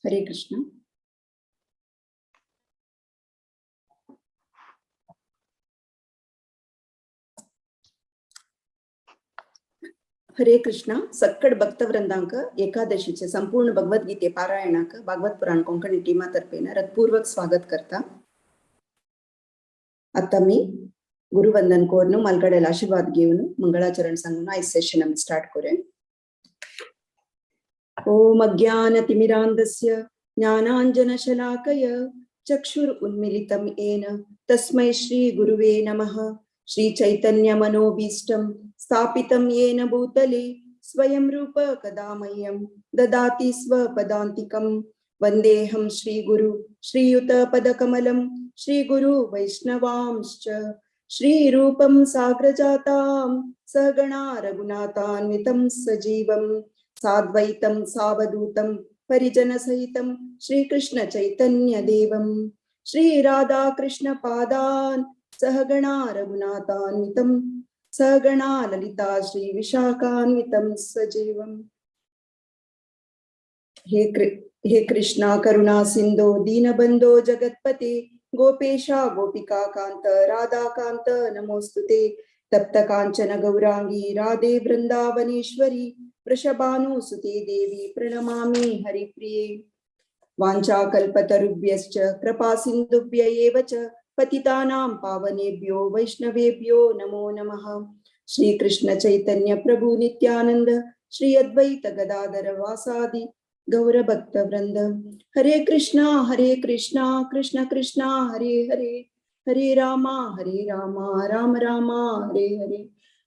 हरे कृष्ण. हरे कृष्ण. सक्कड भक्तवृंदांक एकादशीचे संपूर्ण भगवद्गीते पारायणाक भागवत पुराण कोंकणी टीमा तर्फे हृदयपूर्वक स्वागत करता. आता मी गुरुवंदन कोरनु मालगडेला आशीर्वाद घेऊन मंगळाचरण सांगून आयज सेशन आमी स्टार्ट करूया. ओम अज्ञानतिमिरान्धस्य ज्ञानाञ्जनशलाकय चक्षुरुन्मीलितं येन तस्मै श्री गुरुवे नमः. श्री चैतन्य मनोभीष्टं स्थापितं येन भूतले स्वयं रूप कदा मह्यं ददाति स्वपदान्तिकं. वन्देऽहं श्रीगुरु श्रीयुतपदकमलं श्रीगुरु वैष्णवांश्च. श्रीरूपं साग्रजातां सहगणा रघुनाथान्वितं सजीवं साद्वैतं सावधूतं परिजनसहितं श्रीकृष्ण चैतन्य देवं श्रीराधा कृष्ण पादान् सहगणा रघुनाथान्वितं सहगणा ललिता श्री विशाखान्वितं सजीवम्. हे कृष्णा करुणा सिंधो दीनबंधो जगत्पते गोपेशा गोपिका कांत राधा कांत नमोस्तुते. तप्त कांचन गौरांगी राधे वृंदावनेश्वरी वृषभानुसुते देवी प्रणमामि हरिप्रिये. वाञ्छाकल्पतरुभ्यश्च कृपा सिन्धुभ्य एव च पतितानां पावनेभ्यो वैष्णवेभ्यो नमो नमः. श्री कृष्ण चैतन्य प्रभु नित्यानंद श्री अद्वैत गदाधर वासादि गौर भक्त वृंद. हरे कृष्णा कृष्ण कृष्णा हरे हरे हरे रामा राम रामा हरे हरे.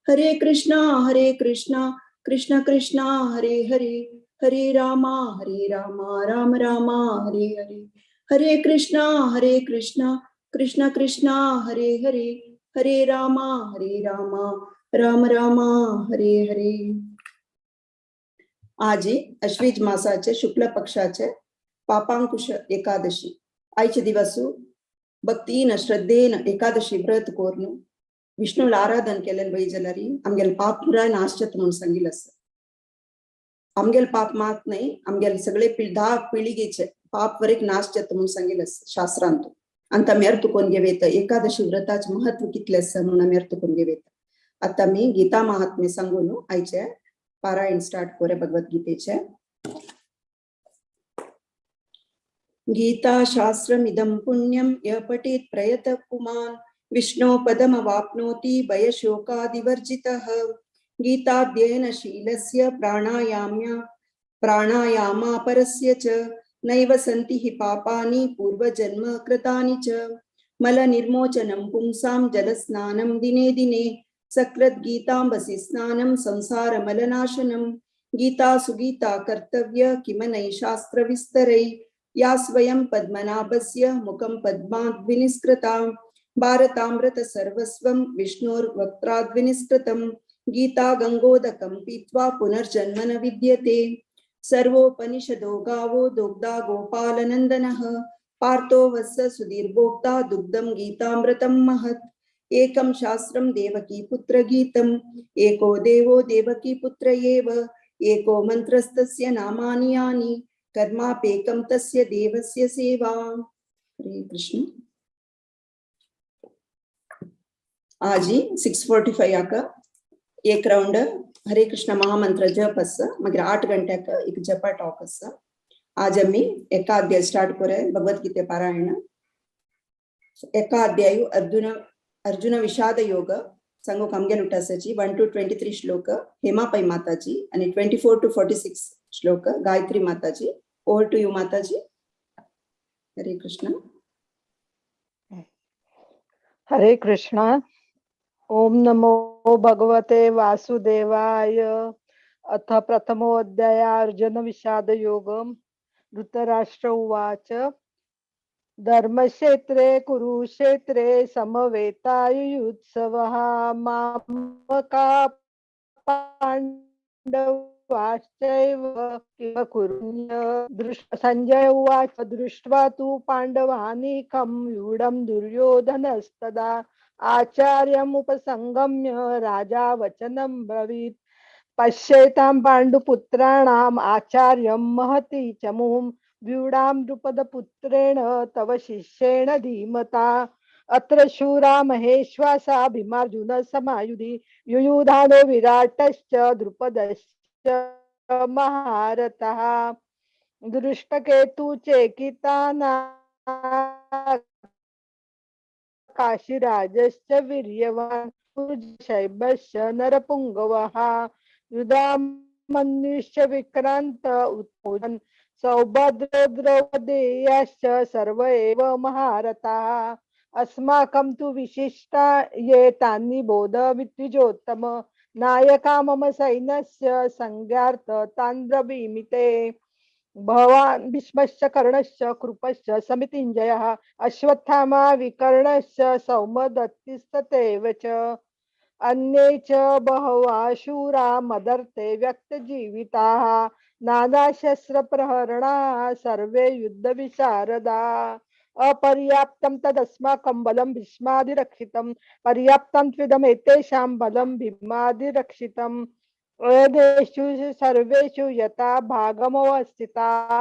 हरे कृष्णा कृष्ण कृष्णा हरे हरे हरे रामा राम रामा हरे हरे. हरे कृष्णा कृष्ण कृष्णा हरे हरे हरे रामा राम रामा हरे हरे. आज अश्वीज मासाचे शुक्ल पक्षाचे पापांकुश एकादशी. आयचे दिवस भक्तीन श्रद्धेन एकादशी व्रत कोरनु विष्णूला आराधन केलें वय जाल्यार आमगेल पाप पुराय नाशचत म्हणून सांगिल्लें आसा. आमगेल पाप मात नाही, आमगेल सगळे 10 पिळिगेचे पाप वरेक नाशचत म्हणून सांगिल्लें आसा शास्त्रांत. अंत आमी अर्थ कोण घेवेत एकादशी व्रताचे महत्व कितले आसा म्हणून आमी अर्थ कोण घेवेत. आता मी गीता महात्म्य सांगून आयचे पारायण स्टार्ट करे भगवद्गीतेचे. गीता शास्त्रमिदं पुण्यं यः पठेत् प्रयतः पुमान् विष्णो पदमवाप्नोति भयशोकादिवर्जितः. गीताध्ययनशीलस्य प्राणायामापरस्य च नैव सन्ति हि पापानि पूर्वजन्म कृतानि च. मलनिर्मोचनं पुंसां जलस्नानं दिने दिने सकृद्गीताम्बसि स्नानं संसारमलनाशनं. गीता सुगीता कर्तव्य किमनै शास्त्रविस्तरै या स्वयं पद्मनाभस्य मुखं पद्माद्विनिष्कृता. भारतामृत सर्वस्वं विष्णोर्वक्त्राद्विनिष्कृतं. गीता गंगोदकं पीत्वा पुनर्जन्म न विद्यते. सर्वोपनिषदो गावो दुग्धा गोपालनन्दनः. पार्थो वत्स सुधीर्भोक्ता दुग्धं गीतामृतं महत्. एकं शास्त्रं देवकी पुत्र गीतम् एको देवो देवकी पुत्र एव. एको मन्त्रस्तस्य नामानि यानि कर्मापेकं तस्य देवस्य सेवा. हरे कृष्ण. आज 6:45 आका एक राउंड हरे कृष्ण महामंत्र जप आसा. मागीर 8 घंट्याक एक जपा टॉक आसा. आज आमी एका अध्याय स्टार्ट करे भगवद्गीते पारायण. एका अध्याय अर्जुन विषाद योग सांगोक आमगेल उठासाची 1 to 23 श्लोक हेमापै माताजी आणि 24 to 46 श्लोक गायत्री माताजी. ओव्हर टू यू माताजी. हरे कृष्ण. हरे कृष्ण. ओम नमो भगवते वासुदेवाय. अथ प्रथमोऽध्याय अर्जुन विषाद योग. धृतराष्ट्र उवाच धर्मक्षेत्रे कुरुक्षेत्रे समवेतायुत्सवः मामका पाण्डवाश्चैव किम कुर्वन्य. संजय उवाच दृष्ट्वा तु पाण्डवानीकं व्यूढं दुर्योधनस्तदा आचार्यमुपसंगम्य राजा वचनं ब्रवीत्. पश्येतां पाण्डुपुत्राणाम् आचार्यं महती चमूं व्यूढां द्रुपदपुत्रेण तव शिष्येण धीमता अत्र शूरा महेश्वासा भीमार्जुन समायुधि युयुधानो विराटश्च द्रुपदश्च महारथः दृष्टकेतु चेकिताना काशीराजश्च वीर्यवान् शैबश्च नरपुङ्गवः युधामन्युश्च विक्रान्त उत्तमोदन् सौभद्र द्रौपदेयाश्च सर्व एव महारथाः अस्माकं तु विशिष्टा ये तानि बोध विद्विजोत्तम नायका मम सैन्यस्य संज्ञार्थ तान् ब्रवीमि ते भवान् भीष्मश्च कर्णश्च कृपश्च समितिञ्जयः अश्वत्थामा विकर्णश्च सौमदत्तिस्तथैव च अन्ये च बहवः शूरा मदर्थे व्यक्तजीविताः नानाशस्त्रप्रहरणाः सर्वे युद्धविशारदाः अपर्याप्तं तदस्माकं बलं भीष्मादिरक्षितं पर्याप्तं त्विदमेतेषां बलं भीमादिरक्षितम् वेदेषु सर्वेषु यथा भागमवस्थिताः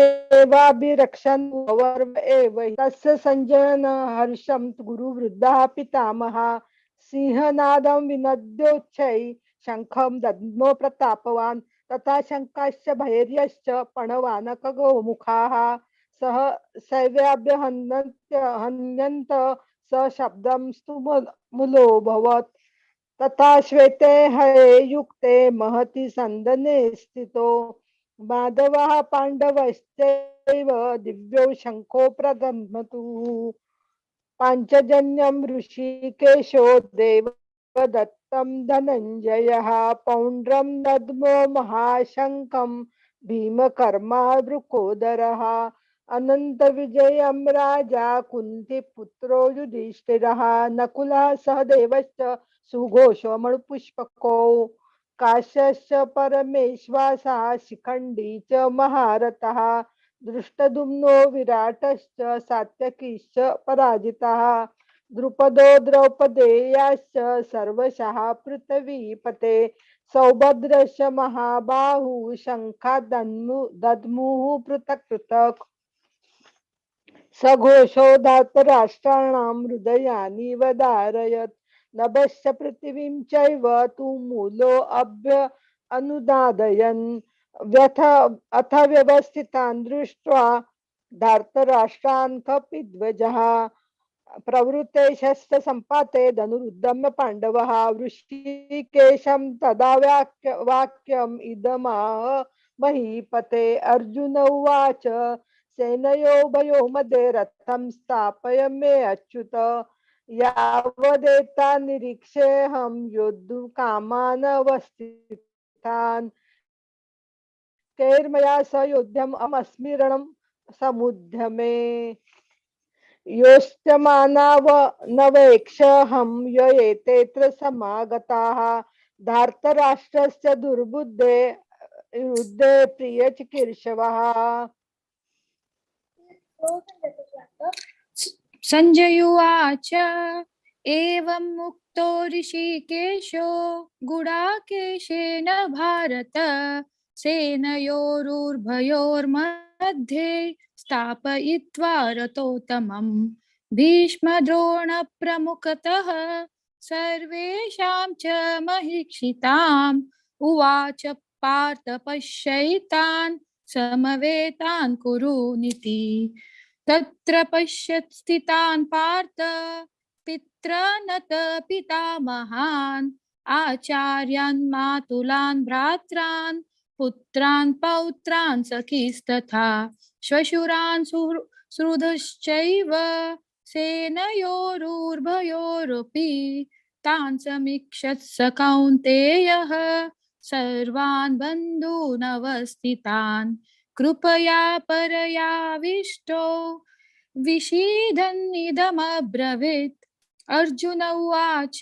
भीष्ममेवाभिरक्षन् वर्व एव हि। तस्य संजयन हर्षं गुरुवृद्धः पितामहः सिंहनादं विनद्योच्चैः शङ्खं दद्मो प्रतापवान् तथा शङ्काश्च भैर्यश्च पणवानकगोमुखाः सह हन्यन्त स शब्दं स्तु मुलोऽभवत् तथा श्वेते हये युक्ते महति सन्दने स्थितो माधवः पाण्डवश्चैव दिव्यो शङ्खो प्रदध्मतुः पाञ्चजन्यं ऋषिकेशो देवदत्तं धनञ्जयः पौण्ड्रं दद्मो महाशङ्खं भीमकर्मा वृकोदरः अनन्तविजयं राजा कुन्तीपुत्रो युधिष्ठिरः नकुलः सहदेवश्च सुघोषो मणिपुष्पकौ काश्यश्च परमेश्वासः शिखण्डी च महारथः दृष्टद्युम्नो विराटश्च सात्यकीश्च पराजितः द्रुपदो द्रौपदेयाश्च सर्वशः पृथ्वीपते सौभद्रश्च महाबाहुः शङ्खात् दद्मुः पृथक् पृथक् सघोषो धातराष्ट्राणां हृदयानि वदारयत् नभश्च पृथिवीं चैव तु मूलो अभ्य अनुदादयन् व्यथ अथ व्यवस्थितान् दृष्ट्वा धार्तराष्ट्रान् कपिध्वजः प्रवृत्ते शस्त्रसम्पाते धनुरुद्यम्य पाण्डवः वृषिकेशं तदा वाक्यम् इदमाह महीपते अर्जुन उवाच सेनयोभयो मध्ये रथं स्थापय मे अच्युत यावदेता निरीक्षेऽहं योद्धुं कामान् अवस्थितान् कैर्मया स योध्यम् अहमस्मि रणं समुद्यमे योत्स्यमानाव नवेक्षहं य एतेऽत्र समागताः धार्तराष्ट्रस्य दुर्बुद्धे युद्धे प्रियचिकीर्षवः संजय उवाच एवं मुक्तो ऋषिकेशो गुडाकेशेन भारत सेनयोरुभयोर्मध्ये स्थापयित्वा रथोत्तमं भीष्मद्रोणप्रमुखतः सर्वेषां च महीक्षिताम् उवाच पार्थ पश्यैतान् समवेतान् कुरुनिति तत्र पश्यत् स्थितान् पार्थ पितॄनत पितामहान् आचार्यान् मातुलान् भ्रात्रान् पुत्रान् पौत्रान् सखीस्तथा श्वशुरान् सुहृदश्चैव सेनयोरुभयोरपि तान् समीक्षत् स कौन्तेयः सर्वान् बन्धूनवस्थितान् कृपया परयाविष्टो विषीदन्निदमब्रवीत् अर्जुन उवाच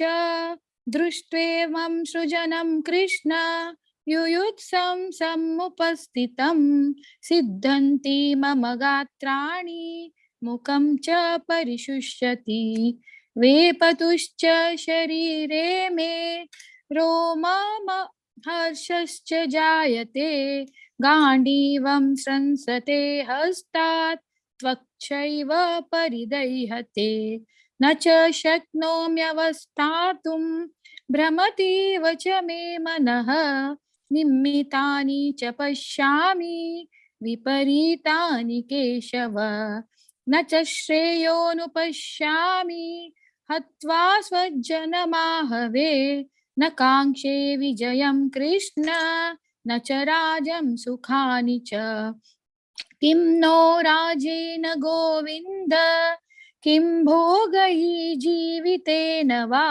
दृष्ट्वेमं सृजनं कृष्ण युयुत्सं समुपस्थितं सिद्धन्ति मम गात्राणि मुखं च परिशुष्यति वेपतुश्च शरीरे मे हर्षश्च जायते गाण्डीवं स्रंसते हस्तात् त्वक्चैव परिदह्यते न च शक्नोम्यवस्थातुं भ्रमतीव च मे मनः निम्मितानि च पश्यामि विपरीतानि केशव न च श्रेयोनुपश्यामि हत्वा स्वजनमाहवे न काङ्क्षे विजयं कृष्ण न च राज्यं सुखानि च किं नो राजेन गोविन्द किं भोगैः जीवितेन वा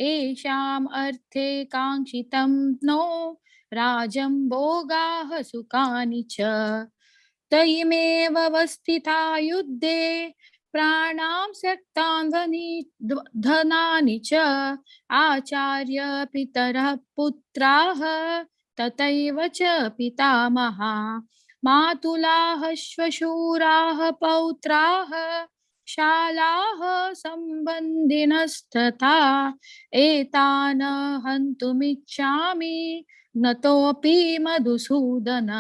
येषाम् अर्थे काङ्क्षितं नो राजं भोगाः सुखानि च तयिमेव वस्थिता युद्धे प्राणां त्यक्तान् धनानि च आचार्य पितरः पुत्राः तथैव च पितामहा मातुलाः श्वशूराः पौत्राः शालाः सम्बन्धिनस्तथा एतान् हन्तुमिच्छामि नतोऽपि मधुसूदन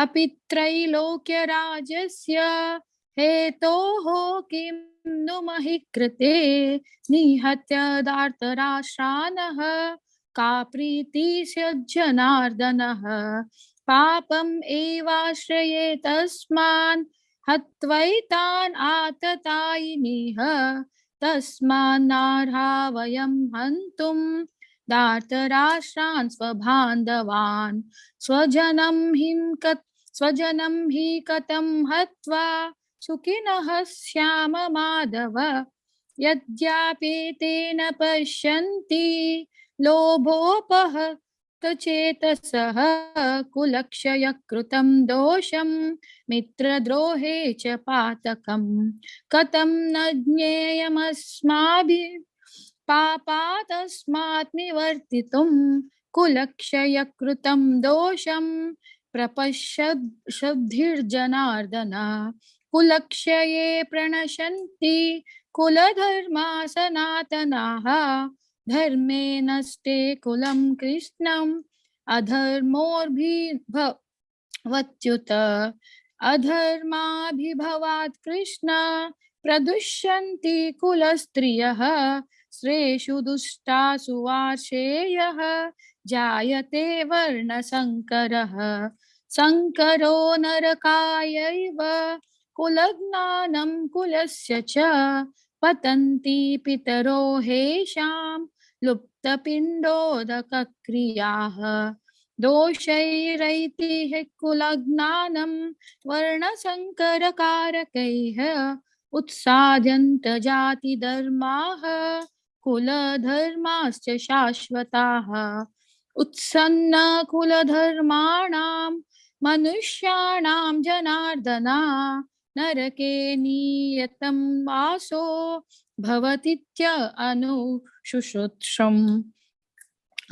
अपि त्रैलोक्यराजस्य हेतोः किं नु महि कृते निहत्य दार्तराष्ट्रानः का प्रीतिः जनार्दनः पापम् एवाश्रये तस्मान् हत्वैतान् आततायिनीह तस्मान्नार्हा वयं हन्तुं दार्तराष्ट्रान् स्वबान्धवान् स्वजनं हि कथं हत्वा सुखिनः स्याम माधव यद्यापेतेन पश्यन्ति लोभोपहतचेतसः कुलक्षय कृतं दोषं मित्रद्रोहे च पातकम् कथं न ज्ञेयमस्माभिः पापादस्मात् निवर्तितुं कुलक्षय कृतं दोषं प्रपश्यद्धिर्जनार्दन कुलक्षये प्रणशन्ति कुलधर्मा सनातनाः धर्मे नष्टे कुलं कृष्णम् अधर्मोर्भिर्भवत्युत अधर्माभिभवात् कृष्ण प्रदुष्यन्ति कुलस्त्रियः स्त्रेषु दुष्टासु वार्षेयः जायते वर्णसङ्करः संकरो नरकायैव कुलज्ञानं कुलस्य च पतन्ति पितरो हेषां लुप्तपिण्डोदकक्रियाः दोषैरैतिः कुलज्ञानं वर्णसङ्करकारकैः उत्साद्यन्त जातिधर्माः कुलधर्माश्च शाश्वताः उत्सन्न कुलधर्माणां मनुष्याणां जनार्दना नरके नियतं वासो भवतीत्य अनुशुश्रुतम्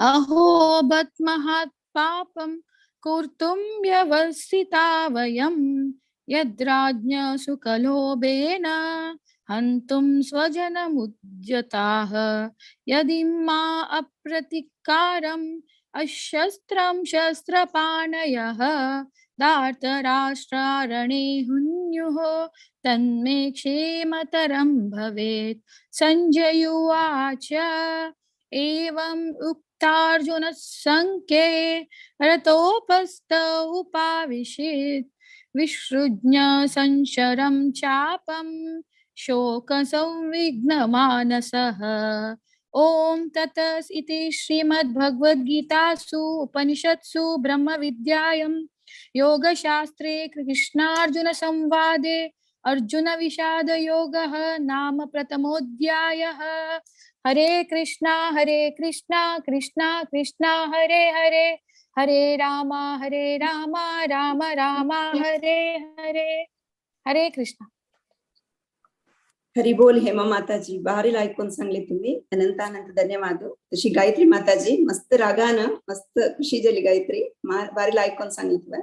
अहो बत महत् पापं कर्तुं व्यवस्थिता वयं यद्राज्ञ सुखलोभेन हन्तुं स्वजनमुद्यताः यदि मा अप्रतिकारम् अशस्त्रं शस्त्रपाणयः दार्तराष्ट्रारणे हुन्युः तन्मे क्षेमतरं भवेत् संजय उवाच एवं उक्तार्जुनः संख्ये रतोपस्थ उपाविशेत् विसृज्य संशरं चापं शोकसंविघ्नमानसः ॐ ततस् इति श्रीमद्भगवद्गीतासु उपनिषत्सु ब्रह्मविद्यायां योगशास्त्रे कृष्णार्जुनसंवादे अर्जुनविषादयोगः नाम प्रथमोऽध्यायः। हरे कृष्णा कृष्णा कृष्णा हरे हरे हरे राम राम राम हरे हरे। हरे कृष्णा. हरी बोल हेमा माताजी भारी ऐकून सांगले तुम्ही अनंत अनंत धन्यवाद. तशी गायत्री माताजी मस्त रागानं मस्त खुशी झाली गायत्री भारी ऐकून सांगितलं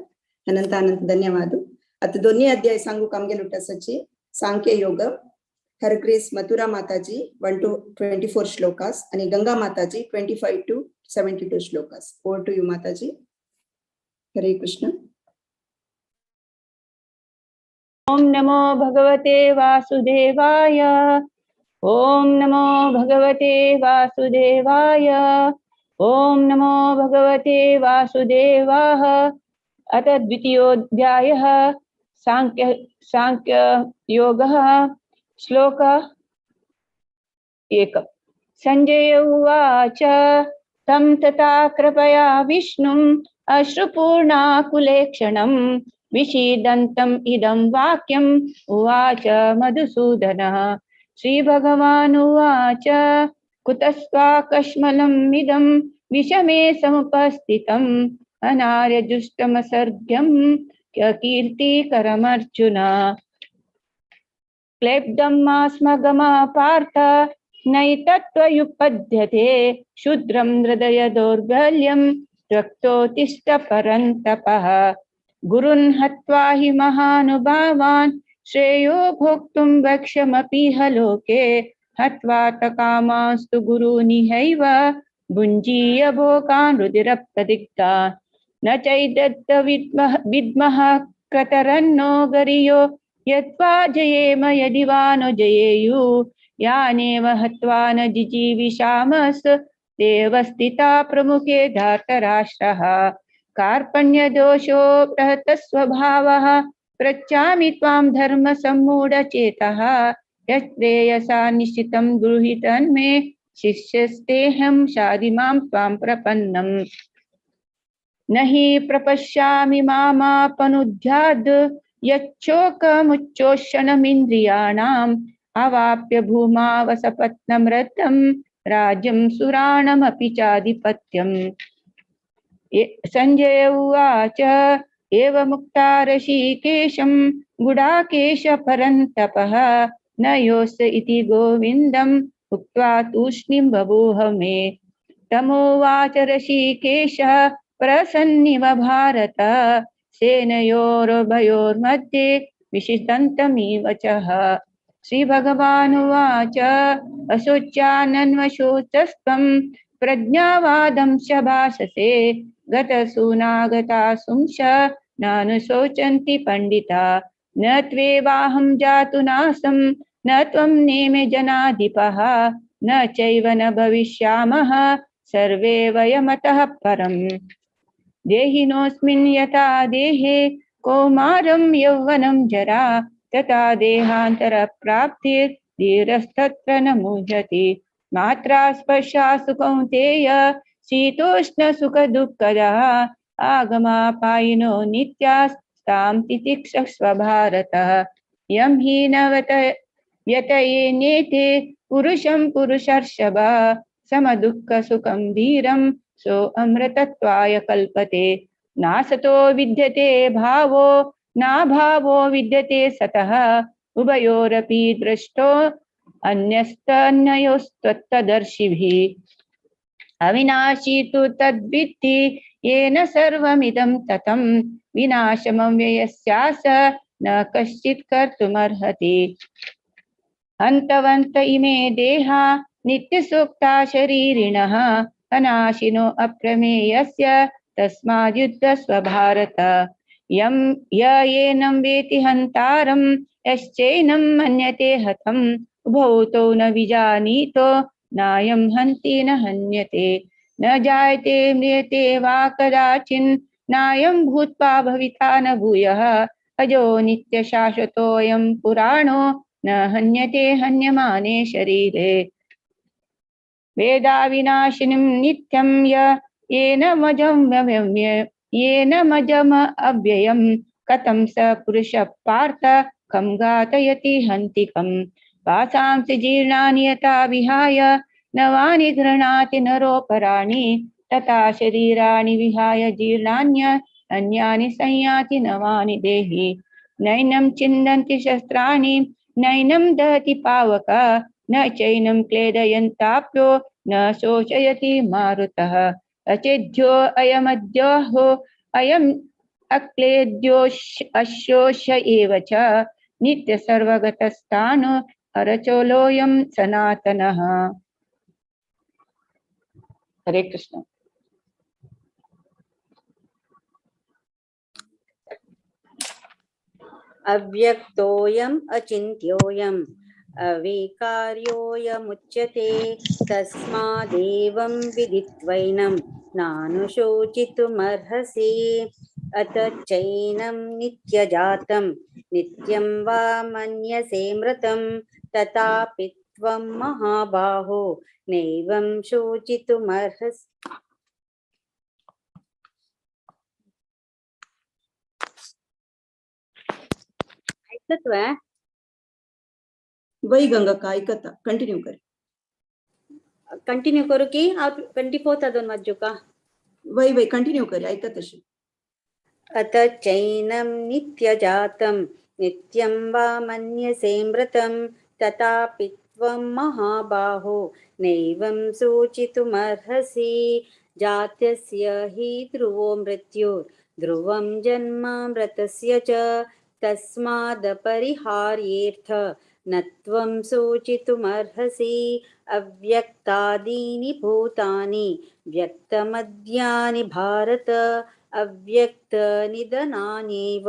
अनंत अनंत धन्यवाद. आता दोन्ही अध्याय सांगू काम गेलो तसची सांख्य योग Her Grace Mathura Mataji 1 to 24 shlokas and Ganga Mataji 25 to 72 shlokas. Over to you, Mataji. Hare Krishna. Om Namo Bhagavate Vasudevaya. Om Namo Bhagavate Vasudevaya. Om Namo Bhagavate Vasudevaya. अथ द्वितीयोऽध्यायः सांख्य योगः श्लोक 1 संजय उवाच तं तथा कृपया विष्णुम् अश्रुपूर्णाकुलेक्षणं विषीदन्तम् इदं वाक्यम् उवाच मधुसूदनः श्रीभगवानुवाच कुतस्त्वाकश्मलम् इदं विषमे समुपस्थितम् अनार्यजुष्टमसर्ग्यं कीर्तिकरमर्जुन क्लेब्धमास्मगमा पार्थ नैतत्त्वयुपद्यते शूद्रं हृदय दौर्बल्यं रक्तोत्तिष्ठ परन्तपः गुरुन् हत्वा हि महानुभावान् श्रेयो भोक्तुं वक्ष्यमपीह लोके हत्वा तकामास्तु गुरूनिहैव भुञ्जीय भोगान् रुधिरप्रदिग्धान् न चैदत्त विद्मः कतरन्नो गरियो यत्वा जयेम यदि वा न जयेयुः यानेव हत्वा न जिजीविषामस् देव स्थिता प्रमुखे धार्तराष्ट्रः कार्पण्यदोषो बृहत्स्वभावः पृच्छामि त्वां धर्मसम्मूढचेतः यश्रेयसा निश्चितं ब्रूहि तन्मे शिष्यस्तेऽहं शाधिमां त्वां प्रपन्नम् न हि प्रपश्यामि मामापनुद्याद् यच्छोकमुच्चोषणमिन्द्रियाणाम् अवाप्य भूमावसपत्नमृतं राज्यं सुराणमपि चाधिपत्यम् संजय उवाच एवमुक्ता ऋषिकेशं गुडाकेश परन्तपः न योऽस्य इति गोविन्दम् उक्त्वा तूष्णीं बभूव मे तमोवाच ऋषिकेशः प्रसन्निव भारत सेनयोरुभयोर्मध्ये विषिदन्तमिव चः श्रीभगवानुवाच अशोच्यानन्वशोचस्त्वं प्रज्ञावादं च भाषसे गतसूनागतासुंश नानुशोचन्ति पंडिता न त्वेवाहं जातु नासं न त्वं नेमे जनाधिपः न चैव न भविष्यामः सर्वे वयमतः परम् देहिनोऽस्मिन् यथा देहे कौमारं यौवनं जरा तथा देहान्तरप्राप्तिर्धीरस्तत्र न मुह्यति मात्रा स्पर्शासु कौन्तेय शीतोष्णसुखदुःखदः आगमापायिनो नित्यास्तां तितिक्षस्व भारतः यं हि न यतयेनेते पुरुषं पुरुषर्षभ समदुःखसुखं धीरं सो अमृतत्वाय कल्पते नासतो विद्यते भावो नाभावो विद्यते सतः उभयोरपि दृष्टो अन्यस्तन्ययोस्त्वत्तदर्शिभिः अविनाशी तु तद्विद्धि येन सर्वमिदं ततं विनाशमव्ययस्यास न कश्चित् कर्तुमर्हति अन्तवन्त इमे देहा नित्यसुक्ता शरीरिणः अनाशिनो अप्रमेयस्य तस्माद्युद्धस्व भारत येनं वेति हन्तारं यश्चैनं मन्यते हतम् उभौ तौ न विजानीतो नायं हन्ति न हन्यते न जायते म्रियते वा कदाचिन् नायं भूत्वा भविता न भूयः अजो नित्यशाश्वतोऽयं पुराणो न हन्यते हन्यमाने शरीरे वेदाविनाशिनं नित्यं येन मजम अव्ययं कथं स पुरुषः पार्थ खं घातयति हन्तिकम् वासांसि जीर्णानि यथा विहाय नवानि गृह्णाति नरोपराणि तथा शरीराणि विहाय जीर्णान्यानि संयाति नवानि देहि नैनं छिन्दन्ति शस्त्राणि नैनं दहति पावक न चैनं क्लेदयन्ताप्यो न शोषयति मारुतः अचेद्यो अयमद्योहो अयम् अक्लेद्यो अशोष एव च नित्य सर्वगतस्थानो अरचोलोऽयं सनातनः। हरे कृष्ण। अव्यक्तोऽयम् अचिन्त्योऽयम् अविकार्योऽयमुच्यते तस्मादेवं विदित्वैनं नानुशोचितुमर्हसि। अत चैनं नित्यजातं नित्यं वा मन्यसे मृतं तथापि त्वं महाबाहो नैवं शोचितुमर्हसि। ऐकत्व वै गंगा का ऐकता कंटिन्यू कर. कंटिन्यू करू की 24 अजून वाजू का? वै कंटिन्यू कर ऐकत अशी. अत चैनं नित्यजातं नित्यं वा मन्यसे मृतं तथापि त्वं महाबाहो नैवं शोचितुमर्हसि। जात्यस्य हि ध्रुवो मृत्युर्ध्रुवं जन्म मृतस्य च तस्मादपरिहार्येऽर्थ न त्वं शोचितुमर्हसि। अव्यक्तादीनि भूतानि व्यक्तमद्यानि भारत अव्यक्तनिधनान्येव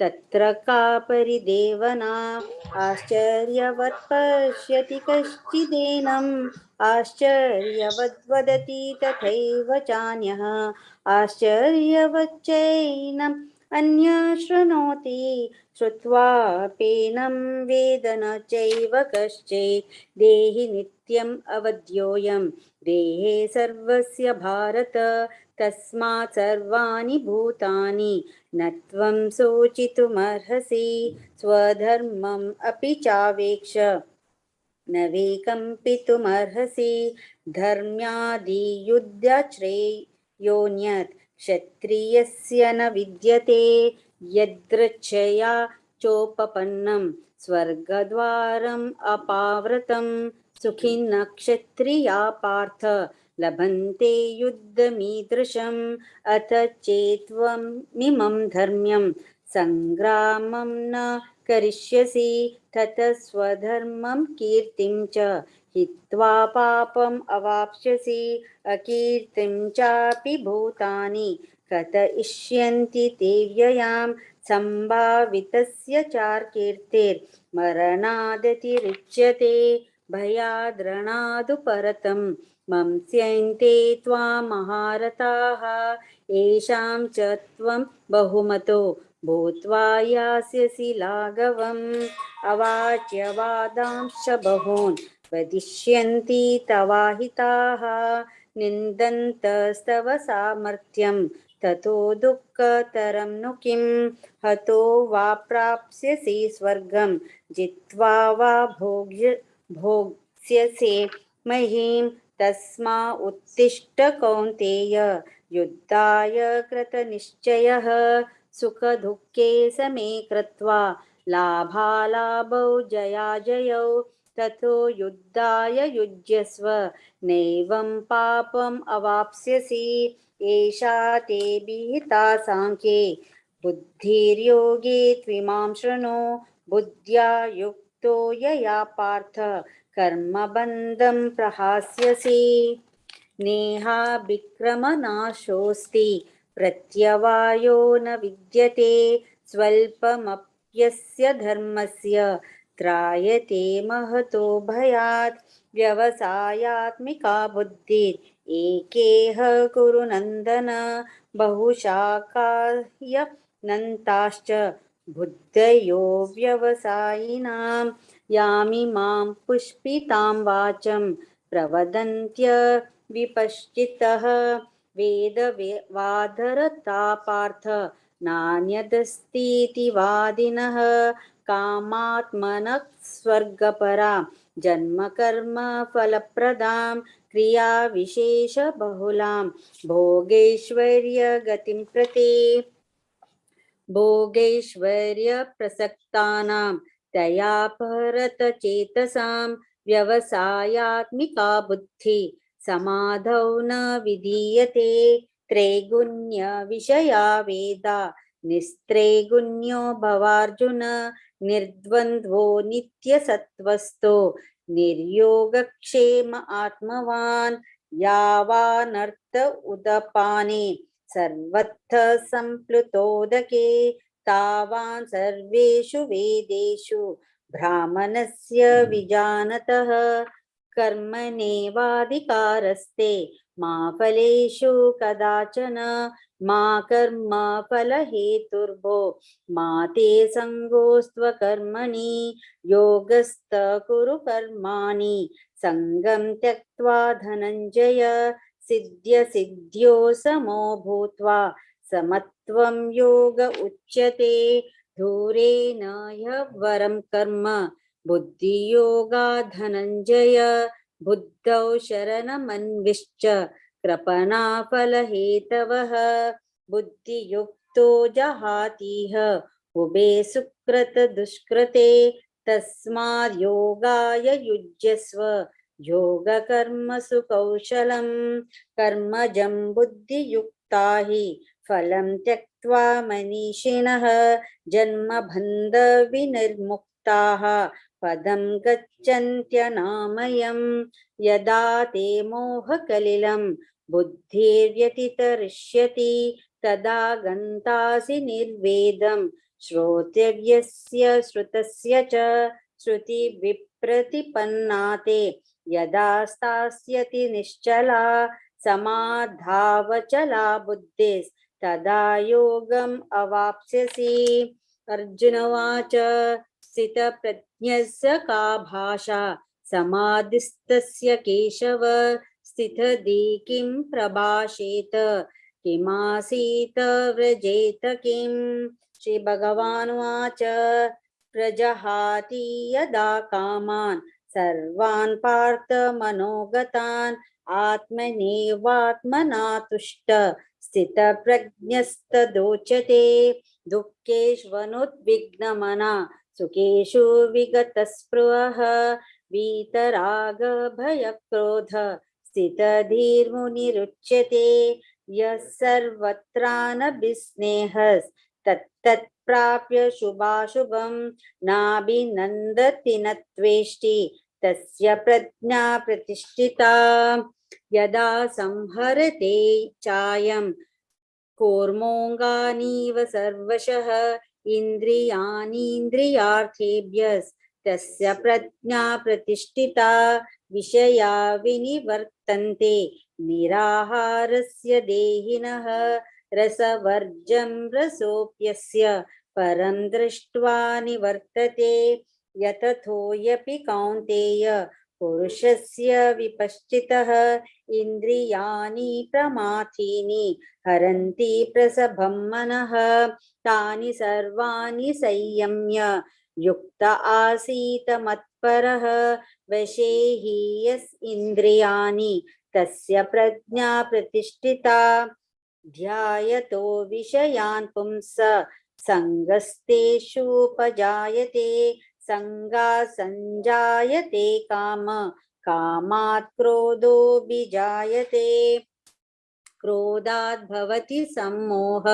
तत्र का परिदेवना। आश्चर्यवत् पश्यति कश्चिदेनम् आश्चर्यवद्वदति तथैव चान्यः आश्चर्यवच्चैनम् अन्यः शृणोति श्रुत्वाप्येनं वेद न चैव कश्चित्। देहि नित्यम् अवध्योऽयं देहे सर्वस्य भारत तस्मात् सर्वाणि भूतानि न त्वं शोचितुमर्हसि। स्वधर्मम् अपि चावेक्ष न विकम्पितुमर्हसि। धर्म्यादियुद्धश्रेयोऽन्यत् क्षत्रियस्य न विद्यते यदृच्छया चोपपन्नं स्वर्गद्वारम् अपावृतं सुखिनः क्षत्रिया पार्थ लभन्ते युद्धमीदृशम्। अथ चेत्त्वमिमं धर्म्यं संग्रामं न करिष्यसि ततः स्वधर्मं कीर्तिं च हित्वा पापम् अवाप्स्यसि। अकीर्तिं चापि भूतानि कथयिष्यन्ति ते व्ययां सम्भावितस्य चाकीर्तिर्मरणादतिरिच्यते। भयाद्रणादु परतं मंस्यन्ते त्वां महारथाः येषां च त्वं बहुमतो भूत्वा यास्यसि लाघवम्। अवाच्यवादांश्च बहून् वदिष्यन्ति तवाहिताः निन्दन्तस्तव सामर्थ्यं ततो दुःखतरं नु किं। हतो वा प्राप्स्यसि स्वर्गं जित्वा वा भोक्ष्यसे महीं तस्मा उत्तिष्ठ कौन्तेय युद्धाय कृतनिश्चयः। सुखदुःखे समे कृत्वा लाभालाभौ जयाजयौ ततो युद्धाय युज्यस्व नैवं पापम् अवाप्स्यसि। एषा ते विहिता साङ्ख्ये बुद्धिर्योगे त्विमां शृणु। बुद्ध्या युक्तो यया पार्थ कर्मबन्धं प्रहास्यसि। नेहाभिक्रमनाशोऽस्ति प्रत्यवायो न विद्यते स्वल्पमप्यस्य धर्मस्य त्रायते महतो भयात्। व्यवसायात्मिका बुद्धिर् एकेह कुरु नन्दन बहुशाखाय नन्ताश्च बुद्धयो व्यवसायिनां यामिमां पुष्पितां वाचं प्रवदन्त्य विपश्चितः वेदवादरता पार्थ नान्यदस्तीति वादिनः। कामात्मनः स्वर्गपरा जन्मकर्म फलप्रदां क्रियाविशेषबहुलां भोगैश्वर्यगतिं प्रति। भोगैश्वर्यप्रसक्तानां तया परतचेतसां व्यवसायात्मिका बुद्धि समाधौ न विधीयते। त्रैगुण्यविषया वेदा निस्त्रैगुण्यो भवार्जुन निर्द्वन्द्वो नित्यसत्त्वस्थो निर्योगक्षेम आत्मवान् यावानर्थ उदपाने सर्वत्र सम्प्लुतोदके तावान् सर्वेषु वेदेषु ब्राह्मणस्य विजानतः कर्मणेवाधिकारस्ते मा फलेषु कदाचन मा कर्म फलहेतुर्भो मा ते सङ्गोऽस्त्वकर्मणि योगस्थ कुरु कर्माणि सङ्गं त्यक्त्वा धनञ्जय सिद्ध्य सिद्ध्यो समो भूत्वा समत्वं योग उच्यते धूरेण ह्यवरं कर्म बुद्धियोगा धनञ्जय बुद्धौ शरणमन्विश्च कृपणा फलहेतवः बुद्धियुक्तो जहातीह उभे सुकृत दुष्कृते तस्माद् योगाय युज्यस्व योगकर्मसु कौशलं कर्मजं बुद्धियुक्ता हि फलं त्यक्त्वा मनीषिणः जन्मबन्धविनिर्मुक्ताः पदं गच्छन्त्यनामयम् यदा ते मोहकलिलं बुद्धिर्व्यतितरिष्यति तदा गन्तासि निर्वेदं श्रोतव्यस्य श्रुतस्य च श्रुतिविप्रतिपन्ना ते यदा स्थास्यति निश्चला समाधावचला बुद्धिस्तदा योगम् अवाप्स्यसि। अर्जुन उवाच स्थितप्रज्ञस्य का भाषा समाधिस्तस्य केशव स्थितधि किं प्रभाषेत किमासीत व्रजेत किम्। श्री भगवान् उवाच प्रजहाति यदा कामान् सर्वान् पार्थ मनोगतान् आत्मनेवात्मना तुष्ट स्थितप्रज्ञस्तदोच्यते दुःखेष्वनुद्विग्नमना सुखेषु विगतस्पृहः वीतरागभयक्रोध स्थितधीर्मुनिरुच्यते यः सर्वत्रानभिस्नेहस्तत्तत् प्राप्य शुभाशुभं नाभिनन्दति न त्वेष्टि तस्य प्रज्ञा प्रतिष्ठिता। यदा संहरते चायं कूर्मोऽङ्गानीव सर्वशः इन्द्रियाणीन्द्रियार्थेभ्यस्तस्य प्रज्ञा प्रतिष्ठिता विषया विनिवर्तन्ते निराहारस्य देहिनः रसवर्जं रसोऽप्यस्य परं दृष्ट्वा निवर्तते यतथोऽयपि कौन्तेय पुरुषस्य विपश्चितः इन्द्रियाणि प्रमाथीनि हरन्ति प्रसभं मनः तानि सर्वाणि संयम्य युक्त आसीत मत्परः वशे हि यस् इन्द्रियाणि तस्य प्रज्ञा प्रतिष्ठिता ध्यायतो विषयान् पुंस सङ्गस्तेषुपजायते संगात् संजायते काम कामात् क्रोधोऽभिजायते क्रोधात् भवति सम्मोह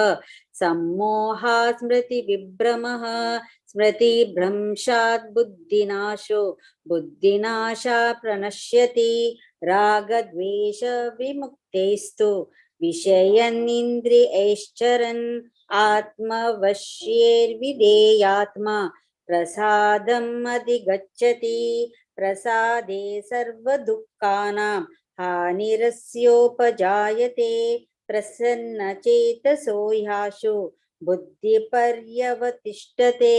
सम्मोहात् स्मृतिविभ्रमः स्मृतिभ्रंशात् बुद्धिनाशो बुद्धिनाशात् प्रणश्यति रागद्वेष विमुक्तेस्तु विषयन्निन्द्रियैश्चरन् आत्मवश्यैर्विधेयात्मा प्रसादम् अधिगच्छति प्रसादे सर्वदुःखानां हानिरस्योपजायते प्रसन्नचेतसो ह्याशु बुद्धिपर्यवतिष्ठते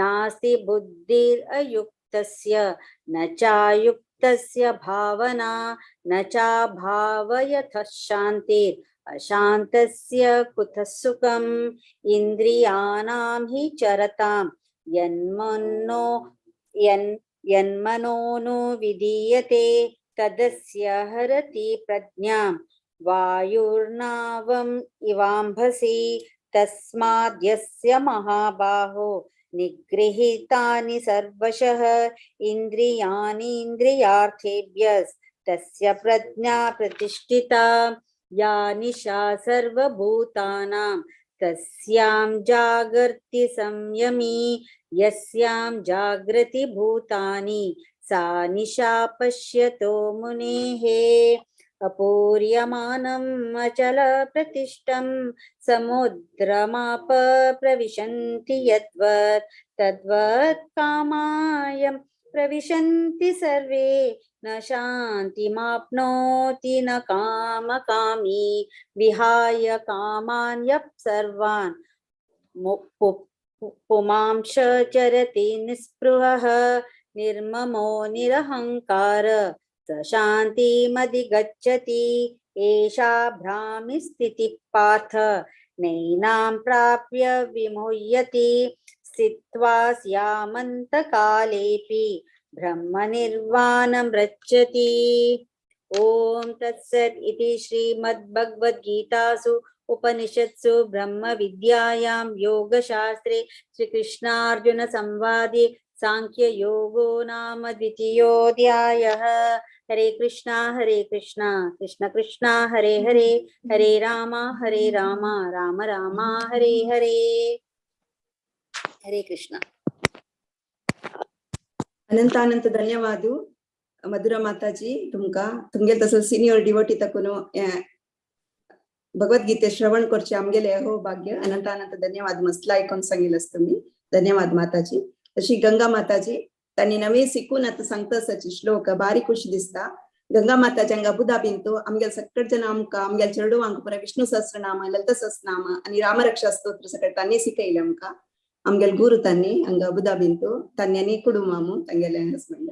नास्ति बुद्धिरयुक्तस्य न चायुक्तस्य भावना न चाभावयतः शान्तिर् अशान्तस्य कुतः सुखम् इन्द्रियाणां हि चरतां यन्मनो विधीयते तदस्य हरति प्रज्ञां वायुर्नावम् इवाम्भसि तस्माद्यस्य महाबाहो निगृहीतानि सर्वशः इन्द्रियाणीन्द्रियार्थेभ्यस्तस्य प्रज्ञा प्रतिष्ठिता या निशा सर्वभूतानां तस्यां जागर्ति संयमी यस्यां जागृति भूतानि सा निशा पश्यतो मुनेः अपूर्यमानम् अचल प्रतिष्ठं समुद्रमाप प्रविशन्ति यद्वत् तद्वत् कामायं प्रविशन्ति सर्वे न शान्तिमाप्नोति न कामकामी विहाय कामान् यः सर्वान् पुमांश चरति निःस्पृहः निर्ममो निरहङ्कार स शान्तिमधिगच्छति एषा भ्रामि स्थितिः पार्थ नैनां प्राप्य विमुह्यति स्थित्वा स्यामन्तकालेऽपि ब्रह्मनिर्वाणं रक्षति। ॐ तत्सत् इति श्रीमद्भगवद्गीतासु उपनिषत्सु ब्रह्मविद्यायां योगशास्त्रे श्रीकृष्णार्जुन संवादे सांख्ययोगो नाम द्वितीयोऽध्यायः। हरे कृष्णा कृष्ण कृष्णा हरे हरे हरे राम राम राम हरे हरे। हरे कृष्ण। अनंत धन्यवाद मधुरा माताजी तुमका तुमगे तसं सिनियर डिवोटी तकून भगवद्गीते श्रवण करचे आमगेले हो भाग्य अनंत धन्यवाद मस्त ऐकून सांगितलंस तुम्ही धन्यवाद माताजी। तशी गंगा माताजी त्यांनी नवे शिकून आता सांगता सची श्लोक भारी खुशी दिसता। गंगा माताजी हंगा अबुधाबींतो आमगेल सकट जन आमगेल चेडू आमकां पुरा विष्णू सहस्रनाम ललिता सहस्रनाम आणि रामरक्षा स्तोत्र सकट तांणी शिकयले आमकां आमगेल गुरु तांणी हंगा अबुधाबींतो तांणी कुडुंबामू तांगेले हस्बंड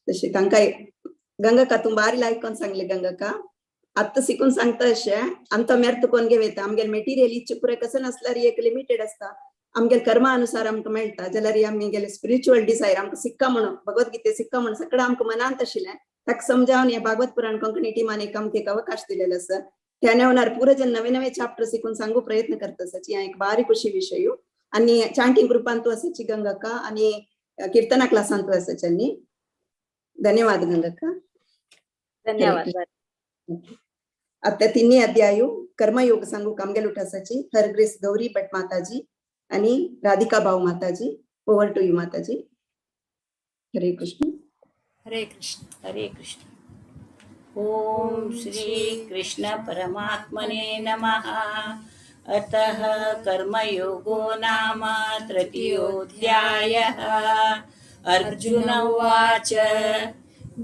तशी तांकां गंगाका तूं भारी लायकोन सांगले गंगाका आत्ता शिकून सांगता अशें आमकां मेर्त कोण घेता आमगेल मेटेरियल इच्छे पुरे कसं नसल्यार एक लिमिटेड असता आमगेल कर्मा अनुसार आमकां मेळटा जाल्यार आमगेले स्पिरिच्युअल डिझायर आमकां सिक्का म्हणून भगवद्गीते सिक्का म्हणून सगळं आमकां मनांत आशिल्लें ताका समजावन हे भागवत पुराण कोंकणी टिमान एक आमकां एक अवकाश दिलेलो आसा त्या नेवनार पुरे जन नवे नवे चॅप्टर शिकून सांगू प्रयत्न करता आसाची हांव एक भारी खुशी विशय आनी चांटिंग ग्रुपान तूं आसाची गंगाका आनी कीर्तना क्लासान तूं आसाची आनी धन्यवाद गंगाका धन्यवाद। आता तिन्ही अध्याय कर्मयोग सांगू आमगेल उठासाची हरग्रेस गौरी भट माताजी आणि राधिका भाऊ माताजी ओव्हर टू यू माताजी। हरे कृष्ण हरे कृष्ण हरे कृष्ण। ओम श्री कृष्ण परमात्मने नमः। अतः कर्मयोगो नाम तृतीयोऽध्यायः। अर्जुन उवाच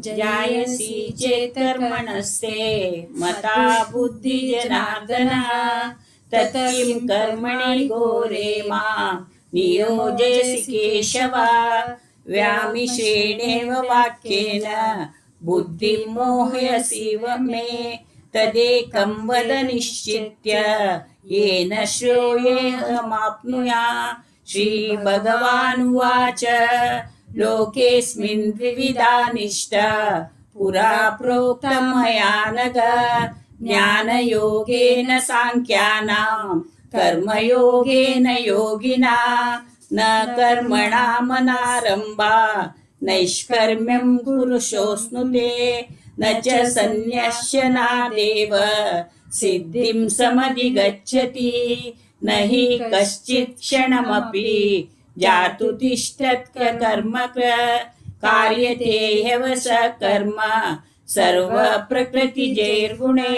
जायसी चेत् कर्मणस्ते मता बुद्धिजनार्दन तत् किं कर्मणि घोरे मां नियोजयसि केशव। व्यामिश्रेणेव वाक्येन बुद्धिं मोहयसीव मे तदेकं वद निश्चित्य येन श्रेयोऽहमाप्नुया। श्रीभगवानुवाच लोकेऽस्मिन् द्विविधा निष्ठा पुरा प्रोक्तं मया नघ ज्ञानयोगेन साङ्ख्यानां कर्मयोगेन योगिना न कर्मणामनारम्भा नैष्कर्म्यं पुरुषोऽश्नुते न च सन्न्यस्यनादेव सिद्धिं समधिगच्छति न हि कश्चित् क्षणमपि जातु तिष्ठत् कर्म कार्यते ह्यवस कर्म सर्वप्रकृतिजैर्गुणे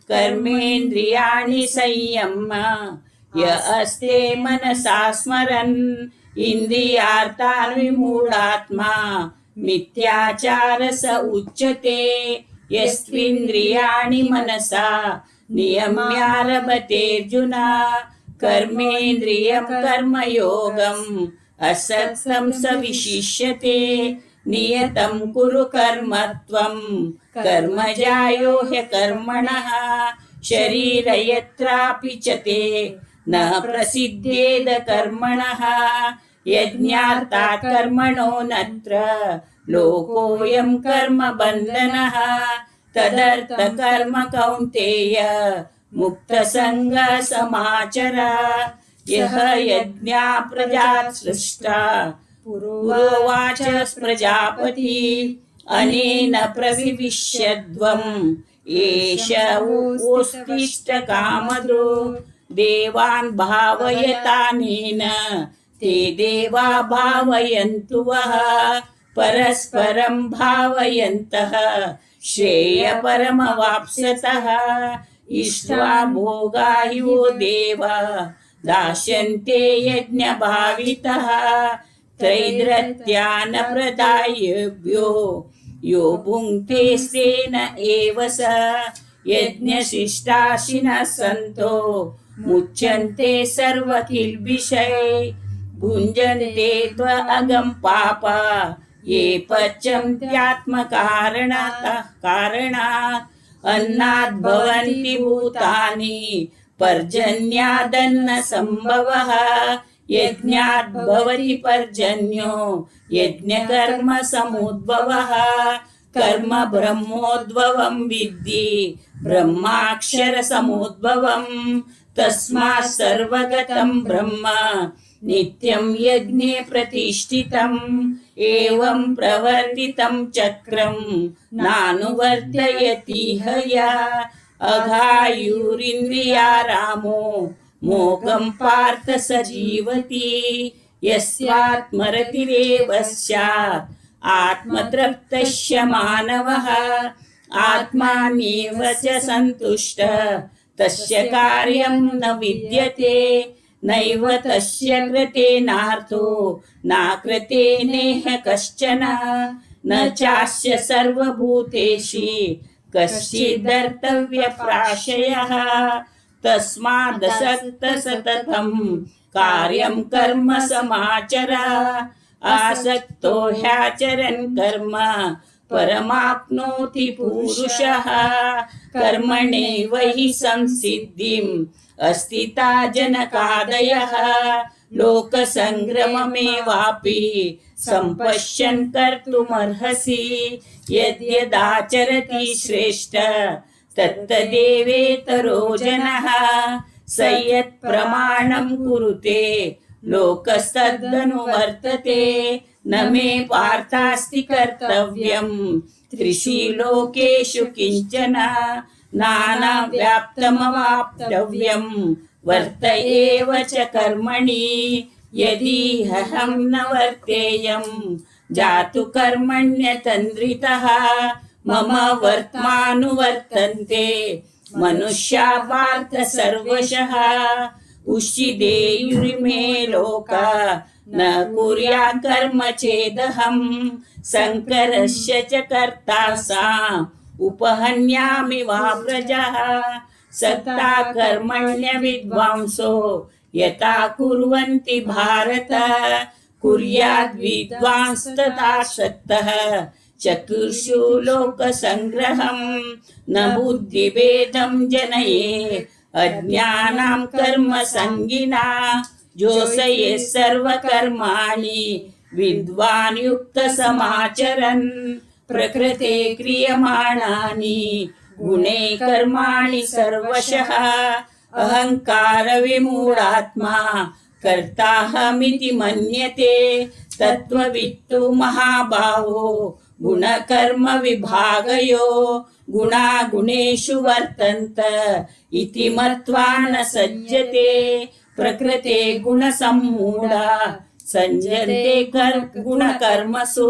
कर्मेन्द्रियाणि संयम्य य अस्ते मनसा स्मरन् इन्द्रियार्थान् विमूढात्मा मिथ्याचारस उच्यते। यस्त्विन्द्रियाणि मनसा नियम्यारभतेऽर्जुन कर्मेन्द्रियं कर्मयोगम् असक्तं स विशिष्यते। नियतं कुरु कर्म त्वं कर्मजायो ह्यकर्मणः शरीरयत्रापि च ते न प्रसिद्धेद कर्मणः। यज्ञार्थात् कर्मणो नत्र लोकोऽयं कर्म बन्धनः तदर्थ कर्म कौन्तेय मुक्तसंगः समाचर। यः यज्ञा प्रजा सृष्टा पुरोवाच प्रजापति अनेन प्रविविष्यध्वम् एष ओस्तिष्ठ कामधो देवान् भावयतानेन ते देवा भावयन्तु वः परस्परं भावयन्तः श्रेयपरमवाप्स्यतः इष्ट्वा भोगायो देवा दास्यन्ते यज्ञभावितः त्रैद्रत्यानप्रदायेभ्यो यो भुङ्क्ते स्तेन एव स यज्ञशिष्टाशिनः सन्तो मुच्यन्ते सर्वकिल्बिषै भुञ्जन्ते त्वगं पापा ये पच्यन्त्यात्मकारणात् अन्नात् भवन्ति भूतानि पर्जन्यादन्न संभवः यज्ञात् भवति पर्जन्यो यज्ञकर्म समुद्भवः कर्म ब्रह्मोद्भवं विद्धि ब्रह्माक्षर समुद्भवं तस्मात् सर्वगतं ब्रह्म नित्यं यज्ञे प्रतिष्ठितम् एवं प्रवर्तितं चक्रं नानुवर्तयति हया अघायुरिन्द्रियारामो मोघं पार्थ स जीवति यस्यात्मरतिरेव स्यात् आत्मतृप्तस्य मानवः आत्मानेव च सन्तुष्टः तस्य कार्यं न विद्यते नैव तस्य कृतेनार्थो नाकृते नेह कश्चन न चास्य सर्वभूतेषु कश्चिदर्थव्यप्राशयः तस्मादसक्त सततं कार्यं कर्म समाचर आसक्तो ह्याचरन् कर्म परमाप्नोति पुरुषः कर्मणैव हि संसिद्धिम् अस्तिता जनकादयः लोकसङ्ग्रममेवापि सम्पश्यन् कर्तुमर्हसि यद्यदाचरति श्रेष्ठ तत्तदेवेतरो जनः स यत् प्रमाणं कुरुते लोकस्तदनुवर्तते न मे पार्थास्ति कर्तव्यं त्रिषु लोकेषु किञ्चन नानाव्याप्तमवाप्तव्यं वर्त एव च कर्मणि यदि अहं न वर्तेयं जातु कर्मण्यतन्द्रितः मम वर्त्मानुवर्तन्ते मनुष्या पार्थ सर्वशः उषिदेयुरिमे लोका न कुर्या कर्म चेदहं शङ्करस्य च कर्ता सा उपहन्यामि वा प्रजः सक्ता कर्मण्य विद्वांसो यथा कुर्वन्ति भारत कुर्याद् विद्वांस्तथा सक्तः चक्षुषु लोकसङ्ग्रहं न बुद्धिभेदं जनये अज्ञानां कर्मसङ्गिना जोषये सर्वकर्माणि विद्वान् युक्तसमाचरन् प्रकृते क्रियमाणानि गुणे कर्माणि सर्वशः अहंकार विमूढात्मा कर्ताहमिति मन्यते तत्त्ववित्तु महाबाहो गुणकर्म विभागयो गुणा गुणेषु वर्तन्त इति मत्वा न सज्जते प्रकृते गुणसम्मूढा सञ्जन्ते गुणकर्मसु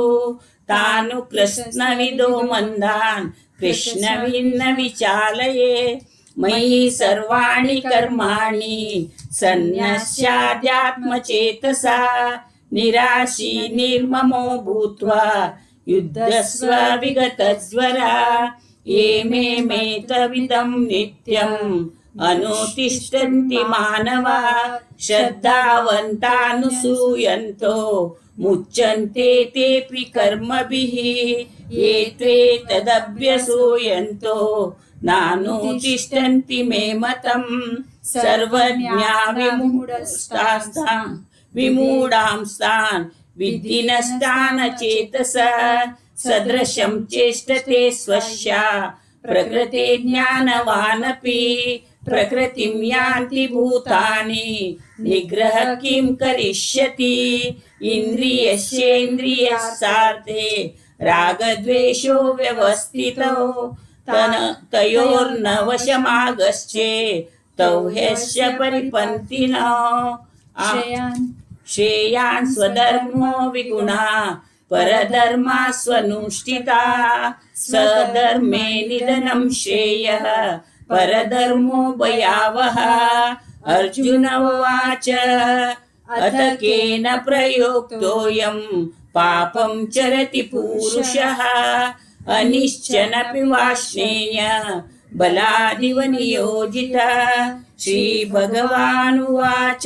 तानु कृष्णविदो मन्दान् कृष्णविन्न विचालये मयि सर्वाणि कर्माणि सन्न्यस्याध्यात्मचेतसा निराशी निर्ममो भूत्वा युद्धस्व विगतज्वरा ये मे मेतविदं नित्यम् अनुतिष्ठन्ति मानवा श्रद्धावन्तानुसूयन्तो मुच्यन्ते तेऽपि कर्मभिः ये त्वे तदभ्यसूयन्तो नानुतिष्ठन्ति मे मतम् सर्वज्ञा विमूढांस्तान् विद्धि नष्टान् चेतसा सदृशं चेष्टते स्वस्या प्रकृते ज्ञानवानपि प्रकृतिं यान्ति भूतानि निग्रह किं करिष्यति इन्द्रियस्येन्द्रियस्यार्थे रागद्वेषो व्यवस्थितो तयोर्न वशमागच्छे तौ ह्यस्य परिपन्थिनो श्रेयान् श्रेयान् स्वधर्मो विगुणा परधर्मा स्वनुष्ठिता स्वधर्मे निधनं श्रेयः परधर्मो भयावः। अर्जुन उवाच अथ केन प्रयुक्तोऽयं पापं चरति पूरुषः अनिश्चनपि वाष्णेय बलादिव नियोजितः। श्रीभगवानुवाच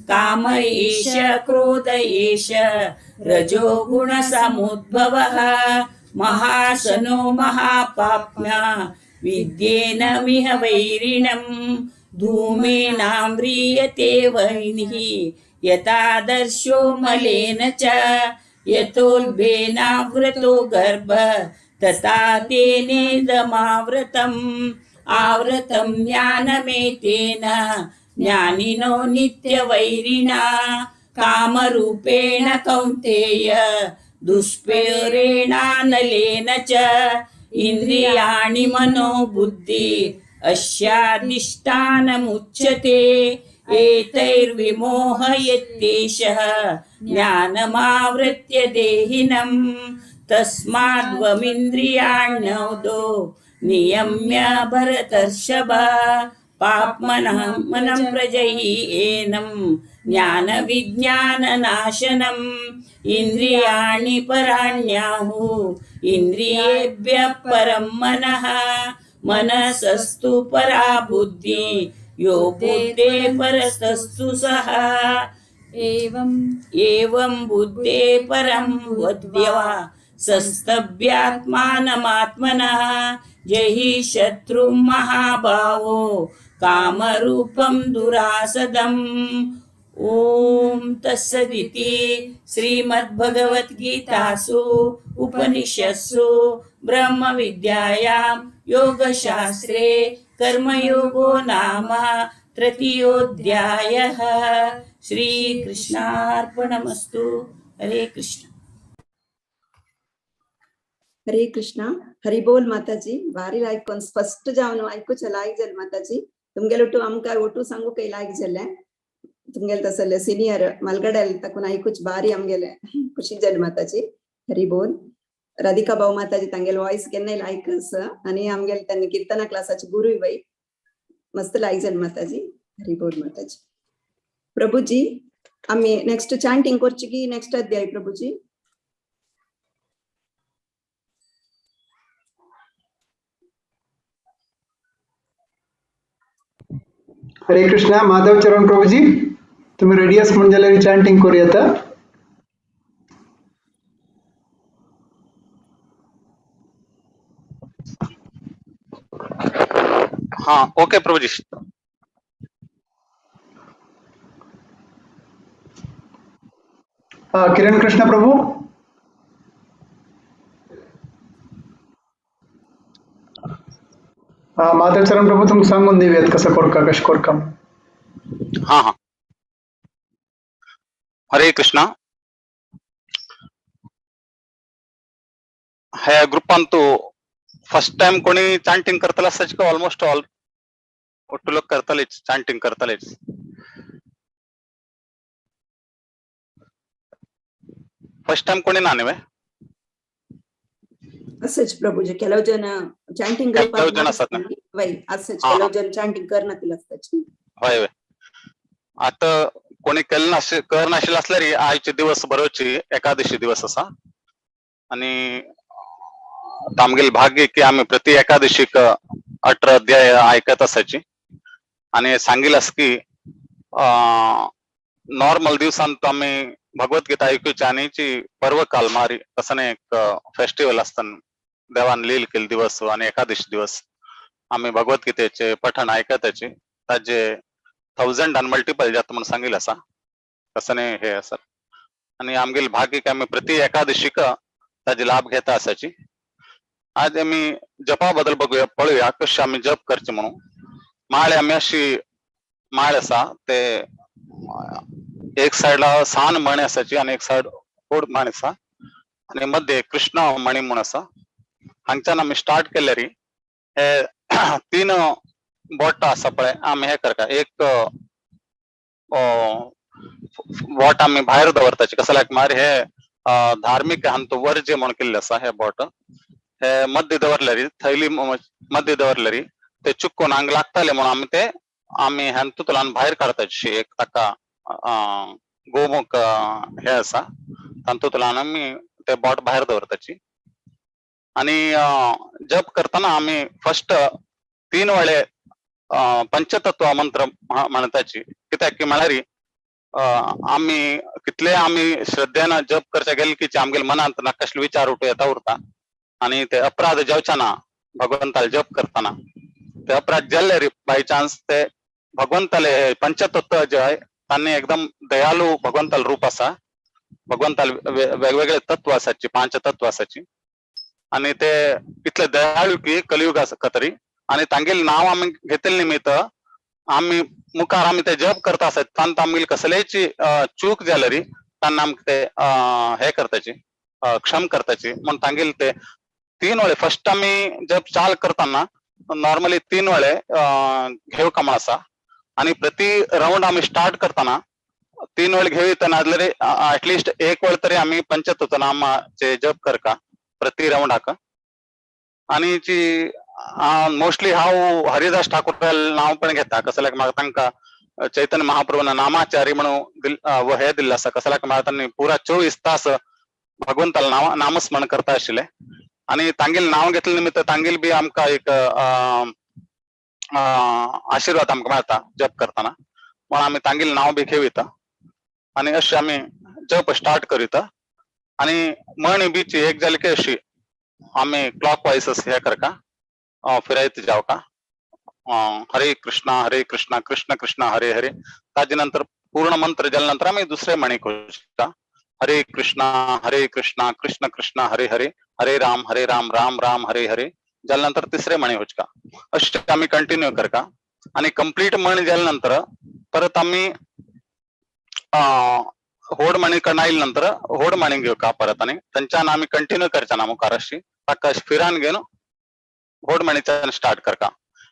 काम एष क्रोध एष रजोगुणसमुद्भवः महासनो महापाप्म्या विद्येनमिह वैरिणम् धूमेनाम्रियते वह्निः यथादर्शो मलेन च यतोल्बेनावृतो गर्भः तथा तेनेदमावृतम् आवृतं ज्ञानमेतेन ज्ञानिनो नित्यवैरिणा कामरूपेण कौन्तेय दुष्प्रेरणेनानलेन च इन्द्रियाणि मनोबुद्धि अस्याधिष्ठानमुच्यते एतैर्विमोहयत्येषः ज्ञानमावृत्य देहिनम् तस्माद्वमिन्द्रियाण्यौदो नियम्य भरतर्षभ पाप्मनं प्रजह्येनं ज्ञानविज्ञाननाशनम् इन्द्रियाणि पराण्याहुः इन्द्रियेभ्यः परं मनः मनसस्तु परा बुद्धिः यो बुद्धे परस्तस्तु सः एवं बुद्धे परं वद्या सस्तभ्यात्मानमात्मनः जहि शत्रुं महाभावो कामरूपं दुरासदम्। ओम तत्सदिति श्रीमद्भगवद्गीतासु उपनिषत्सु ब्रह्मविद्यायां योगशास्त्रे कर्मयोगो नाम तृतीयोऽध्यायः। श्रीकृष्णार्पणमस्तु। हरे कृष्ण। हरे कृष्ण। हरि बोल माताजी. बारी लायक स्पष्ट जावन ऐकूच लायक जालें माताजी. तुमगेलो टू आमकां ओटू सांगू कೈ लायक जालें. तुमगेले तसले सिनियर मलगड्याल तकून ऐकूच बारी आमगेले खुशी जाली माताजी. हरि बोल. राधिका भाऊ माताजी तांगेले वॉइस केन्नाय लायक आसा आनी आमगेले त्यांनी कीर्तना क्लासाचे गुरुय बाई मस्त लायक जाली माताजी. हरि बोल माताजी. प्रभुजी आम्ही नेक्स्ट चॅन्टिंग करची की नेक्स्ट अध्याय प्रभुजी? हरे कृष्णा. माधव चरण प्रभुजी तुम्ही रेडी आस म्हणजे जाल्यार चॅन्टिंग करूया आता. हाँ ओके प्रभुजी. किरण कृष्ण प्रभू. माधव चरण प्रभू तुमकां सांगून दिवयात कसं कोरका कशें कोरका. हाँ हाँ. हरे कृष्णा. हे ग्रुपान तू फर्स्ट टाइम कोणी चॅन्टिंग करतले आसात का? ऑलमोस्ट ऑल ಒಟ್ಟು लोक करतलेच चॅन्टिंग करतलेच. फर्स्ट टाइम कोणी ना न्हय असच प्रभुजी. ಕೆಲವು ಜನ ಚಾಂಟಿಂಗ್ ಗ್ರೂಪ್ ಕೆಲವು ಜನ असतात ना. ವೈ असच हा, ಕೆಲವು हा. ಜನ ಚಾಂಟಿंग करनातील असतात. होय होय. आता कोणी केलं नसेल कर नसेल असल्यारी आजचे दिवस बरोवची एकादशी दिवस असा आणि आमगेल भाग्य की आम्ही प्रति एकादशीक 18 अध्याय ऐकत असायची आणि सांगितलंस की नॉर्मल दिवसांत आम्ही भगवद्गीता ऐकूची आणि पर्व काल मारी तसं एक फेस्टिवल असताना देवान लील केले दिवस आणि एकादशी दिवस आम्ही भगवद्गीतेचे पठण ऐकताचे ताजे 1000 आणि मल्टिपल जात म्हणून सांगितलं असा तसं हे असं आणि आमगेल भाग्य की आम्ही प्रति एकादशीक ताजे लाभ घेता असायची. आज आम्ही जपा बद्दल बघूया पळूया कशी आम्ही जप करचे म्हणून. माळे आम्ही अशी माळ असा ते एक साइडला 6 मणी असायची आणि एक साइड ओड मणी असा आणि मध्ये कृष्ण मणी म्हणून असा. हांगच्यान आम्ही स्टार्ट केले री हे 3 बोट असा पळय आम्ही हे करता एक बोट आम्ही भायर दवरताचे कसल्याक मारी हे धार्मिक हांतू वर्ज्य म्हणून केल्ले आसा हे बोट हे मध्य दवरल्यारी थैली मध्य दवरल्यारी ते चुकून हांग लागताले म्हणून आम्ही हांतूतल्यान भायर काडताची एक ताका गोमुख हे आसा तातूंतल्यान आमी ते बोट भायर दवरताची आणि जप करताना आम्ही फर्स्ट 3 वेळे पंचतत्व मंत्र म्हणताची कित्याक की म्हळ्यार आम्ही कितले आम्ही श्रद्धेन जप करचे गेले की आमगेल्या मनांत ना कसले विचार येता उरता आणि ते अपराध जावचेना भगवंताला जप करताना ते अपराध जाल्ले बाय चान्स ते भगवंताले पंचतत्व जे आहे तांणी एकदम दयालू भगवंताला रूप आसा भगवंताला वेगवेगळे तत्व आसाची 5 तत्व आसाची आणि ते इतले दयाळू की कलियुग आसा तरी आणि तांगेले नाव आम्ही घेतले निमित्त आम्ही मुखार आम्ही ते जप करता आसत तांत आमगेली कसलेची चूक जाल्यारी तांना आमकां ते हे करताची क्षम करताची म्हणून तांगेले ते 3 वेळे फर्स्ट आम्ही जप चाल करताना नॉर्मली 3 वेळे घेवक म्हणून आसा आणि प्रति राउंड आम्ही स्टार्ट करताना 3 वेळे घेवयतना ऍटलिस्ट 1 वेळ तरी आम्ही पंचतत्व नामाचे जप करका प्रति राउंडाक आणि जी मोस्टली हांव हरिदास ठाकूर नाव पण घेता कसल्याक म्हाका तांकां चैतन्य महाप्रभून नामाचारी म्हणून हे दिल्ले आसा कसल्याक म्हाका तांणी पुरा 24 तास भगवंताला नामस्मरण करता आशिल्ले आणि तांगेले नाव घेतले निमित्त तांगेले बी आमकां एक आशीर्वाद आमकां मेळटा जप करताना म्हणून आमी तांगेले नाव बी घेवयता आणि अशें आमी जप स्टार्ट करिता आणि म्हण बीची एक जाली की अशी आम्ही क्लॉकवाईज हे करका फिरायत जावका हरे कृष्णा कृष्ण कृष्ण हरे हरे ताजे नंतर पूर्ण मंत्र जाल्या नंतर आम्ही दुसरे म्हणीक वचता हरे कृष्णा कृष्ण कृष्ण हरे हरे हरे राम राम राम हरे हरे जाल्या नंतर तिसरे म्हणी वचका अशें आमी कंटिन्यू करका आणि कंप्लीट म्हण जाल्या नंतर परत आम्ही होड म्हणी कणायले नंतर होड म्हणी घेवका परत आणि थंयच्यान आमी कंटिन्यू करचा ना मुखार अशी ताका फिरान घेवन होड म्हणीच्यान स्टार्ट करका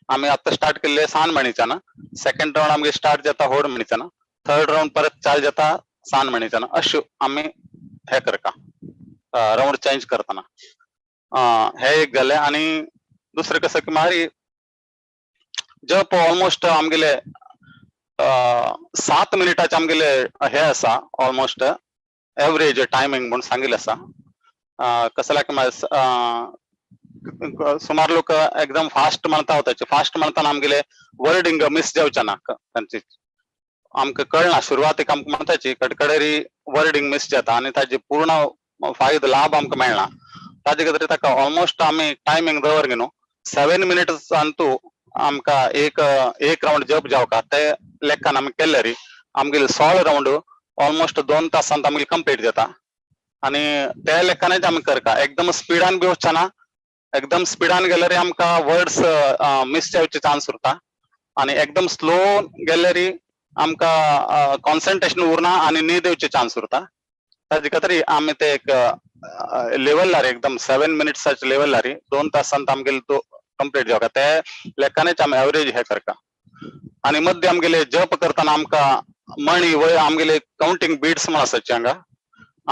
आमी आतां स्टार्ट केल्ले सान म्हणीच्यान सेकंड राउंड आमगे स्टार्ट जाता होड म्हणीच्यान थर्ड राउंड परत चाल जाता सान म्हणीच्यान अश्यो आमी हे करका राउंड चेंज करताना हे एक जाले आणि दुसरे कसं की मारी जप ऑलमोस्ट आमगेले 7 मिनिटाचे आमगेले हे आसा ऑलमोस्ट एवरेज टायमिंग म्हणून सांगिल्ले आसा कसल्याक सुमार लोक एकदम फास्ट म्हणता होताचे फास्ट म्हणताना आमगेले वर्डिंग मिस जावचे ना तांची आमकां कळना सुरवातीक आमकां म्हणताची कडकडेरी वर्डिंग मिस जाता आणि ताजे पूर्ण फायदो लाभ आमकां मेळना ताजे खातीर ताका ऑलमोस्ट आमी टायमिंग दवर न्हू 7 मिनिट्स अंतू आमकां एक राउंड जप जावका ते लेखान आमी केल्यारी आमगेले 16 राउंड ऑलमोस्ट 2 तासांत आमगेले कंप्लीट जाता आणि त्या लेखानच आमी करका एकदम स्पिडान बी वचचे ना एकदम स्पिडान गेल्यार आमकां वर्ड्स मिस जावचे चान्स उरता आणि एकदम स्लो गेल्यार आमकां कॉन्सन्ट्रेशन उरना आणि न्हीद येवचे चान्स उरता ताजे खातीर आमी ते एक लेवलार एकदम 7 मिनिट्साच्या लेवलार 2 तासांत आमगेले तो कंप्लीट जावका ते लेखानच आमी एवरेज हे करका आणि मध्य आमगेले जप करताना आमकां मणी वय आमगेले काउंटिंग बीट्स म्हणून आसाचे हांगा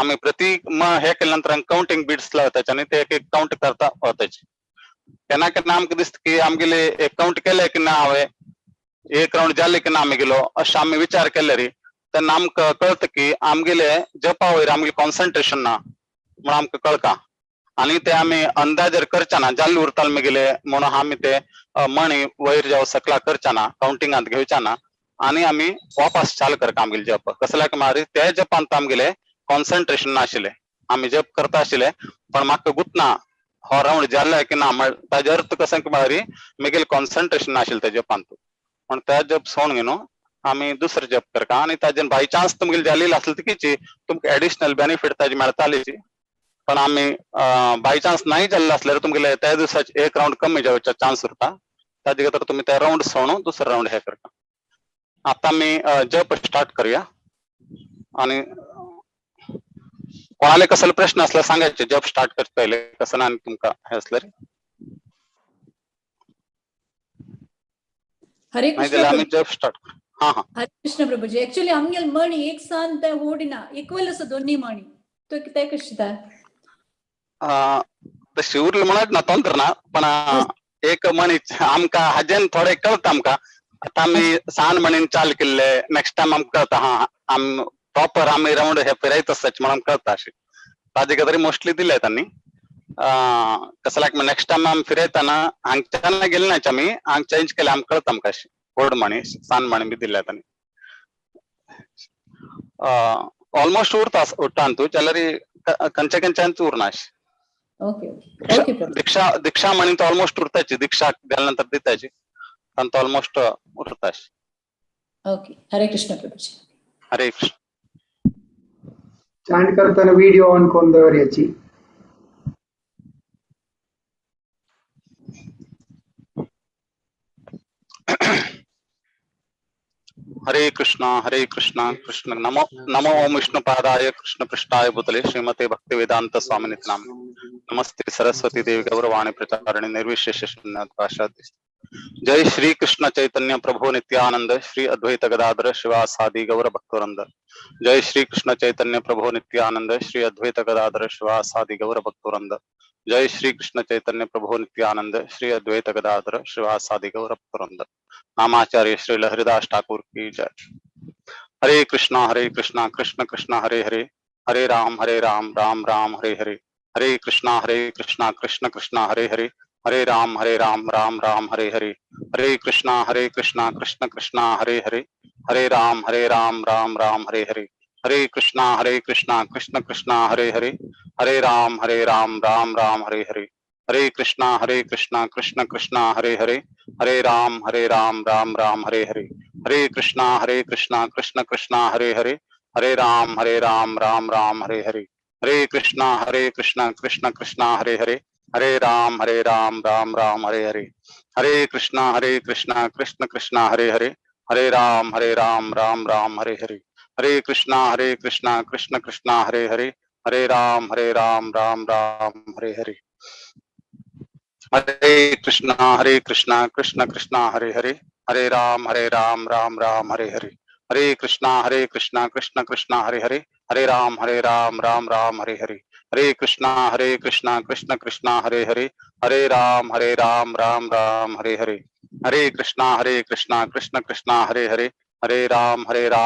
आमी प्रति हे केल्या नंतर काउंटिंग बीट्स लावताचे आणि ते एक काउंट करता वताचे केन्ना केन्ना आमकां दिसता की आमगेले एक काउंट केले की ना हांवें एक राउंड जाले की ना आमगेलो अशें आमी विचार केल्यार तेन्ना आमकां कळटा की आमगेले जपा वयर आमगेले कॉन्सन्ट्रेशन ना म्हणून आमकां कळटा आणि ते आमी अंदाजेर करचे ना जाल्ले उरताले म्हगेले म्हणून आमी ते मणी वयर जावं सकला करचे ना काउंटिंगांत घेवचे ना आणि आमी वापस चाल करता आमगेले जप कसल्याक मारी ते जपांत आमगेले कॉन्सन्ट्रेशन नाशिल्ले आमी जप करता आशिल्ले पण म्हाका गुतना हो राउंड जाल्ले की ना ताजे अर्थ कसो की मारी म्हगेले कॉन्सन्ट्रेशन नाशिल्ले ते जपांत म्हणून त्या जप सोडून घेवन आमी दुसरे जप करता आणि ताजेन बाय चान्स तुमगेली जाल्ली आसली तिकीची तुमकां एडिशनल बेनिफीट ताजी मेळटालीची पण आमी बाय चान्स नाही जाल्ले असल्यार तुमगेले त्या दिसाचे एक राउंड कमी जावचे चान्स उरता ताजे खातीर तुमी ते राउंड सोडून दुसरो राउंड हे करता आता आमी जप स्टार्ट करूया आणि कोणाले कसले प्रश्न असल्यार सांगायचे जप स्टार्ट करता पहिले कसं ना तुमकां हे असल्यार हरे नाही कृष्ण दिला आम्ही प्रभू. जप स्टार्ट. हा हा हरे कृष्ण प्रभूजी. ऍक्च्युली आमगेल मणी एक सांत ओडिना इक्वल असो दोन्ही मणी तो ते कशी ता तशी उरली म्हणत ना तंत्र ना पण एक म्हणी आमका हजेन थोडे कळत आमका आता आम्ही सान म्हणीन चाल केले नेक्स्ट टाइम आमका कळता हा आम प्रॉपर आम्ही राऊंड हे फिरायचं सच म्हणून कळता अशी ताजे तरी मोस्टली दिले त्यांनी कसं लाग नेक्स्ट टाइम आम्ही फिरायताना हांगच्यान गेले नाही आम्ही हांग चेंज केले आम कळत आमका अशी गोड म्हणी सान म्हणी बी दिले त्यांनी ऑलमोस्ट उरतान तू चलरी कंचे कंचांच उरनाश ओके ओके ओके प्रभू. दीक्षा म्हणी तर ऑलमोस्ट उरताची दीक्षा गेल्यानंतर देताची पण ऑलमोस्ट उरताश. ओके. हरे कृष्ण प्रभूजी. हरे कृष्ण. चांट करताना व्हिडिओ ऑन करून दवर याची. हरे कृष्णा कृष्ण नमो नमो ओम विष्णुपादाय कृष्ण पृष्ठाय भूतले श्रीमते भक्ति वेदांत स्वामिनि नाम नमस्ते सरस्वती देवी गौरवाणी प्रचारिणी निर्विशेष शून्यत्वासादि. जय श्री कृष्ण चैतन्य प्रभु नित्यानंद श्री अद्वैत गदाधर शिवासादि गौर भक्तवृंद. जय श्री कृष्ण चैतन्य प्रभु नित्यानंद श्री अद्वैत गदाधर शिवासादि गौर भक्तवृंद. जय श्री कृष्ण चैतन्य प्रभु नित्यानंद श्री अद्वैत गदाधर शिवासादि गौर भक्तवृंद. नामाचार्य श्री लहरिदास ठाकुर की जय. हरे कृष्णा कृष्ण कृष्ण हरे हरे हरे राम राम राम हरे हरे. हरे कृष्णा कृष्ण कृष्ण हरे हरे हरे राम राम राम हरे हरे. हरे कृष्णा कृष्ण कृष्ण हरे हरे हरे राम राम राम हरे हरे. हरे कृष्णा कृष्ण कृष्ण हरे हरे हरे राम राम राम हरे हरे. हरे कृष्णा कृष्ण कृष्ण हरे हरे हरे राम राम राम हरे हरे. हरे कृष्णा कृष्ण कृष्ण हरे हरे हरे राम राम राम हरे हरे. हरे कृष्णा कृष्ण कृष्ण हरे हरे हरे राम राम राम हरे हरे. हरे कृष्णा कृष्ण कृष्ण हरे हरे हरे राम राम राम हरे हरे. हरे कृष्णा कृष्ण कृष्ण हरे हरे हरे राम राम राम हरे हरे. हरे कृष्णा कृष्ण कृष्ण हरे हरे हरे राम राम राम हरे हरे. हरे कृष्णा कृष्ण कृष्ण हरे हरे हरे राम राम राम हरे हरे. हरे कृष्णा कृष्ण कृष्ण हरे हरे हरे राम राम राम हरे हरे. हरे कृष्णा कृष्ण कृष्ण हरे हरे हरे राम राम राम हरे हरे. हरे कृष्णा कृष्ण कृष्ण हरे हरे हरे राम राम राम हरे हरे. हरे कृष्णा कृष्ण कृष्ण हरे हरे हरे राम राम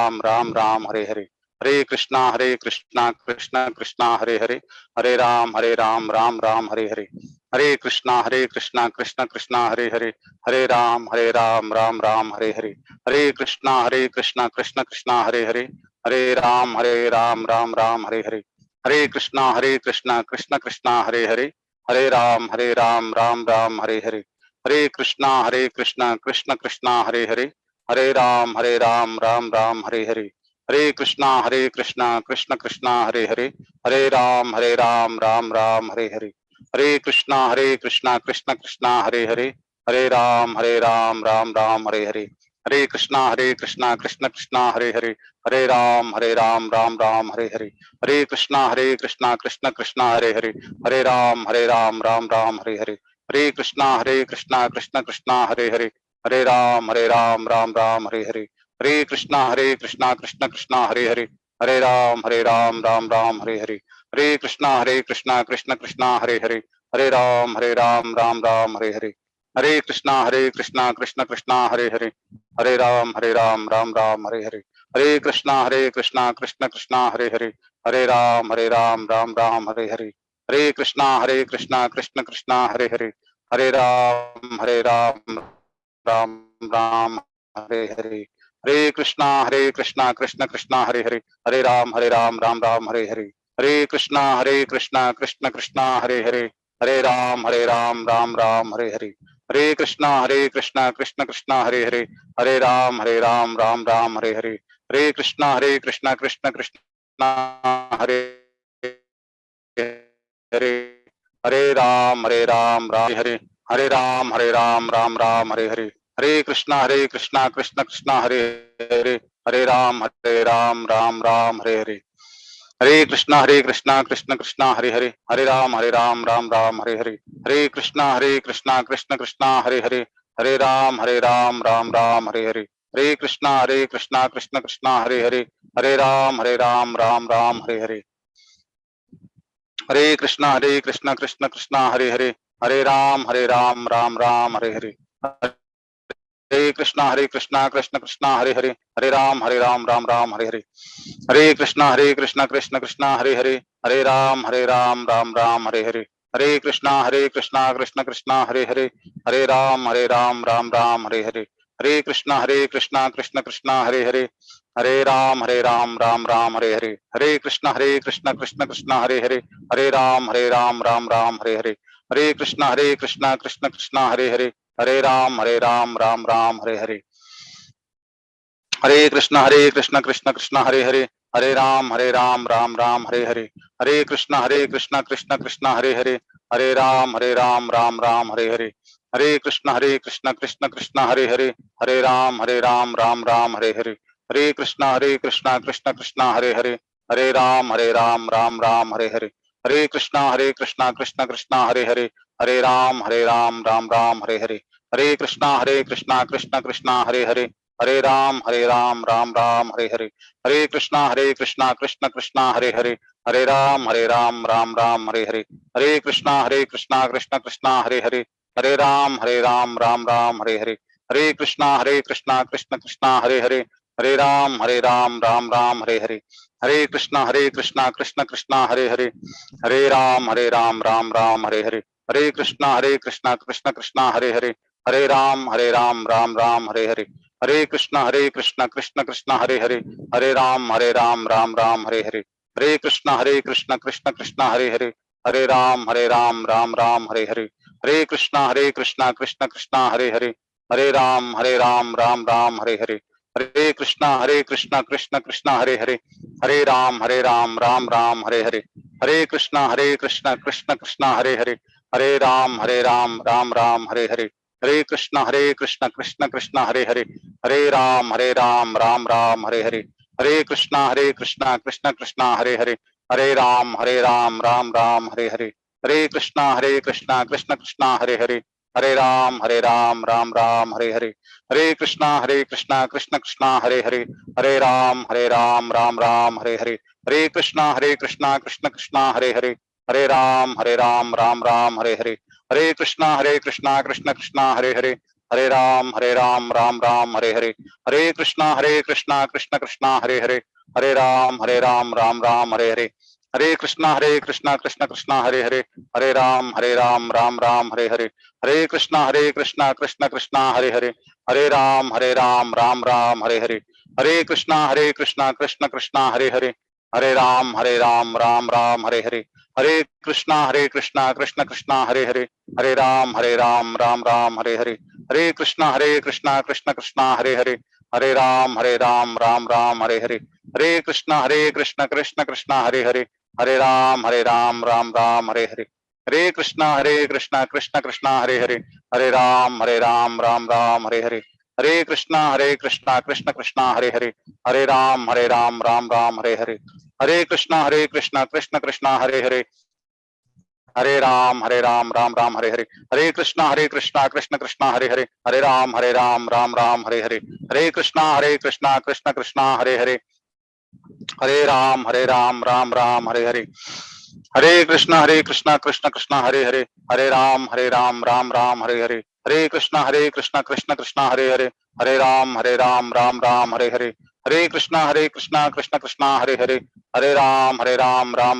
राम हरे हरे. हरे कृष्णा कृष्ण कृष्ण हरे हरे हरे राम राम राम हरे हरे. हरे कृष्णा कृष्ण कृष्ण हरे हरे हरे राम राम राम हरे हरे. हरे कृष्णा कृष्ण कृष्ण हरे हरे हरे राम राम राम हरे हरे. हरे कृष्णा कृष्ण कृष्ण हरे हरे हरे राम राम राम हरे हरे. हरे कृष्णा कृष्ण कृष्ण हरे हरे हरे राम राम राम हरे हरे. हरे कृष्णा कृष्ण कृष्ण हरे हरे हरे राम राम राम हरे हरे. हरे कृष्णा कृष्ण कृष्ण हरे हरे हरे राम राम राम हरे हरे. हरे कृष्णा कृष्ण कृष्ण हरे हरे हरे राम राम राम हरे हरे. हरे कृष्णा कृष्ण कृष्ण हरे हरे हरे राम राम राम हरे हरे. हरे कृष्णा कृष्ण कृष्ण हरे हरे हरे राम राम राम हरे हरे. हरे कृष्णा कृष्ण कृष्ण हरे हरे हरे राम राम राम हरे हरे. हरे कृष्णा कृष्ण कृष्ण हरे हरे हरे राम राम राम हरे हरे. हरे कृष्णा कृष्ण कृष्ण हरे हरे हरे राम राम राम हरे हरे. हरे कृष्णा कृष्ण कृष्ण हरे हरे हरे राम राम राम हरे हरे. हरे कृष्णा कृष्ण कृष्ण हरे हरे हरे राम राम राम हरे हरे. हरे कृष्णा कृष्ण कृष्ण हरे हरे हरे राम राम राम हरे हरे. हरे कृष्णा कृष्ण कृष्ण हरे हरे हरे राम राम हरे. हरे राम राम राम हरे हरे. हरे कृष्णा कृष्ण कृष्ण हरे हरे हरे राम राम राम हरे हरे. हरे कृष्णा कृष्ण कृष्ण हरे हरे हरे राम राम राम हरे हरे. हरे कृष्णा कृष्ण कृष्ण हरे हरे हरे राम राम राम हरे हरे, हरे कृष्णा कृष्ण कृष्णा हरे हरे, हरे राम राम राम हरे हरे, हरे कृष्णा कृष्ण कृष्णा हरे हरे, हरे राम राम राम हरे हरे, हरे कृष्णा कृष्ण कृष्णा हरे हरे, हरे राम राम राम हरे हरे, हरे कृष्णा कृष्ण कृष्णा हरे हरे, हरे राम राम राम हरे हरे, हरे कृष्णा कृष्ण कृष्णा हरे हरे, हरे राम राम राम हरे हरे, हरे कृष्णा कृष्ण कृष्णा हरे हरे, हरे राम राम राम हरे हरे, हरे कृष्णा कृष्ण कृष्णा हरे हरे, हरे राम राम राम हरे हरे, हरे कृष्णा कृष्ण कृष्णा हरे हरे, हरे राम राम राम हरे हरे, हरे कृष्ण कृष्ण कृष्णा हरे हरे, हरे राम राम राम हरे हरे, हरे कृष्ण कृष्ण कृष्णा हरे हरे, हरे राम राम राम हरे हरे, हरे कृष्ण कृष्ण कृष्णा हरे हरे, हरे राम राम राम हरे हरे, हरे कृष्ण कृष्ण कृष्णा हरे हरे, हरे राम राम राम हरे हरे, हरे कृष्ण कृष्ण कृष्णा हरे हरे, हरे राम राम राम हरे हरे, हरे कृष्ण कृष्ण कृष्णा हरे हरे, हरे राम राम राम हरे हरे, हरे कृष्णा कृष्ण कृष्णा हरे हरे, हरे राम राम राम हरे हरे, हरे कृष्णा कृष्ण कृष्णा हरे हरे, हरे राम राम राम हरे हरे, हरे कृष्णा कृष्ण कृष्णा हरे हरे, हरे राम राम राम हरे हरे, हरे कृष्णा कृष्ण कृष्णा हरे हरे, हरे राम राम राम हरे हरे, हरे कृष्णा कृष्ण कृष्णा हरे हरे, हरे राम राम राम हरे हरे, हरे कृष्ण कृष्ण हरे हरे, हरे राम राम राम हरे हरे, हरे कृष्ण कृष्ण कृष्ण हरे हरे, हरे राम राम राम हरे हरे, हरे कृष्ण कृष्ण कृष्णा हरे हरे, हरे राम राम राम हरे हरे, हरे कृष्ण कृष्ण कृष्णा हरे हरे, हरे राम राम राम हरे हरे, हरे कृष्ण कृष्ण कृष्णा हरे हरे, हरे राम राम राम हरे हरे, हरे कृष्ण कृष्ण कृष्णा हरे हरे, हरे राम राम राम हरे हरे, हरे कृष्ण कृष्ण कृष्णा हरे हरे, हरे राम राम राम हरे हरे, हरे कृष्ण कृष्ण कृष्णा हरे हरे, हरे राम राम राम हरे हरे, हरे कृष्ण कृष्ण कृष्णा हरे हरे, हरे राम राम राम हरे हरे, हरे कृष्ण कृष्ण कृष्णा हरे हरे, हरे राम राम राम हरे हरे, हरे कृष्ण कृष्ण कृष्णा हरे हरे, हरे राम राम राम हरे हरे, हरे कृष्ण कृष्ण कृष्णा हरे हरे, हरे राम राम राम हरे हरे, हरे कृष्ण कृष्ण कृष्णा हरे हरे, हरे राम राम राम हरे हरे, हरे कृष्ण कृष्ण कृष्णा हरे हरे, हरे राम राम राम हरे हरे, हरे कृष्ण कृष्ण कृष्णा हरे हरे, हरे राम राम राम हरे हरे, हरे कृष्ण कृष्ण कृष्णा हरे हरे, हरे राम राम राम हरे हरे, हरे कृष्ण कृष्ण कृष्णा हरे हरे, हरे राम राम राम हरे हरे, हरे कृष्ण कृष्ण कृष्णा हरे हरे, हरे राम राम राम हरे हरे, हरे कृष्ण कृष्ण कृष्णा हरे हरे, हरे राम राम राम हरे हरे, हरे कृष्ण कृष्ण कृष्णा हरे हरे, हरे राम राम राम हरे हरे, हरे कृष्ण कृष्ण कृष्णा हरे हरे, हरे राम राम राम हरे हरे, हरे कृष्ण कृष्ण कृष्णा हरे हरे, हरे राम राम राम हरे हरे, हरे कृष्ण कृष्ण कृष्णा हरे हरे, हरे राम राम राम हरे हरे, हरे कृष्ण कृष्ण कृष्णा हरे हरे, हरे राम राम राम हरे हरे, हरे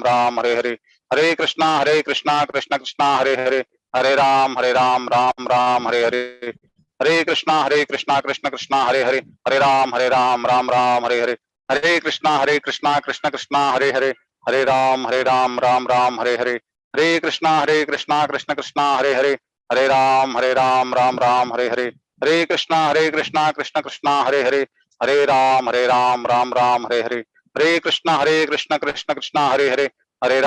कृष्ण कृष्ण कृष्णा हरे हरे, हरे राम राम राम हरे हरे, हरे कृष्ण कृष्ण कृष्णा हरे हरे, हरे राम राम राम हरे हरे, हरे कृष्ण कृष्ण कृष्णा हरे हरे, हरे राम राम राम हरे हरे, हरे कृष्ण कृष्ण कृष्णा हरे हरे, हरे राम राम राम हरे हरे, हरे कृष्ण कृष्ण कृष्णा हरे हरे, हरे राम राम राम हरे हरे, हरे कृष्ण कृष्ण कृष्णा हरे हरे, हरे राम राम राम हरे हरे, हरे कृष्ण कृष्ण कृष्णा हरे हरे, हरे राम राम राम हरे हरे, हरे कृष्ण कृष्ण कृष्णा हरे हरे, हरे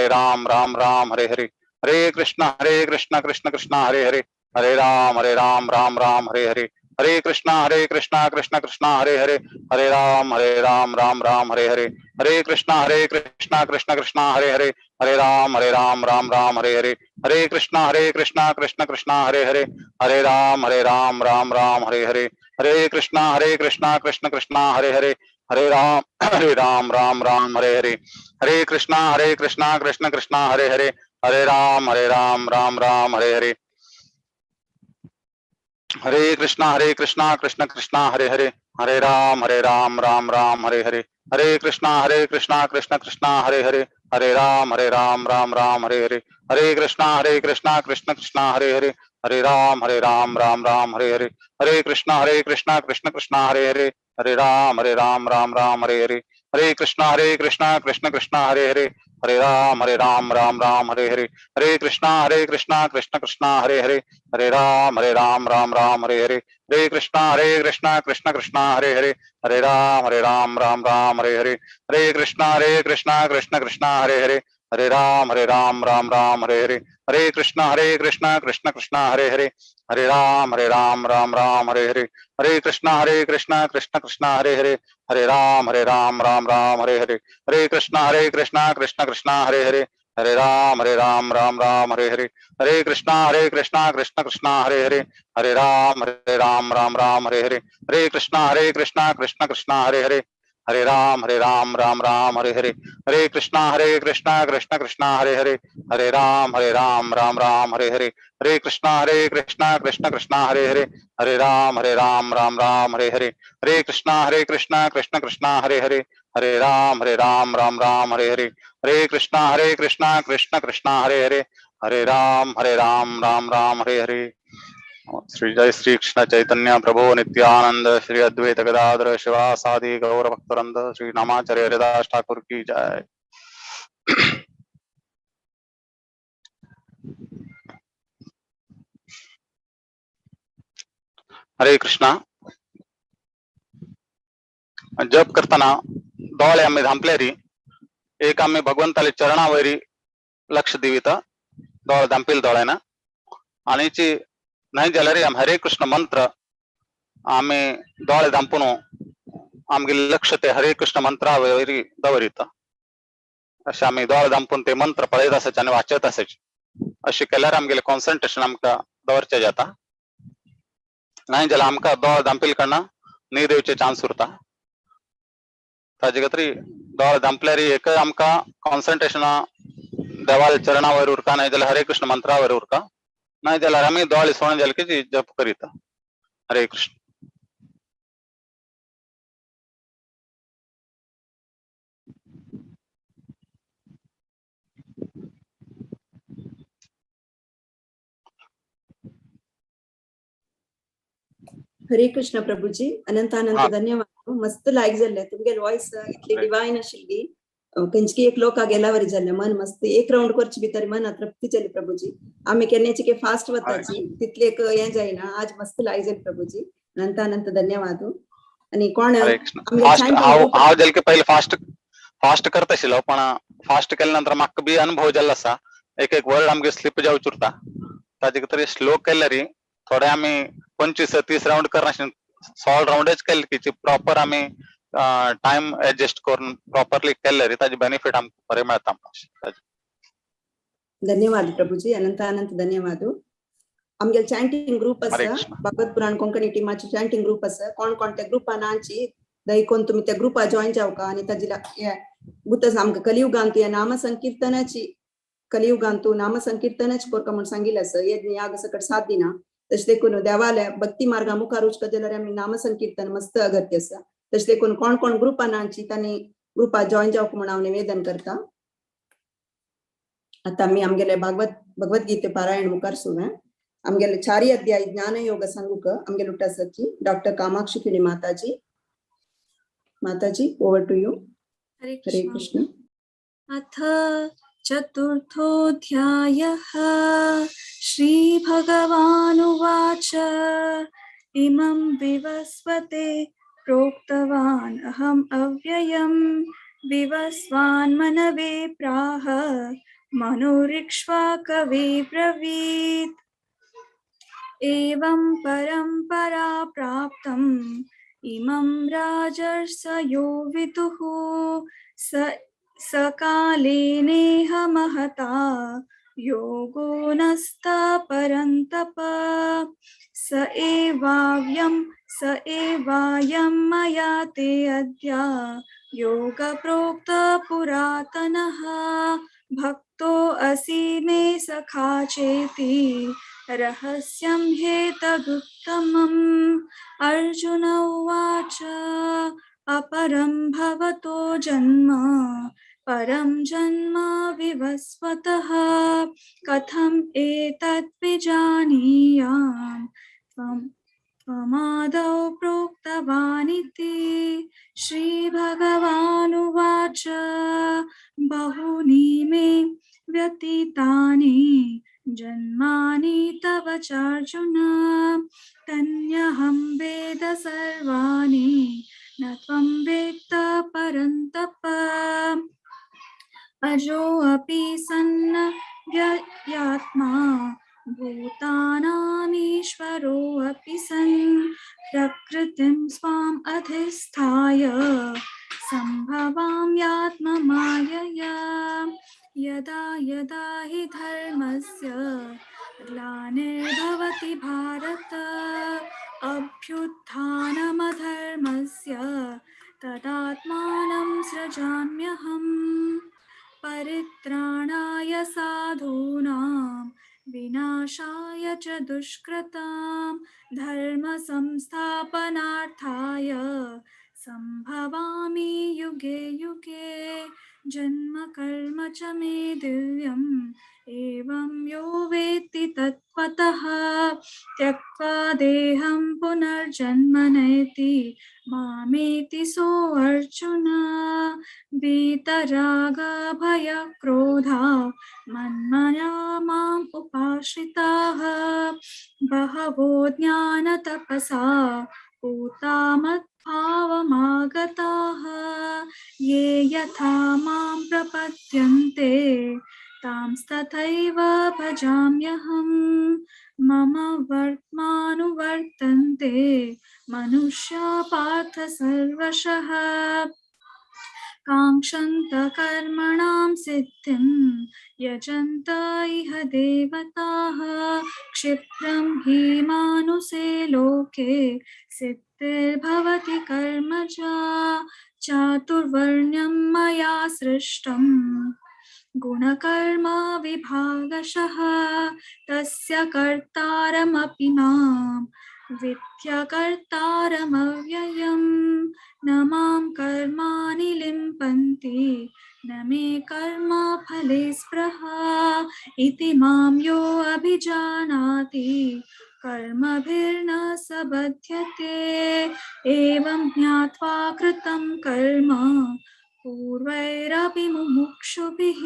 राम राम राम हरे हरे, हरे कृष्ण कृष्ण कृष्णा हरे हरे, हरे राम राम राम हरे हरे, हरे कृष्ण कृष्ण कृष्णा हरे हरे, हरे राम राम राम हरे हरे, हरे कृष्णा कृष्ण कृष्ण हरे हरे, हरे राम राम राम हरे हरे, हरे कृष्णा कृष्ण कृष्ण हरे हरे, हरे राम राम राम हरे हरे, हरे कृष्णा कृष्ण कृष्ण हरे हरे, हरे राम राम राम हरे हरे, हरे कृष्णा कृष्ण कृष्ण हरे हरे, हरे राम राम राम हरे हरे, हरे कृष्णा कृष्ण कृष्ण हरे हरे, हरे राम राम राम हरे हरे, हरे कृष्णा कृष्ण कृष्ण हरे हरे, हरे राम राम राम हरे हरे, हरे कृष्णा कृष्ण कृष्ण हरे हरे, हरे राम राम राम हरे हरे, हरे कृष्णा कृष्ण कृष्ण हरे हरे, हरे राम राम राम हरे हरे, हरे कृष्णा कृष्ण कृष्ण हरे हरे, हरे राम राम राम हरे हरे, हरे कृष्णा कृष्ण कृष्ण हरे हरे, हरे राम राम राम हरे हरे, हरे कृष्णा कृष्ण कृष्ण हरे हरे, हरे राम राम राम हरे हरे, हरे कृष्णा कृष्ण कृष्ण हरे हरे, हरे राम राम राम हरे हरे, हरे कृष्णा कृष्ण कृष्ण हरे हरे, हरे राम राम राम हरे हरे, हरे कृष्णा कृष्ण कृष्ण हरे हरे, हरे राम राम राम हरे हरे, हरे कृष्णा कृष्ण कृष्ण हरे हरे, हरे राम राम राम हरे हरे, हरे कृष्णा कृष्ण कृष्ण हरे हरे, हरे राम राम राम हरे हरे, हरे कृष्णा कृष्ण कृष्ण हरे हरे, हरे राम राम राम हरे हरे, हरे कृष्णा कृष्ण कृष्ण हरे हरे, हरे राम राम राम हरे हरे, हरे कृष्णा कृष्ण कृष्ण हरे हरे, हरे राम राम राम हरे हरे, हरे कृष्णा कृष्ण कृष्ण हरे हरे, हरे राम राम राम हरे हरे, हरे कृष्णा कृष्ण कृष्ण हरे हरे, हरे राम राम राम हरे हरे। श्री जय श्री कृष्ण चैतन्य प्रभु नित्यानंद, श्री अद्वैत गदाधर शिवासादि गौर भक्तवृंद, श्री नामाचार्य हरिदास ठाकुर की जय। हरे कृष्णा. जप करताना दोळे आम्ही धांपल्यारी, एक आम्ही भगवंताले चरणावरी लक्ष दिविता दोळ धांपिल दोळ्याना, आणि ची नाही जाल्यार आम हरे कृष्ण मंत्र आम्ही दोळे धांपून आमगे लक्ष ते हरे कृष्ण मंत्रावरी दवरिता. अशें आमी दोळे धांपून ते मंत्र पळयत आसाचे आनी वाचत आसाचे. अशें केल्यार आमगेलें कॉन्सन्ट्रेशन आमकां दवरचें जाता. नाही जाल्यार आमकां दोळे धांपिल कारणान न्हीद येवचे चान्स उरता. ताजे खातीर दोळे धांपल्यार एक आमकां कॉन्सन्ट्रेशन देवाच्या चरणा वयर उरता, नाही जाल्यार हरे कृष्ण मंत्रा वयर उरता. नाही जाल्यार आमी दोळे सोण जाले की जप करिता. हरे कृष्ण. हरे कृष्ण प्रभूजी, अनंत अनंत धन्यवाद. मस्त लायक जाल्ले तुमगे वॉइस इतली डिवायन आशिल्ली. खंयची एक लोका गेला वरी जाल्ले, मन मस्त एक राउंड करची भितर मन तृप्ती जाली प्रभूजी. आमी केन्नाची की फास्ट वताची तितले एक हें जायना. आज मस्त लायक जाली प्रभूजी, अनंत अनंत धन्यवाद. आणि कोण हरे कृष्ण. फास्ट हांव जालें की पयलीं फास्ट करता आशिल्लो, पण फास्ट केल्या नंतर म्हाका बी अनुभव जाल्लो आसा. एक वर्ड आमगे स्लिप जावचे उरता. ताजे खातीर स्लो केल्यार थोडे आमी 25-30 राउंड करनाशिल्ले 16 राउंडच केले की प्रॉपर आमी टाइम एडजस्ट करून प्रॉपरली केल्यार ताजे बेनिफिट आमकां बरें मेळटा. धन्यवाद प्रभूजी, अनंत अनंत धन्यवाद. आमगे चॅन्टिंग ग्रुप आसा, भगवत पुराण कोंकणी टिमाचे चॅन्टिंग ग्रुप आसा. कोण कोण त्या ग्रुपान आमची दयकोन तुम्ही त्या ग्रुपा जॉइन जावका. आणि ताजी बुतस आमकां कलियुगांत नाम संकीर्तनाची कलियुगांतू नाम संकीर्तनाची करता म्हणून सांगिल्लें आसा. यज्ञ याग सकट साथ दिना. तशें देखून देवालय भक्ती मार्गा मुखार वचपा जाल्यार आमी नाम संकीर्तन मस्त अगत्य आसा. तशें देखून कोण कोण ग्रुपान आमची तांणी ग्रुपा जॉइन जावका म्हणून हांव निवेदन करता. आता आमी आमगेले भगवद्गीते पारायण मुखार सुरू. आमगेले 4 अध्याय ज्ञान योग सांगूक आमगेले उठासाची डॉक्टर कामाक्षी खिडी माताजी. माताजी, over to you. Hare Krishna. अथ चतुर्थोऽध्यायः श्रीभगवानुवाच इमं विवस्वते प्रोक्तवान् अहम् अव्ययम् विवस्वान् मनवे प्राह मनुरिक्ष्वाकवे ब्रवीत् एवं परम्परा प्राप्तं इमं राजर्षयो विदुः सकाले नेह महता योगो नस्ता परन्तप स एवायं मया ते अद्य योग प्रोक्त पुरातनः भक्तो असि मे सखा चेति रहस्यं ह्येतदुत्तमम् अर्जुन उवाच अपरं भवतो जन्म परं जन्म विवस्वतः कथम् एतत् विजानीयाम् त्वमादौ प्रोक्तवानिति श्रीभगवानुवाच बहूनि मे व्यतीतानि जन्मानि तव चार्जुन तन्यहं वेद सर्वाणि न त्वं वेत्त परन्तप अजोऽपि सन्नव्ययात्मा भूतानामीश्वरोऽपि सन् प्रकृतिं स्वाम् अधिष्ठाय सम्भवाम्यात्ममायया यदा यदा हि धर्मस्य ग्लानिर्भवति भारत अभ्युत्थानमधर्मस्य तदात्मानं सृजाम्यहम् परित्राणाय साधूनां विनाशाय च दुष्कृतां धर्म संस्थापनार्थाय सम्भवामि युगे युगे जन्म कर्म च मे दिव्यम् एवं यो वेत्ति तत्त्वतः त्यक्त्वा देहं पुनर्जन्म नयति मामेति सोऽर्जुन वीतरागभयक्रोधा मन्मया माम् उपाश्रिताः बहवो ज्ञानतपसा पूता मद्भावमागताः ये यथा मां प्रपद्यन्ते तांस्तथैव भजाम्यहम् मम वर्त्मानुवर्तन्ते मनुष्या पार्थ सर्वशः काङ्क्षन्त कर्मणां सिद्धिं यजन्त इह देवताः क्षिप्रं हि मानुषे लोके सिद्धिर्भवति कर्मजा चातुर्वर्ण्यं मया सृष्टं गुणकर्म विभागशः तस्य कर्तारमपि मां विद्यकर्तारमव्ययम् न मां कर्माणि लिम्पन्ति न मे कर्म फले स्पृहा इति मां यो अभिजानाति कर्मभिर्न स बध्यते एवं ज्ञात्वा कृतं कर्म पूर्वैरपि मुमुक्षुभिः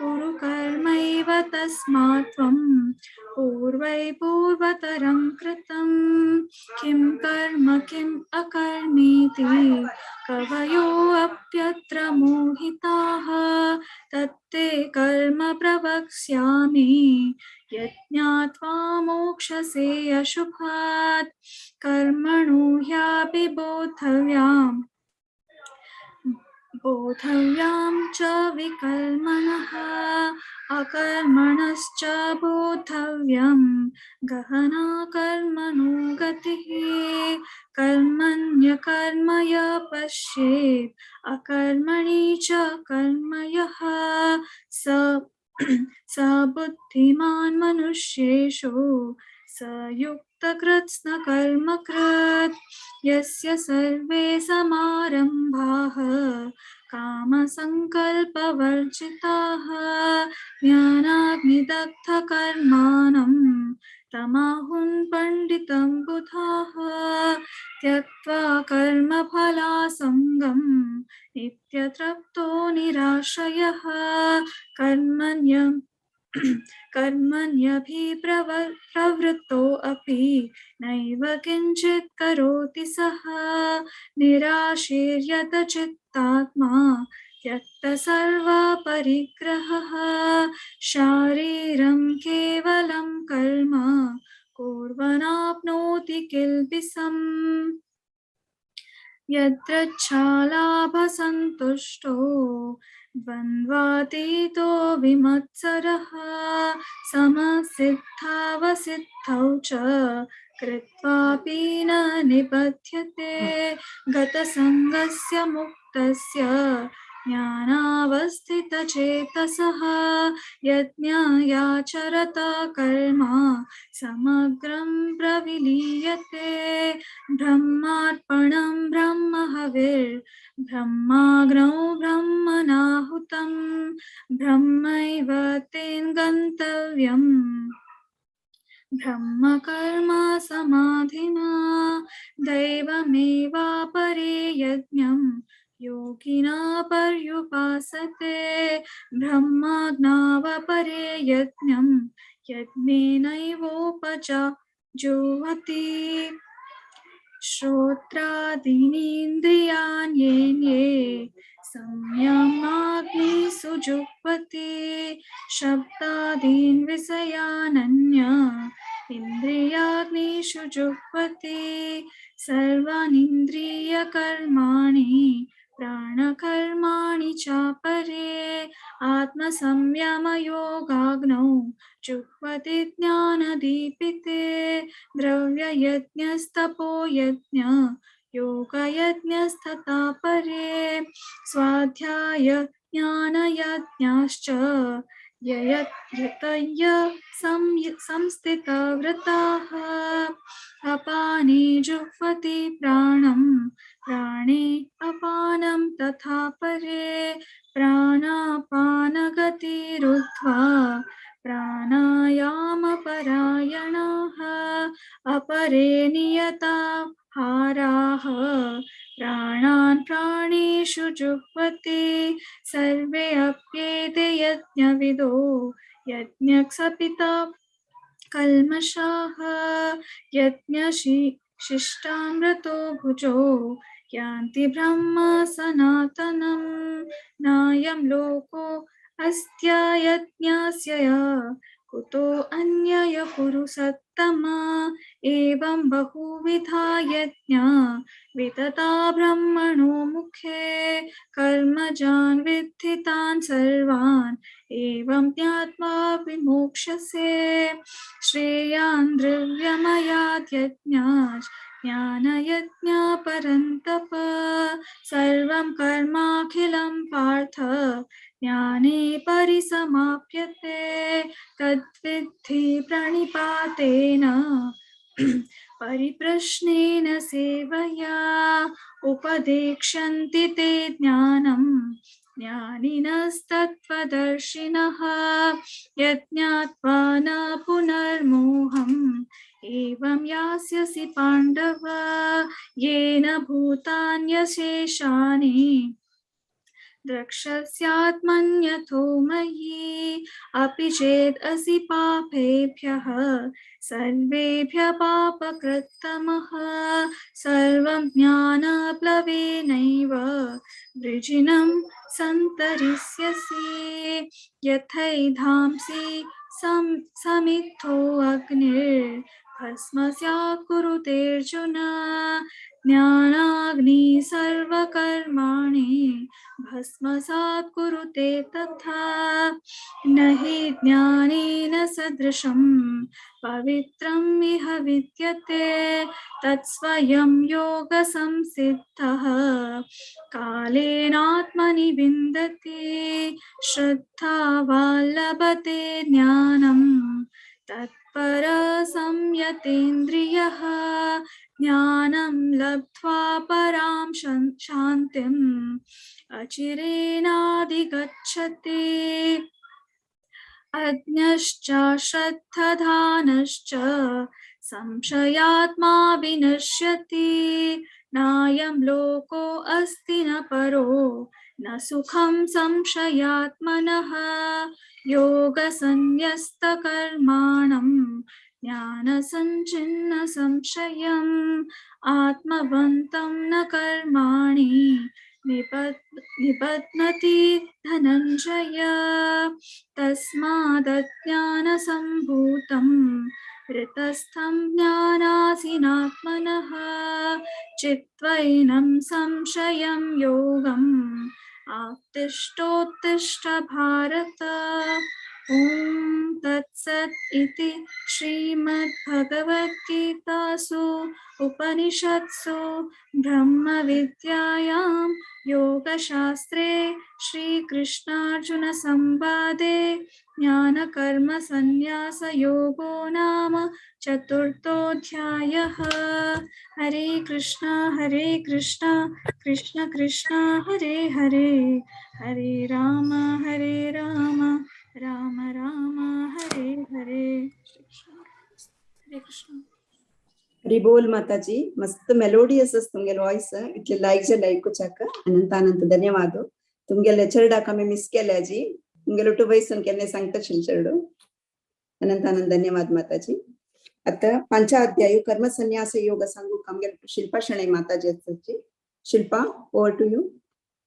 कुरु कर्मैव तस्मात् त्वं पूर्वतरं कृतं किं कर्म किम् अकर्मेति कवयोऽप्यत्र मोहिताः तत्ते कर्म प्रवक्ष्यामि यज्ञात्वा मोक्षसे अशुभात् कर्मणो ह्यापि बोधव्यां च विकर्मणः अकर्मणश्च बोधव्यं गहना कर्मणो गतिः कर्मण्यकर्म यः पश्येत् अकर्मणि च कर्म यः स बुद्धिमान् मनुष्येषु स युक्तकृत्स्न कर्मकृत् यस्य सर्वे समारम्भाः कामसङ्कल्पवर्जिताः ज्ञानाग्निदग्धकर्माणं तमाहुं पण्डितं बुधाः त्यक्त्वा कर्मफलासङ्गं नित्यतृप्तो निराश्रयः कर्मण्यभिप्रवृत्तो अपि नैव किञ्चित् करोति सः निराशीर्यत चित्तात्मा त्यक्त सर्वपरिग्रहः शारीरं केवलं कर्म कुर्वनाप्नोति किल्बिषम् यत्रच्छालाभसन्तुष्टो द्वन्द्वातीतो विमत्सरः समसिद्धावसिद्धौ च कृत्वापि न निबध्यते गतसङ्गस्य मुक्तस्य ज्ञानावस्थितचेतसः यज्ञायाचरता कर्म समग्रं प्रविलीयते ब्रह्मार्पणं ब्रह्महविर्ब्रह्माग्नौ ब्रह्मणाहुतं ब्रह्मैव तेन गन्तव्यम् ब्रह्मकर्म समाधिना दैवमेवापरे यज्ञं योगिना पर्युपासते ब्रह्माज्ञावपरे यज्ञं यज्ञेनैवोपजुह्वति श्रोत्रादीनीन्द्रियाण्येन्ये संयमाग्निषु जुह्वति शब्दादीन् विषयानन्य इन्द्रियाग्निषु जुह्वति सर्वानीन्द्रियकर्माणि प्राणकर्माणि चापरे आत्मसंयमयोगाग्नौ जुह्वति ज्ञानदीपिते द्रव्ययज्ञस्तपोयज्ञ योगयज्ञस्तथा परे स्वाध्याय ज्ञानयज्ञाश्च यतय संस्थितव्रताः अपाने जुह्वति प्राणं प्राणे अपानं तथा परे प्राणापानगतिरुद्ध्वा प्राणायामपरायणाः अपरे नियताहाराः प्राणान् प्राणेषु जुह्वति सर्वे अप्येते यज्ञविदो यज्ञक्षपिता कल्मषाः यज्ञशिष्टामृतो भुजो यान्ति ब्रह्म सनातनं नायं लोको अस्त्य यज्ञस्य कुतो अन्यय कुरु सत्तमा एवं बहुविधा यज्ञा वितता ब्रह्मणो मुखे कर्मजान् विद्धि तान् सर्वान् एवं ज्ञात्वा विमोक्ष्यसे श्रेयान् द्रव्यमयात् यज्ञात् ज्ञानयज्ञा परन्तप सर्वं कर्माखिलं पार्थ ज्ञाने परिसमाप्यते तद्विद्धि प्रणिपातेन परिप्रश्नेन सेवया उपदेक्ष्यन्ति ते ज्ञानं ज्ञानिनस्तत्त्वदर्शिनः यज्ञात्वा न पुनर्मोहम् एवं यास्यसि पाण्डव येन भूतान्यशेषानि द्रक्ष्यस्यात्मन्यथो मयि अपि चेत् असि पापेभ्यः सर्वेभ्यः पापकृत्तमः सर्वं ज्ञानप्लवेनैव वृजिनं सन्तरिष्यसि यथैधांसि समिद्धो अग्निर्भस्मस्यात् कुरुतेऽर्जुन ज्ञानाग्नि सर्वकर्माणि भस्मसात् कुरुते तथा न हि ज्ञानेन सदृशं पवित्रम् इह विद्यते तत्स्वयं योगसंसिद्धः कालेनात्मनि विन्दति श्रद्धावान् लभते ज्ञानं तत्पर संयतेन्द्रियः ज्ञानं लब्ध्वा परां शान्तिम् अचिरेणाधिगच्छति अज्ञश्च श्रद्धधानश्च संशयात्मा विनश्यति नायं लोको अस्ति न परो न सुखं संशयात्मनः योगसन्न्यस्तकर्माणं ज्ञानसञ्चिन्न संशयम् आत्मवन्तं न कर्माणि निबध्नति धनञ्जय तस्मादज्ञानसम्भूतं ऋतस्थं ज्ञानासीनात्मनः चित्वैनं संशयं योगम् उत्तिष्ठोत्तिष्ठ भारत। ॐ तत्सत् इति श्रीमद्भगवद्गीतासु उपनिषत्सु ब्रह्मविद्यायां योगशास्त्रे श्रीकृष्णार्जुनसंवादे ज्ञानकर्मसन्न्यासयोगो नाम चतुर्थोऽध्यायः। हरे कृष्णा कृष्ण कृष्ण हरे हरे, हरे राम राम राम हरे हरे। हरे कृष्ण. हरि बोल माताजी, मस्त मेलोडियस तुमगे वॉइस इतले लायक चाक अनंत धन्यवाद. तुमगे चरडाक आम्ही मिस केल्याजी तुमगे टू वयसून केन्ने सांगता चरडू अनंत धन्यवाद माताजी. आता 5 अध्याय कर्म संन्यास योग सांगू आमगे शिल्पा शणै माताजी आसची. Shilpa, over to you.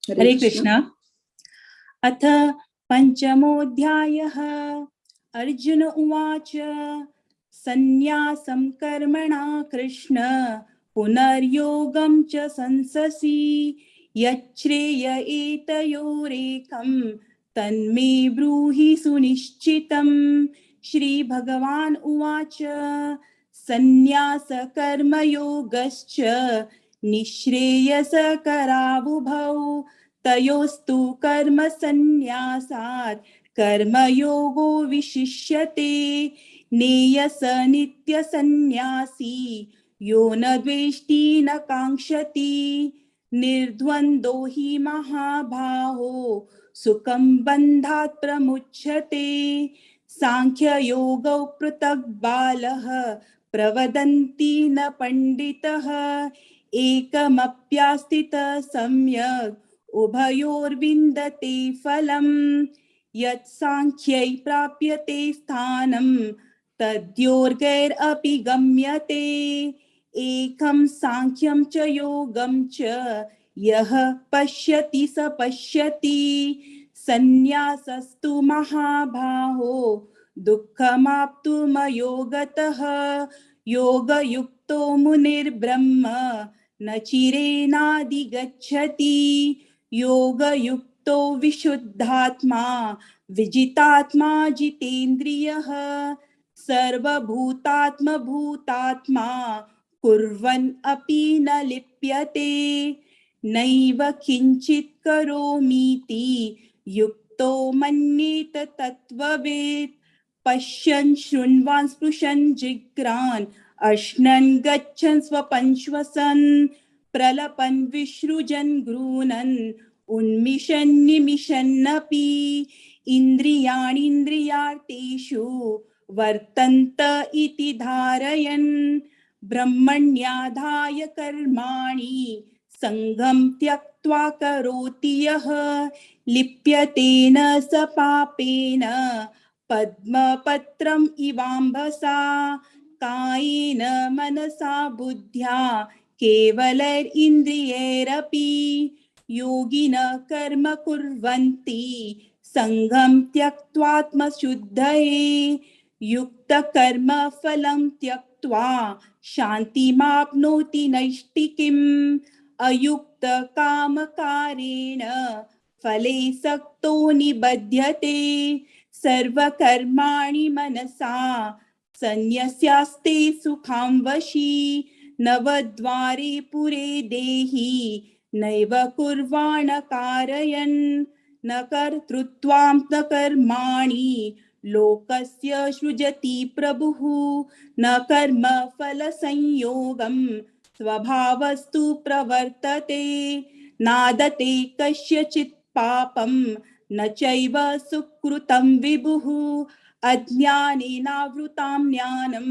Hare Krishna. अथ पंचमोऽध्यायः. अर्जुन उवाच सन्न्यासं कर्मणा कृष्ण पुनर्योगं च संससि यच्छ्रेय एतयोरेकं तन्मे ब्रूहि सुनिश्चितम्. श्रीभगवान् उवाच सन्न्यास कर्मयोगश्च निःश्रेयसकरावुभौ तयोस्तु कर्म संन्यासात् कर्मयोगो विशिष्यते. नेयस नित्य सन्न्यासी यो न द्वेष्टि न काङ्क्षति निर्द्वन्द्वो हि महाबाहो सुखं बन्धात् प्रमुच्यते. सांख्ययोगौ पृथक् बालः प्रवदन्ति न पंडितः एकमप्यास्थितः सम्यक् उभयोर्विन्दते फलम्. यत् सांख्यै प्राप्यते स्थानं तद्योर्गैरपि गम्यते. एकं सांख्यं च योगं च यः पश्यति स पश्यति. सन्न्यासस्तु महाबाहो दुःखमाप्तुमयोगतः योगयुक्तो मुनिर्ब्रह्म न चिरेणाधिगच्छति. योगयुक्तो विशुद्धात्मा विजितात्मा जितेन्द्रियः सर्वभूतात्मभूतात्मा कुर्वन् अपि न लिप्यते. नैव किञ्चित् करोमीति युक्तो मन्येत तत्त्ववेत्. पश्यन् शृण्वान् स्पृशन् जिघ्रान् अश्नन् गच्छन् स्वपन् श्वसन् प्रलपन् विसृजन् गृह्णन् उन्मिषन् निमिषन्नपि इन्द्रियाणीन्द्रियार्थेषु वर्तन्त इति धारयन् ब्रह्मण्याधाय कर्माणि संगं त्यक्त्वा करोति यः लिप्यतेन स पापेन पद्मपत्रम् इवाम्भसा. कायेन मनसा बुद्ध्या केवलैरिन्द्रियैरपि योगिनः कर्म कुर्वन्ति संगं त्यक्त्वात्मशुद्धये. युक्तकर्म फलं त्यक्त्वा शान्तिमाप्नोति नैष्टिकीम्. अयुक्तकामकारेण फले सक्तो निबध्यते. सर्वकर्माणि मनसा सन्न्यस्यास्ते सुखां वशी. नवद्वारे पुरे देहि नैव कुर्वाण कारयन्. न कर्तृत्वां न कर्माणि लोकस्य सृजति प्रभुः. न कर्म फलसंयोगं स्वभावस्तु प्रवर्तते. नादते कस्यचित् पापं न चैव सुकृतं विभुः. अज्ञानेनावृतां ज्ञानं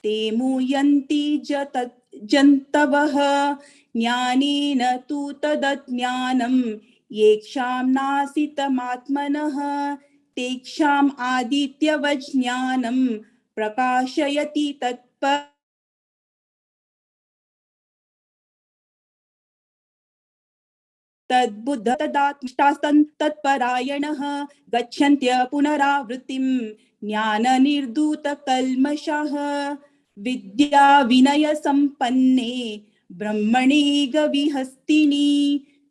ते मुह्यन्ति जन्तवः. ज्ञानेन तु तदज्ञानं येषां नासीतमात्मनः तेषाम् आदित्यवज्ञानं प्रकाशयति तद्बुद्ध तदात्मष्टास्तन् तत्परायणः गच्छन्त्य पुनरावृत्तिं ज्ञाननिर्धूतकल्मषः विद्या विनय संपन्ने ब्रह्मणे गविहस्तिनि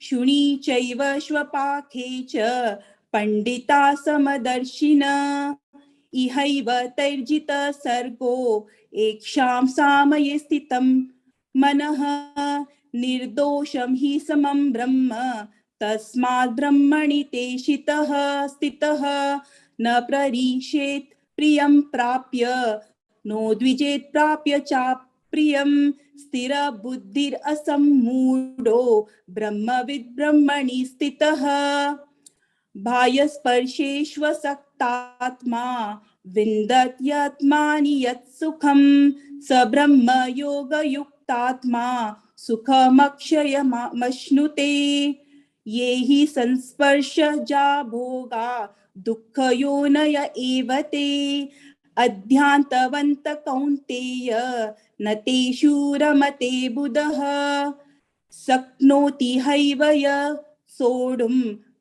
शुनि चैव श्वपाके च पंडिता समदर्शिन इहैव तैर्जित सर्गो येषां सामये स्थितं मनः निर्दोषं हि समं ब्रह्म तस्माद् ब्रह्मणि ते स्थितः न प्ररीषेत् प्रियं प्राप्य नो द्विजेत् प्राप्य चाप्रियं स्थिरबुद्धिरसम्मूढो ब्रह्मविद् ब्रह्मणि स्थितः बाह्यस्पर्शेष्वसक्तात्मा विन्दत्यात्मानि यत्सुखं स ब्रह्मयोगयुक्तात्मा सुखमक्षयमश्नुते ये हि संस्पर्शजा भोगा दुःखयोनय एव ते अध्यान्तवन्त कौन्तेय न तेषु रमते बुधः शक्नोति हैव य सोढुं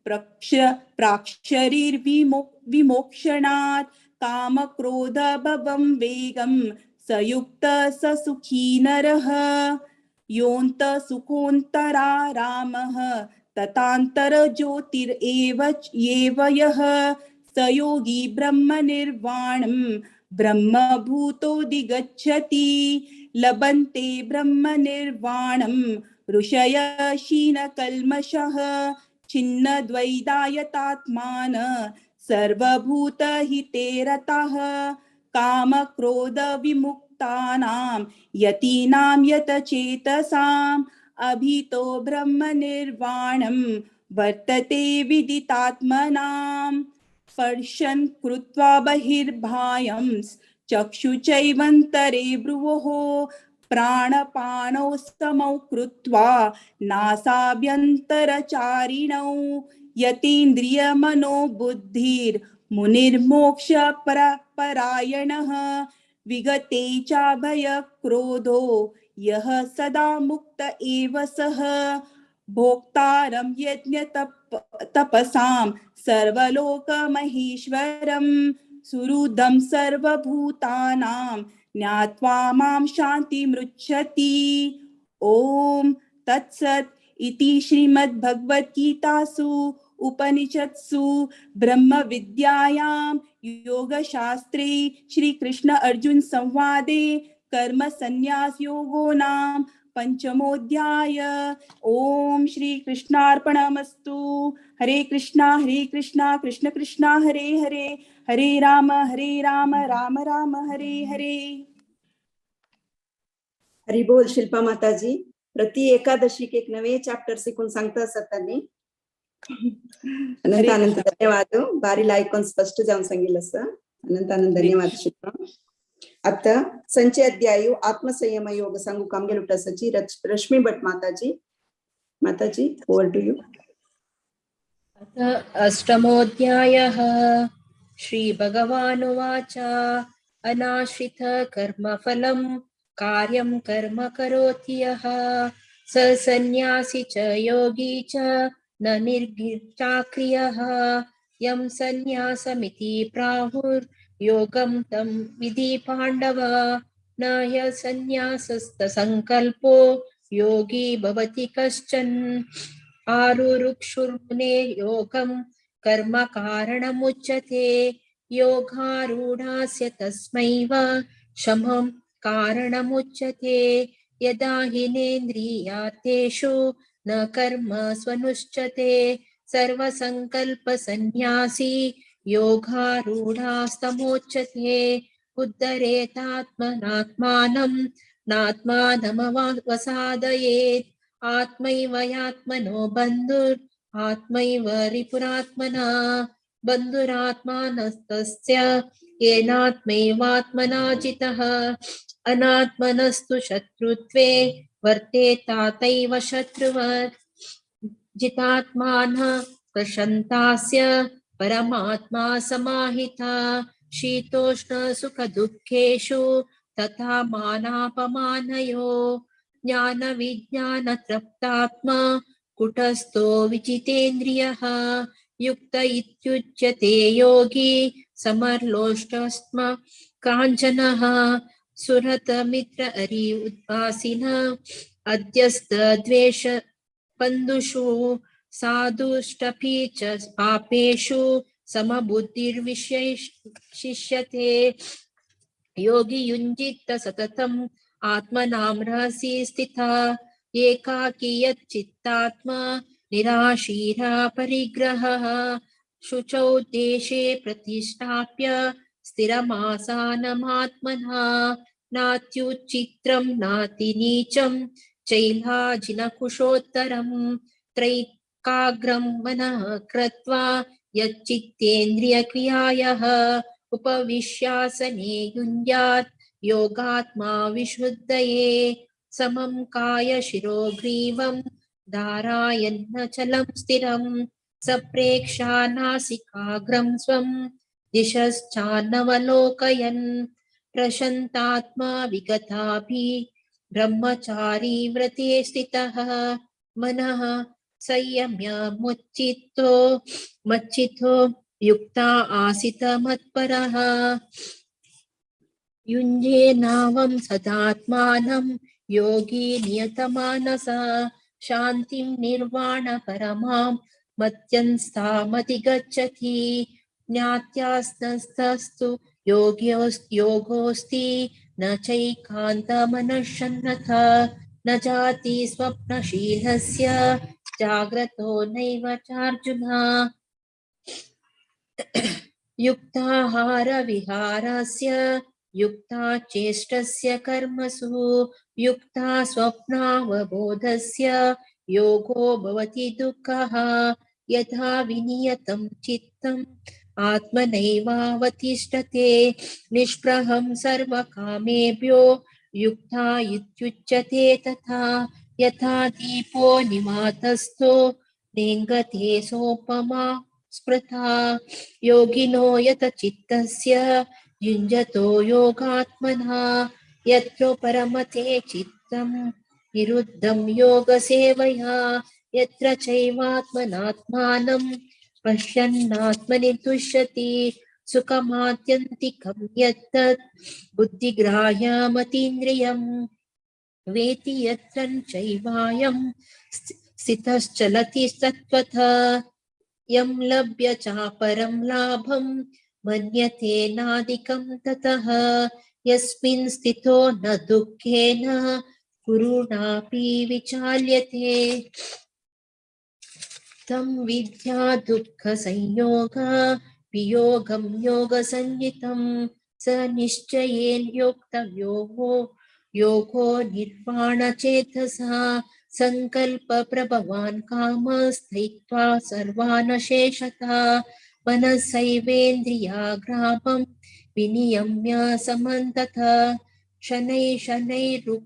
प्राक्शरीर्विमोक्षणात् कामक्रोधभवं वेगं स युक्तः स सुखी नरः योऽन्त सुखोऽन्तरारामः तथान्तरज्योतिरेव यः स योगी ब्रह्मनिर्वाणं ब्रह्मभूतोऽधिगच्छति लभन्ते ब्रह्मनिर्वाणं ऋषयः क्षीणकल्मषः छिन्नद्वैधायतात्मान सर्वभूतहिते रताः कामक्रोधविमुक्तानां यतीनां यतचेतसाम् अभितो ब्रह्मनिर्वाणं वर्तते विदितात्मनां स्पर्शन् कृत्वा बहिर्बाह्यं चक्षुचैवन्तरे भ्रुवोः प्राणपानौ समौ कृत्वा नासाभ्यन्तरचारिणौ यतीन्द्रियमनो बुद्धिर्मुनिर्मोक्षपरायणः विगते चाभयक्रोधो यः सदा मुक्त एव सः भोक्तारं यज्ञतपसां सर्वलोकमहेश्वरं सुहृदं सर्वभूतानां ज्ञात्वा मां शान्तिमृच्छति। ओम तत्सत् इति श्रीमद्भगवद्गीतासु उपनिषत्सु ब्रह्म विद्यायां योगशास्त्रे श्रीकृष्ण अर्जुन संवादे कर्म संन्यास योगो नाम पंचमोऽध्याय। ओम श्री कृष्णार्पणमस्तु। हरे कृष्णा कृष्ण कृष्णा हरे हरे, हरे राम राम राम हरे हरे। हरी बोल शिल्पा माताजी. प्रति एकादशीक एक नवे चॅप्टर शिकून सांगता सतांनी अनंत अनंत धन्यवाद. बारीला ऐकून स्पष्ट जाऊन सांगितलं सर. अनंत अनंत धन्यवाद शिल्पा. आता संचय अध्याय आत्मसंयम योग सांगू कामगेलुटा सची रश्मि भट माताजी. माताजी ओवर टू यू. अष्टमोऽध्यायः श्रीभगवानुवाच अनाश्रित कर्मफलं कार्यं कर्म करोति यः स सन्न्यासी च योगी च न निर्गीर्चाक्रियः यं सन्न्यासमिति प्राहुर्योगं तं विधि पाण्डव न ह्यसन्न्यासस्तसङ्कल्पो योगी भवति कश्चन आरुरुक्षुर्मुने योगं कर्म कारणमुच्यते योगारूढस्य तस्मैव शमं कारणमुच्यते यदा हिनेन्द्रियार्थेषु न कर्म स्वनुष्ठते सर्वसङ्कल्पसन्न्यासी योगारूढास्तमोच्यते उद्धरेतात्मनात्मानं नात्मानमवसादयेत् आत्मैव यात्मनो बन्धुर् आत्मैव रिपुरात्मना बन्धुरात्मानस्तस्य येनात्मैवात्मना जितः अनात्मनस्तु शत्रुत्वे वर्तेतातैव शत्रुवत् जितात्मानः प्रशान्तस्य परमात्मा समाहिता शीतोष्ण सुख दुःखेषु तथा मानापमानयो ज्ञान विज्ञान तृप्तात्मा कुटस्थो विजितेन्द्रियः युक्त इत्युच्यते योगी समर्लोष्टस्म काञ्चनः सुरतमित्र अरि उद्वासिन अध्यस्तद्वेष बन्धुषु साधुष्टपि च पापेषु समबुद्धिर्विशिष्यते योगी युञ्जित सततम् आत्मनां रहसि स्थिता एकाकी यच्चित्तात्मा निराशीरा परिग्रहः शुचौ देशे प्रतिष्ठाप्य स्थिरमासानमात्मना नात्युच्चित्रं नातिनीचं चैलाजिनकुशोत्तरम् त्रैकाग्रं मनः कृत्वा यच्चित्तेन्द्रियक्रियायः उपविश्यासने युञ्जात् योगात्मा विशुद्धये समं काय शिरोग्रीवं धारायन्नचलं स्थिरं सप्रेक्षा नासिकाग्रं स्वं दिशश्चान्नवलोकयन् प्रशन्तात्मा विगताभि ब्रह्मचारी व्रते स्थितः मनः संयम्य मच्चित्तो युक्ता आसित मत्परः युञ्जेनावं सदात्मानं योगी नियतमानसा शान्तिं निर्वाण परमां मत्यंस्तामधिगच्छति ज्ञात्यास्तस्तु योगोऽस्ति न चैकान्तमनश्शन्नथा न जाति स्वप्नशीलस्य जाग्रतो नैव चार्जुन युक्ताहारविहारस्य युक्ता चेष्टस्य कर्मसु युक्ता स्वप्नावबोधस्य योगो भवति दुःखः यथा विनियतं चित्तम् आत्मनैवावतिष्ठते निष्प्रहं सर्वकामेभ्यो युक्ता इत्युच्यते तथा यथा दीपो निवातस्थो नेङ्गते सोपमा स्मृता योगिनो यत चित्तस्य युञ्जतो योगात्मना यत्र परमते चित्तं निरुद्धं योगसेवया यत्र चैवात्मनात्मानं पश्यन्नात्मनि तुष्यति सुखमात्यन्तिकं यत्तत् बुद्धिग्राह्यमतीन्द्रियं वेति यत्र चैवायं स्थितश्चलति तत्त्वतः यं लभ्य चापरं लाभं मन्यते नादिकं ततः यस्मिन् स्थितो न दुःखेन गुरुणापि विचाल्यते तं विद्या दुःखसंयोग वियोगं योगसंज्ञितं स निश्चयेन योगो निर्वाणचेतसा संकल्पप्रभवान् कामस्थैत्वा सर्वान् शेषतः मनसैवेन्द्रियाग्रामं विनियम्य समन्ततः शनैरुपरमेध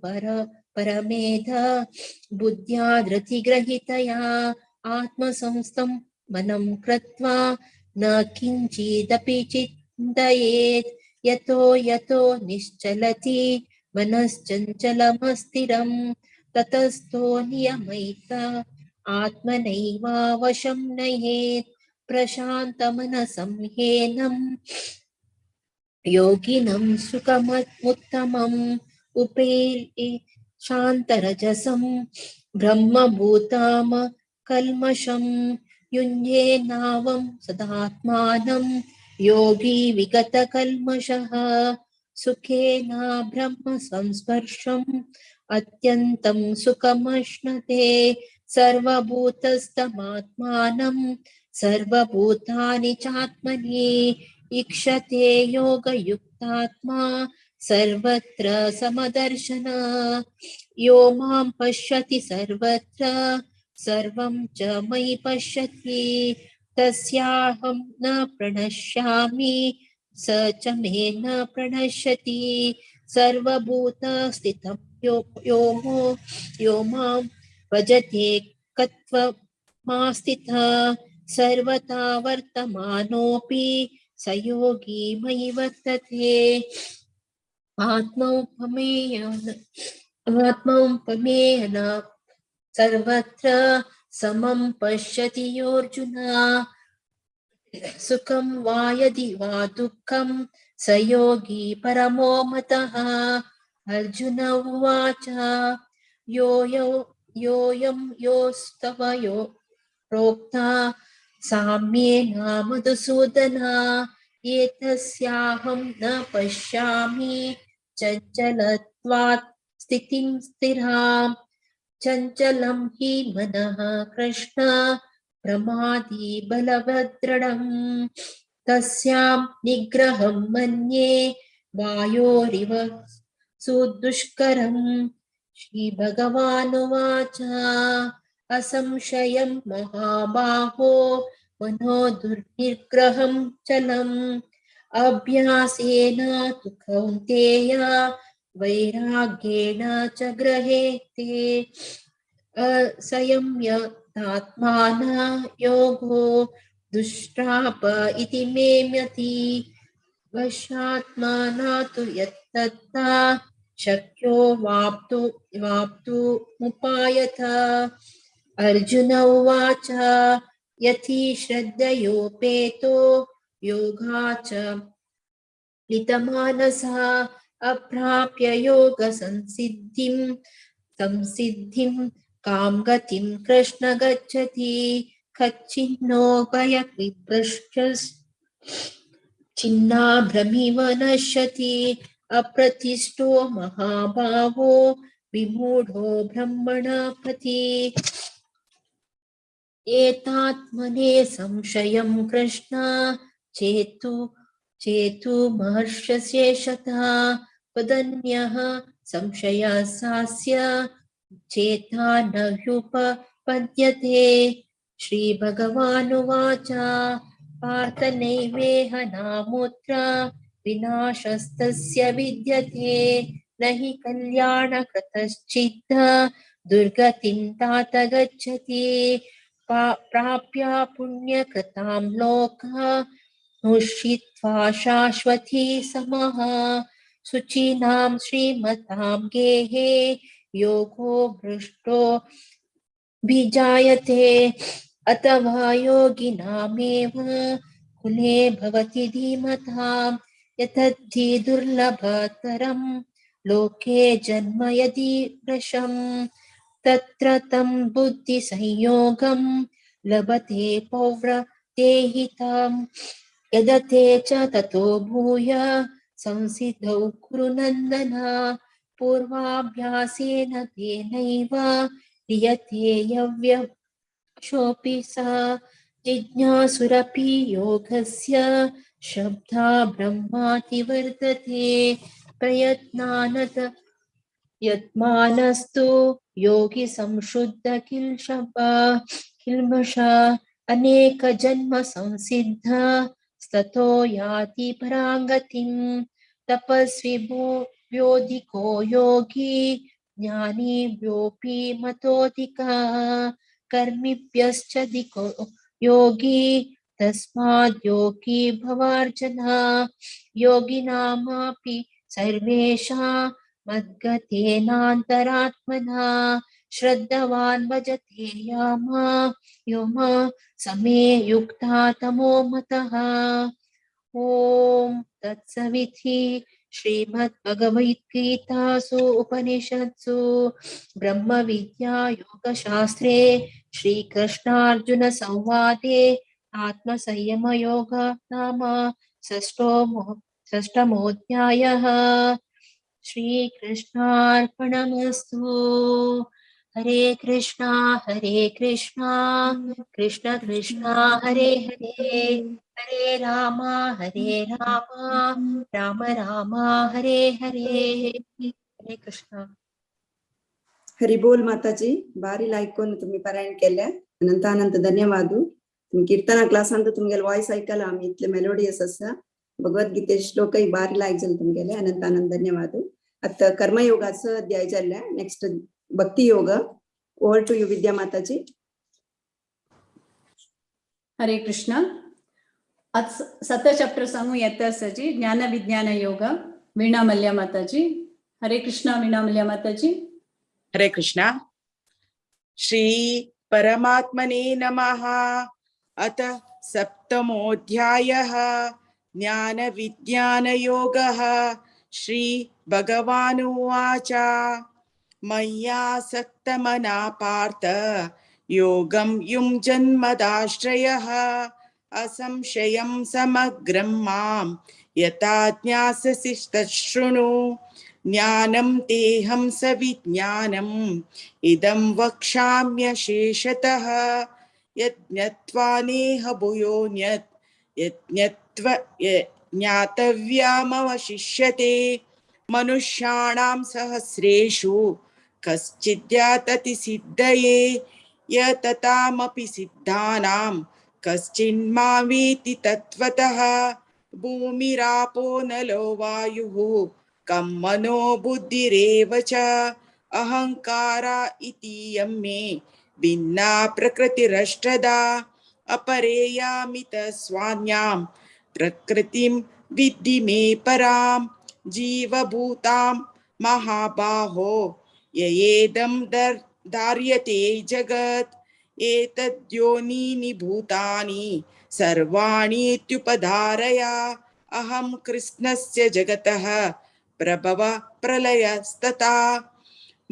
बुद्ध्या धृतिग्रहितया आत्मसंस्थं मनं कृत्वा न किञ्चिदपि चिन्तयेत् यतो निश्चलति मनश्चञ्चलमस्थिरं ततस्थो नियमैत आत्मनैवावशं नयेत् प्रशान्तमनसं ह्येनं योगिनं सुखमुत्तमम् उपैति शान्तरजसं ब्रह्मभूताम कल्मषं युञ्जेनावं सदात्मानं योगी विगतकल्मषः सुखेन ब्रह्म संस्पर्शम् अत्यन्तं सुखमश्नुते सर्वभूतस्थमात्मानं सर्वभूतानि चात्मनि ईक्षते योगयुक्तात्मा सर्वत्र समदर्शन यो मां पश्यति सर्वत्र सर्वं च मयि पश्यति तस्याहं न प्रणश्यामि स च मे न प्रणश्यति सर्वभूतस्थितं यो मां भजते कत्वमास्थितः सर्वथा वर्तमानोऽपि स योगी मयि वर्तते आत्मौपमेयेन सर्वत्र समं पश्यति योऽर्जुन सुखं वा यदि वा दुःखं स योगी परमो मतः। अर्जुन उवाच योऽयं योस्तवयो प्रोक्ता साम्येन मधुसूदन एतस्याहं न पश्यामि चञ्चलत्वात् स्थितिं स्थिराम्। चञ्चलं हि मनः कृष्ण प्रमादी बलवदृढम् तस्यां निग्रहं मन्ये वायोरिव सुदुष्करम्। श्रीभगवानुवाच असंशयं महाबाहो मनो दुर्निग्रहं चलम् अभ्यासेन तु कौन्तेय वैराग्येण च गृह्यते। संयम्यात्मान योगो दुष्प्राप इति मे मति वशात्मना तु यत्तथा शक्यो वाप्तुमुपायत। अर्जुन उवाच यथि श्रद्धयोपेतो योगाच लितमानसः अप्राप्य योग संसिद्धिं कां गतिं कृष्ण गच्छति कच्चिन्नो छिन्नाभ्रमिव नश्यति अप्रतिष्ठो महाभावो विमूढो ब्रह्मणा प्रति। एतात्मने संशयं कृष्ण चेतु महर्षशेषतः वदन्यः संशयसास्य चेता न ह्युपपद्यते। श्रीभगवानुवाच पार्थ नैवेह नामुत्र विनाशस्तस्य विद्यते न हि कल्याणकृतश्चित् दुर्गतिं तात गच्छति। प्राप्य पुण्यकृतां लोकः मुषित्वा शाश्वती समः शुचीनां श्रीमतां गेहे योगो भ्रष्टो विजायते अथवा योगिनामेव कुले भवति धीमतां यतद्धि दुर्लभतरं लोके जन्म यदि वृषम् तत्र तं बुद्धिसंयोगं लभते पौव्रतेहितम् यदते च ततो भूय संसिद्धौ कुरु नन्दन पूर्वाभ्यासेन तेनैव क्रियते यव्यशोऽपि सा जिज्ञासुरपि योगस्य शब्दा ब्रह्माति वर्तते प्रयत्नानत यत्मानस्तु योगी संशुद्ध किल्मष अनेक जन्म संसिद्ध स्ततो याति परांगतिं तपस्वी व्योधिको योगी ज्ञानी व्योपि मतोऽधिकः कर्मिभ्यश्चाधिको योगी तस्माद् योगी भवार्जुन योगिनामपि सर्वेषां मद्गतेनान्तरात्मना श्रद्धवान् भजते यो मां समे युक्ता तमो मतः। ॐ तत्सविति श्रीमद्भगवद्गीतासु उपनिषत्सु ब्रह्मविद्या योगशास्त्रे श्रीकृष्णार्जुन संवादे आत्मसंयमयोग नाम षष्ठमोऽध्यायः। श्रीकृष्णार्पणमस्तु। हरे कृष्णा कृष्ण कृष्णा हरे हरे हरे राम राम राम हरे हरे। हरे कृष्ण. हरिबोल माताजी बारी लायकोन तुम्ही पारायण केल्या अनंत अनंत धन्यवाद. तुम्ही कीर्तना क्लासान तुमगेल वॉइस ऐकला आम्ही इतले मेलोडियस असा भगवद्गीते श्लोकही बारी लायक जाले तुमगेले अनंत अनंत धन्यवाद. आता कर्मयोगाचं अध्याय जाल्ल्या नेक्स्ट भक्ती योग. ओव्हर टू यू विद्या माताजी. हरे कृष्ण. आज 7 चॅप्टर सांगू येता सजी ज्ञान विज्ञान योग. वीणा मल्ल्या माताजी. हरे कृष्ण. वीणा मल्ल्या माताजी. हरे कृष्ण. श्री परमात्मने नमः. अथ सप्तमोऽध्यायः ज्ञानविज्ञानयोगः। श्रीभगवानुवाच मय्यासक्तमना पार्थ योगं युञ्जन्मदाश्रयः असंशयं समग्रं मां यथा ज्ञास्यसि तच्छृणु। ज्ञानं तेऽहं सविज्ञानम् इदं वक्ष्याम्यशेषतः यज्ञत्वा नेह भूयोऽन्यत् ज्ञातव्यमवशिष्यते। मनुष्याणां सहस्रेषु कश्चिद्यातति सिद्धये यततामपि सिद्धानां कश्चिन्मां वेति तत्त्वतः। भूमिरापो नलो वायुः कं मनो बुद्धिरेव च अहंकारा इतीयं मे भिन्ना प्रकृतिरष्टधा। अपरेयामित स्वान्यां प्रकृतिं विद्धि मे परां जीवभूतां महाबाहो ययेदं धार्यते जगत् एतद्योनीनि भूतानि सर्वाणीत्युपधारय अहं कृष्णस्य जगतः प्रभव प्रलयस्तथा।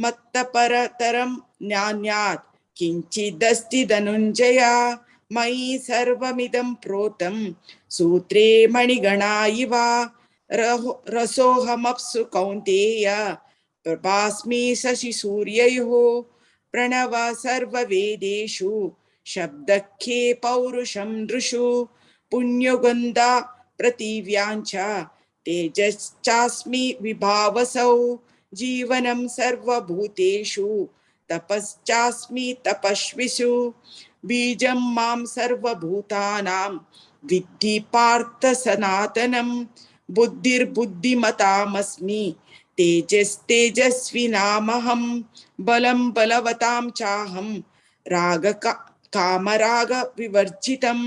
मत्तपरतरं नान्यात् किञ्चिदस्ति धनुञ्जय मयि सर्वमिदं प्रोतं सूत्रे मणिगणा इव रसोऽहमप्सु कौन्तेय प्रभास्मि शशिसूर्ययोः प्रणव सर्ववेदेषु शब्दखे पौरुषं नृषु पुण्यगन्धा पृथिव्याञ्च तेजश्चास्मि विभावसौ जीवनं सर्वभूतेषु तपश्चास्मि तपस्विषु बीजं मां सर्वभूतानां विद्धि पार्थ सनातनं बुद्धिर्बुद्धिमतामस्मि तेजस्तेजस्विनामहं बलं बलवतां चाहं कामराग विवर्जितं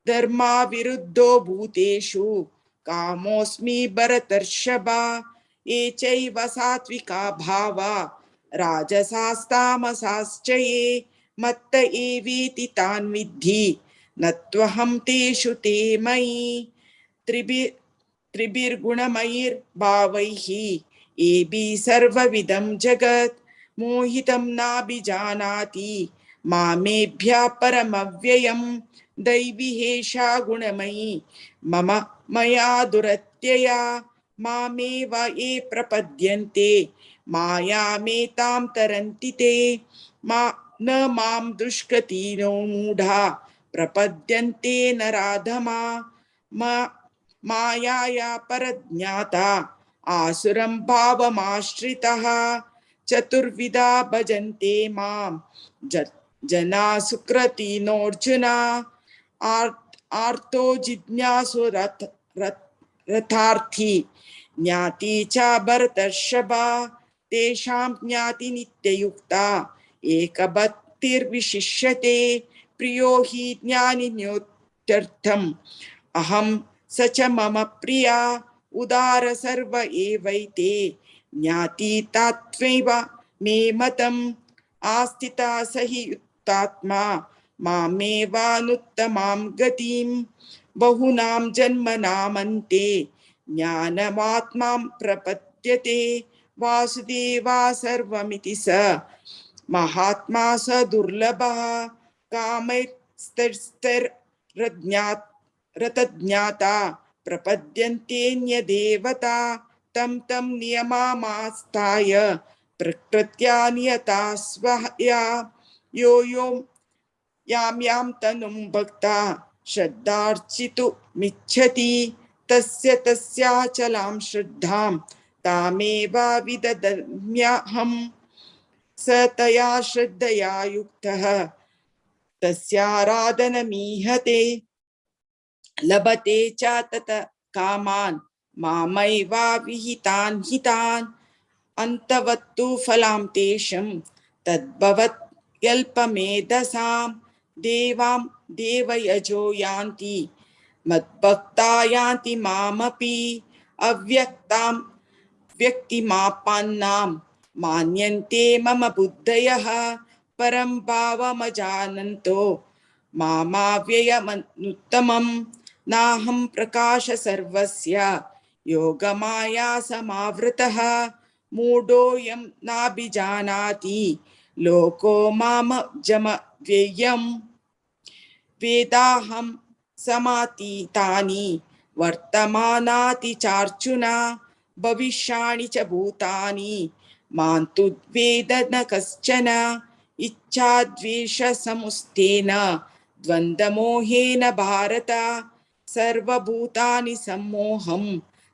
धर्माविरुद्धो भूतेषु कामोऽस्मि भरतर्षभा। ये चैव सात्विका भावा राजसास्तामसाश्च ये मत्त एवेति तान् विद्धि न त्वहं तेषु ते मयि। त्रिभिर्गुणमयैर्भावैः एभिः सर्वविदं जगत् मोहितं नाभिजानाति मामेभ्यः परमव्ययम्। दैवी हेषा गुणमयी मम मया दुरत्यया मामेव ये प्रपद्यन्ते मायामेतां तरन्ति ते न मां दुष्कृतिनो मूढा प्रपद्यन्ते नराधमा। मायाया परज्ञाता आसुरं भावमाश्रितः चतुर्विधा भजन्ते मां जना सुकृतिनोऽर्जुन। आर्तो जिज्ञासु रथार्थी ज्ञाति च भरतर्षभा तेषां ज्ञाति नित्ययुक्ता एकभक्तिर्विशिष्यते। प्रियो हि ज्ञानिन्योत्यर्थम् अहं स च मम प्रिया उदार सर्व एवैते ज्ञाति तत्त्वैव मे मतम् आस्थिता स हि युक्तात्मा मामेवानुत्तमां गतिं बहुनां जन्मनामन्ते ज्ञानमात्मां प्रपद्यते। वासुदेवा सर्वमिति स महात्मा स दुर्लभः कामैस्तैर्रतज्ञाता प्रपद्यन्तेऽन्यदेवता तं तं नियममास्ताय प्रकृत्या नियता स्वया यो यो यां यां तनुं भक्ता श्रद्धार्चितुमिच्छति तस्य तस्याचलां श्रद्धां तामेव विदधाम्यहं। स तया श्रद्धया युक्तः तस्याराधनमीहते लभते च तत कामान् मामैवाविहितान् हितान्। अन्तवत्तु फलां तेषां तद्भवत्यल्पमेधसां देवां देवयजो यान्ति मद्भक्ता यान्ति मामपि अव्यक्तां व्यक्तिमापन्नां मान्यन्ते मम बुद्धयः परं भावमजानन्तो मामाव्ययमनुत्तमं नाहं प्रकाश सर्वस्य योगमाया समावृतः मूढोऽयं नाभिजानाति लोको मामजमव्ययम् वेदाहं समातीतानि वर्तमानाति चार्जुन भविष्याणि च भूतानि मां तु वेद न कश्चन इच्छाद्वेषसमुस्तेन द्वन्द्वमोहेन भारत सर्वभूतानि सम्मोहं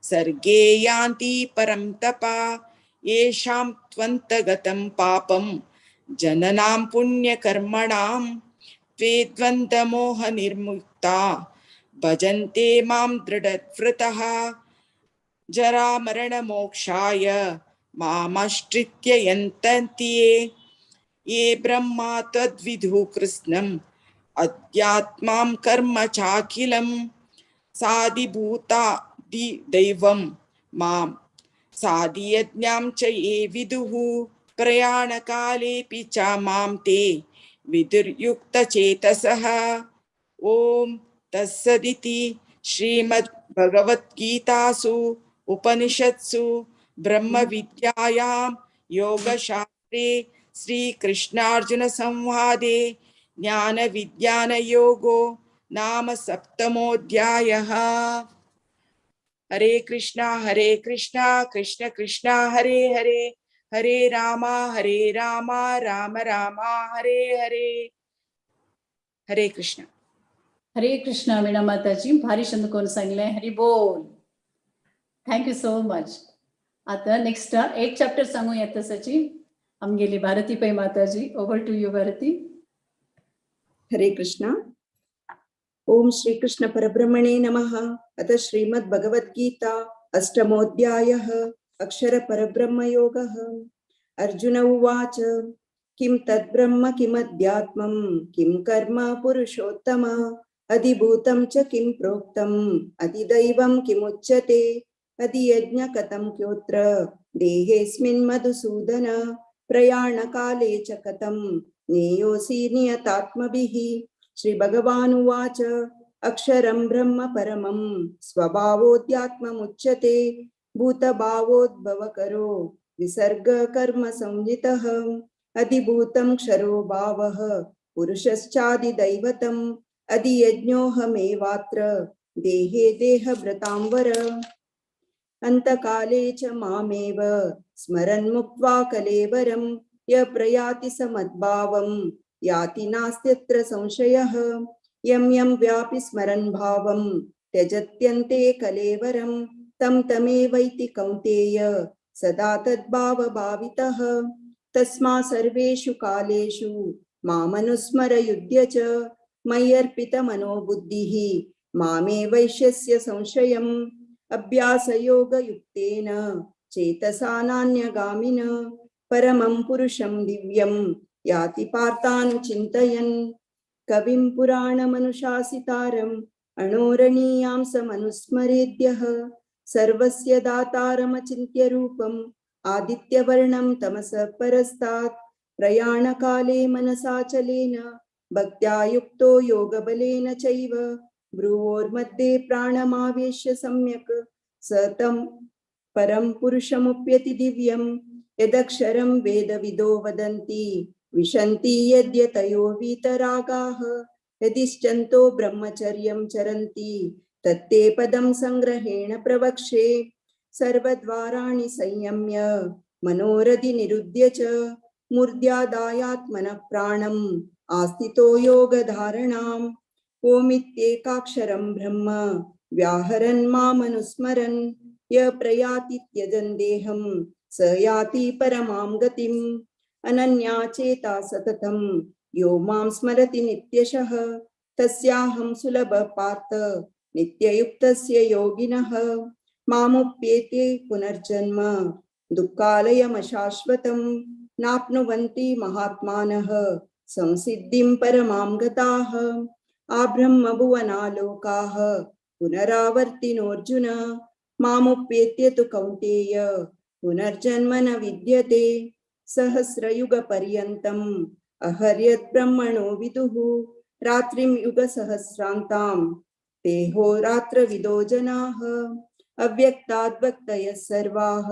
सर्गे यान्ति परं तप येषां त्वन्तगतं पापं जननां पुण्यकर्मणां त्वे द्वन्द्वमोहनिर्मुक्ता भजन्ते मां दृढव्रतः जरामरणमोक्षाय मामाश्रित्य यन्तन्ति ये ब्रह्मा तद्विदुः कृष्णम् अध्यात्मां कर्म चाखिलं साधिभूतादिदैवं मां साधियज्ञां च ये विदुः प्रयाणकालेऽपि च मां ते विदुर्युक्तचेतसः। ओम तत्सदिति श्रीमद्भगवद्गीतासु उपनिषत्सु ब्रह्म विद्यायां योगशास्त्रे श्रीकृष्णार्जुन संवादे ज्ञान विज्ञान योगो नाम सप्तमोऽध्यायः। हरे कृष्णा कृष्ण कृष्णा हरे हरे हरे राम राम राम हरे हरे। हरे कृष्ण. हरे कृष्णा वीणा माताजी भारी चंदकोन सांगले हरी बोल. Thank you so much. आता नेक्स्ट 8 चॅप्टर सांगू येता सची आमगेली भारती पै माताजी. ओव्हर टू यू भारती. हरे कृष्ण. ओम श्री कृष्ण परब्रह्मणे नमः. अथ श्रीमद् भगवद्गीता अष्टमोऽध्यायः अक्षर परब्रह्म योगः. अर्जुन उवाच किं तद्ब्रह्म किमध्यात्मं किं कर्म पुरुषोत्तम अधिभूतं च किं प्रोक्तम् अधिदैवं किमुच्यते अधियज्ञ कथं क्योत्र देहेऽस्मिन् मधुसूदन प्रयाणकाले च कथं नेयोऽसि नियतात्मभिः. श्री भगवानुवाच अक्षरं ब्रह्म परमं स्वभावोऽध्यात्ममुच्यते भूतभावोद्भवकरो विसर्ग कर्म संहितः अधिभूतं क्षरो भावः पुरुषश्चादिदैवतम् अधियज्ञोऽहमेवात्र देहे देहभृतां वर. अन्तकाले च मामेव स्मरन् मुक्त्वा कलेवरं य प्रयाति समद्भावं याति नास्त्यत्र संशयः. यं यं व्यापि स्मरन् भावं त्यजत्यन्ते कलेवरं तं तमेवैति कौन्तेय सदा तद्भावभावितः. तस्मात् सर्वेषु कालेषु मामनुस्मर युध्य च मय्यर्पितमनोबुद्धिः मामे वैश्यस्य संशयम्. अभ्यासयोगयुक्तेन चेतसा नान्यगामिन परमं पुरुषं दिव्यं याति पार्थानुचिन्तयन्. कविं पुराणमनुशासितारम् अणोरणीयां समनुस्मरेद्यः सर्वस्य दातारमचिन्त्य रूपम् आदित्यवर्णं तमसः परस्तात् प्रयाणकाले मनसाचलेन भक्त्या युक्तो योगबलेन चैव भ्रुवोर्मध्ये प्राणमावेश्य सम्यक् स तं परं पुरुषमुप्यति दिव्यं यदक्षरं वेदविदो वदन्ति विशन्ति यद्यतयो वीतरागाः यदिश्चन्तो ब्रह्मचर्यं चरन्ति तत्ते पदं संग्रहेण प्रवक्ष्ये. सर्वद्वाराणि संयम्य मनोरथि निरुध्य च मूर्ध्यादायात्मनः प्राणम् आस्थितो योगधारणाम्. ओमित्येकाक्षरं ब्रह्म व्याहरन् मामनुस्मरन् य प्रयाति त्यजन् देहं स याति परमां गतिम्. अनन्या चेता सततं यो मां स्मरति नित्यशः तस्याहं सुलभ पार्थ नित्ययुक्तस्य योगिनः. मामुप्येते पुनर्जन्म दुःखालयमशाश्वतं नाप्नुवन्ति महात्मानः संसिद्धिं परमां गताः. आब्रह्मभुवनालोकाः पुनरावर्तिनोऽर्जुन मामुप्येत्य तु कौन्तेय पुनर्जन्म न विद्यते. सहस्रयुगपर्यन्तम् अहर्यद्ब्रह्मणो विदुः रात्रिं युगसहस्रान्तां देहोरात्रविदो जनाः अव्यक्ताद्वक्तयः सर्वाः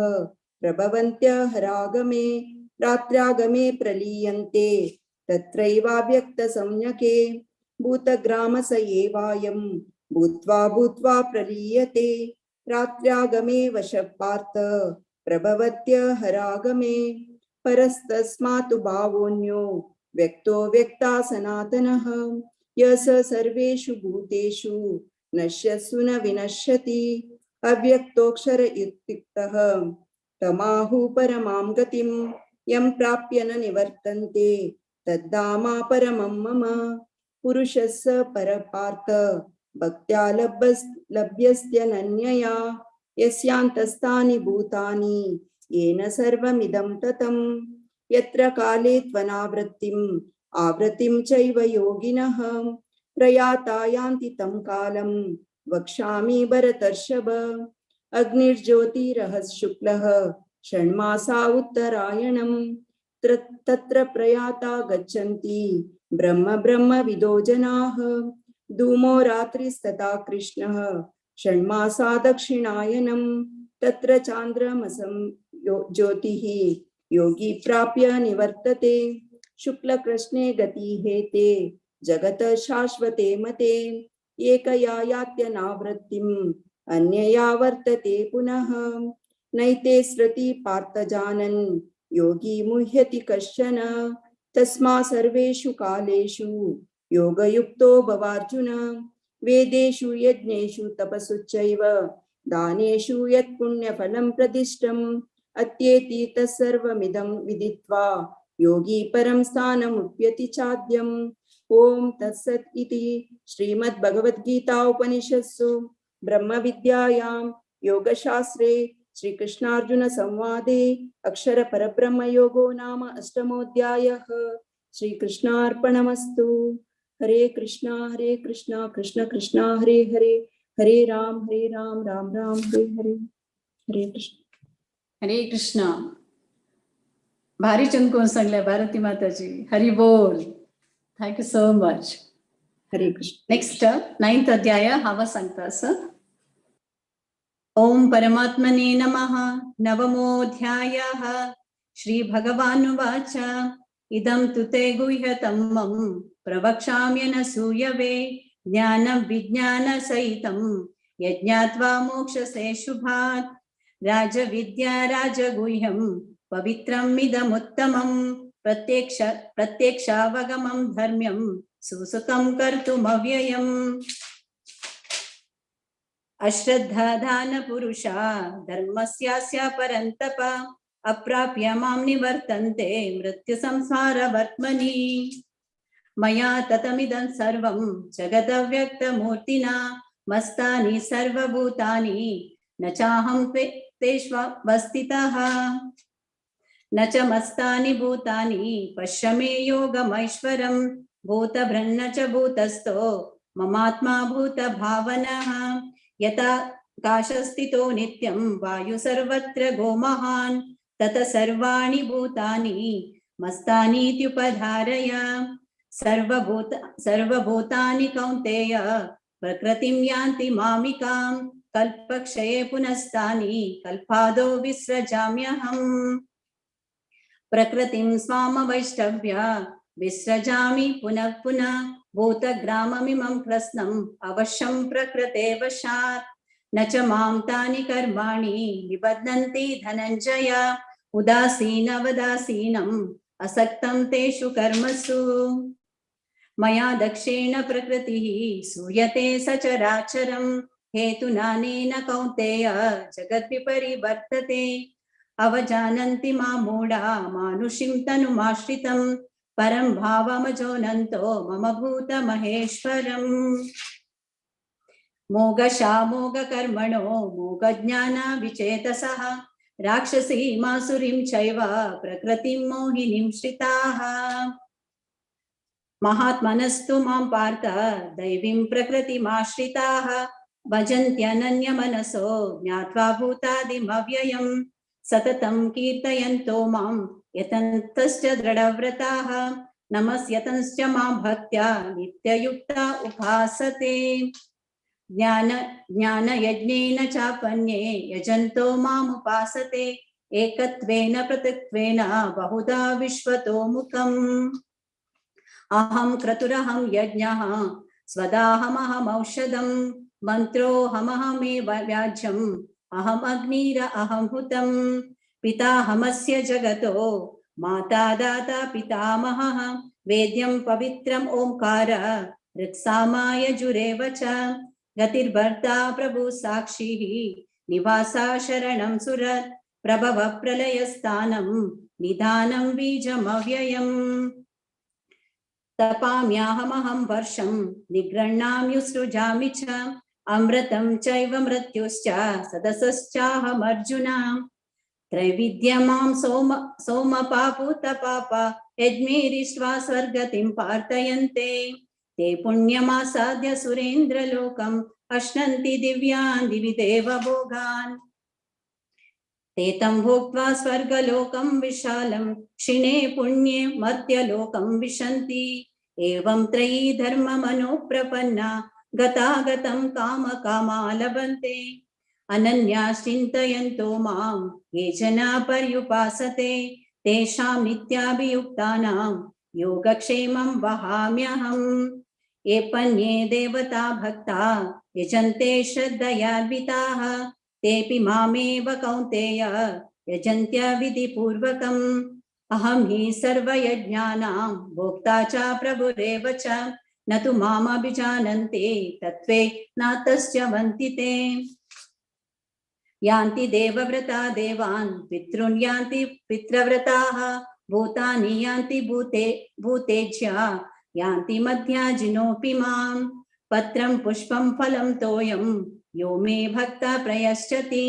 प्रभवन्त्यहरागमे रात्र्यागमे प्रलीयन्ते तत्रैवाव्यक्तसंज्ञके भूतग्रामस एवायं भूत्वा भूत्वा प्रलीयते रात्र्यागमे वशः पार्थ प्रभवत्यहरागमे परस्तस्मात् भावोऽन्यो व्यक्तो व्यक्ता सनातनः यः स सर्वेषु भूतेषु नश्यत्सु न विनश्यति अव्यक्तोऽक्षर इत्युक्तः तमाहुः परमां गतिं यं प्राप्य न निवर्तन्ते तद्धाम परमं मम पुरुषस्य परपार्थ भक्त्या लभ्यस्त्यनन्यया यस्यान्तस्थानि भूतानि येन सर्वमिदं ततं यत्र काले त्वनावृत्तिम् आवृत्तिं चैव योगिनः प्रयाता यान्ति तं कालं वक्ष्यामि भरतर्षभ अग्निर्ज्योतिरः शुक्लः षण्मासा उत्तरायणं तत्र प्रयाता गच्छन्ति ब्रह्म ब्रह्मविदो जनाः धूमो रात्रिस्तथा कृष्णः षण्मासा दक्षिणायनं तत्र चान्द्रमसं ज्योतिः योगी प्राप्य निवर्तते शुक्लकृष्णे गति हेते जगत शाश्वते मते एकया यात्यनावृत्तिम् अन्यया वर्तते पुनः नैते सृति पार्थ जानन् योगी मुह्यति कश्चन तस्मा सर्वेषु कालेषु योगयुक्तो भवार्जुन वेदेषु यज्ञेषु तपसु चैव दानेषु यत् पुण्यफलं प्रदिष्टम् अत्येति तत्सर्वमिदं विदित्वा योगी परं स्थानमुप्यति चाद्यम् ओम तत्सत् इति श्रीमद्भगवद्गीता उपनिषत्सु ब्रह्मविद्यायां योगशास्त्रे श्रीकृष्णार्जुन संवादे अक्षर परब्रह्म योगो नाम अष्टमोऽध्यायः। श्रीकृष्णार्पणमस्तु। हरे कृष्णा कृष्ण कृष्ण हरे हरे हरे राम राम राम हरे हरे। हरे कृष्ण। हरे कृष्णा. भारी चंदकोन सांगल्या भारती माताजी. हरि बोल. Thank you so much. हरे कृष्ण. नेक्स्ट 9th अध्याय हावा सांगतास. ओम परमात्मने नमः. नवमोऽध्यायः. श्री भगवानुवाच इदं तु ते गुह्यतमं प्रवक्ष्याम्यनसूयवे ज्ञानं विज्ञानसहितं यज्ञात्वा मोक्षसे शुभात् राजविद्या राजगुह्यं पवित्रम् इदमुत्तमं प्रत्यक्षावगमं धर्म्यं सुसुखं कर्तुमव्ययम् अश्रद्धा दान पुरुषा धर्मस्यास्य परन्तप अप्राप्य मां निवर्तन्ते मृत्यु संसार वर्त्मनि मया ततमिदं सर्वं जगदव्यक्तमूर्तिना मस्तानि सर्वभूतानि न चाहं तेष्वस्थितः न च मस्तानि भूतानि पश्य मे योगमैश्वरं भूतभृन्न च भूतस्थो ममात्मा भूतभावनः यथा काशस्थितो नित्यं वायु सर्वत्र गोमहान् तत सर्वाणि भूतानि मस्तानीत्युपधारय सर्वभूतानि कौन्तेय प्रकृतिं यान्ति मामिकां कल्पक्षये पुनस्तानि कल्पादो विसृजाम्यहम् प्रकृतिं स्वामवैष्टभ्य विसृजामि पुनः पुनः भूतग्राममिमं कृत्स्नम् अवश्यं प्रकृते वशात् न च मां तानि कर्माणि निबध्नन्ति धनञ्जय उदासीनवदासीनम् असक्तं तेषु कर्मसु मया दक्षेण प्रकृतिः सूयते सचराचरं हेतुनानेन कौन्तेय जगद्विपरिवर्तते अवजानन्ति मां मूढा मानुषीं तनुमाश्रितं परं भावमजोनन्तो मम भूतमहेश्वरम् मोघशामोघकर्मणो मोघज्ञानविचेतसः राक्षसीमासुरीं चैव प्रकृतिं मोहिनीं श्रिताः महात्मनस्तु मां पार्थ दैवीं प्रकृतिमाश्रिताः भजन्त्यनन्यमनसो ज्ञात्वा भूतादिमव्ययम् सततं कीर्तयन्तो मां यतन्तश्च दृढव्रताः नमस्यतंश्च मां भक्त्या नित्ययुक्ता उपासते ज्ञानयज्ञेन चापन्ये यजन्तो मामुपासते एकत्वेन पृथक्त्वेन बहुधा विश्वतो मुखम् अहं क्रतुरहं यज्ञः स्वदाहमहमौषधं मन्त्रोऽहमहमेव व्याज्यम् अहम् अग्निर अहं हुतं पिताहमस्य जगतो माता दाता पितामहः वेद्यं पवित्रम् ओंकार ऋक्सामायजुरेव च गतिर्भर्ता प्रभु साक्षिः निवासा शरणं सुरत् प्रभव प्रलयस्थानं निधानं बीजमव्ययम् तपाम्याहमहं वर्षं निगृह्णाम्युसृजामि च अमृतं चैव मृत्युश्च सदसश्चाहमर्जुन त्रैविद्यमां सोमपापूतपापा यज्ञैरिष्ट्वा स्वर्गतिं प्रार्थयन्ते ते पुण्यमासाद्य सुरेन्द्रलोकम् अश्नन्ति दिव्यान् दिवि देवभोगान् ते तं भोक्त्वा स्वर्गलोकं विशालं क्षिणे पुण्ये मर्त्यलोकं विशन्ति एवं त्रयी धर्ममनोप्रपन्ना गतागतं कामकामा लभन्ते अनन्यास् चिन्तयन्तो मां ये जना पर्युपासते तेषां नित्याभियुक्तानां योगक्षेमं वहाम्यहम् ये पन्ये देवता भक्ता यजन्ते श्रद्धयान्विताः तेऽपि मामेव कौन्तेय यजन्त्य विधिपूर्वकम् अहं हि सर्वयज्ञानां भोक्ता च प्रभुरेव च न तु मामभिजानन्ते तत्त्वे नातश्च ते यान्ति देवव्रता देवान् पितॄन् यान्ति पितृव्रताः भूतानि यान्ति भूतेज्या यान्ति मध्याजिनोऽपि मां पत्रं पुष्पं फलं तोयं यो मे भक्ता प्रयश्चति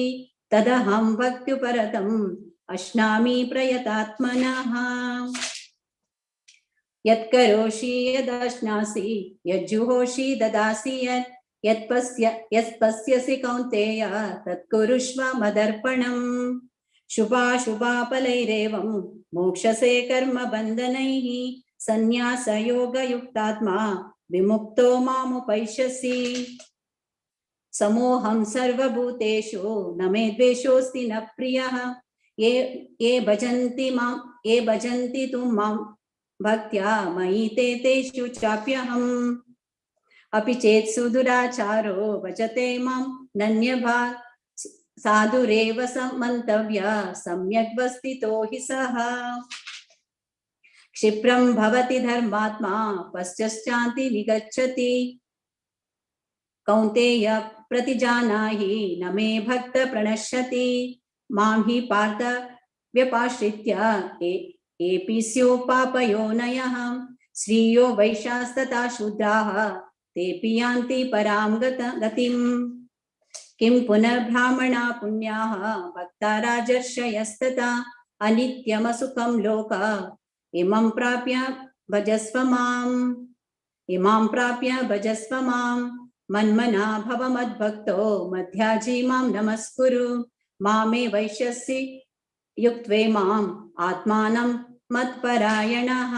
तदहं भक्त्युपरतम् अश्नामि प्रयतात्मनः यत्करोषि यदश्नासि यज्जुहोषि ददासि यत्पश्यसि कौन्तेय तत्कुरुष्व मदर्पणम् शुभाशुभाफलैरेवं मोक्षसे कर्मबन्धनैः सन्न्यासयोगयुक्तात्मा विमुक्तो मामुपैष्यसि समोहं सर्वभूतेषु न मे द्वेषोऽस्ति न प्रियः ये भजन्ति तु मां भक्त्या मयि तेषु चाप्यहम् अपि चेत् सुदुराचारो भजते मां नन्यभाक् साधुरेव मन्तव्य सम्यक् वस्थितो हि सः क्षिप्रं भवति धर्मात्मा पश्चान्ति निगच्छति कौन्तेय प्रतिजानाहि न मे भक्त प्रणश्यति मां हि पार्थ व्यपाश्रित्य एपि स्युः पापयोनयः श्रियो वैश्यास्तथा शूद्राः तेऽपि यान्ति परां गतिम् किं पुनर्ब्राह्मणा पुण्याः भक्ता राजर्षयस्तथा अनित्यमसुखं लोक इमं प्राप्य भजस्व मां मन्मना भव मद्भक्तो मध्याजी मां नमस्कुरु मामे वैश्यसि युक्त्वे माम् आत्मानं मत्परायणः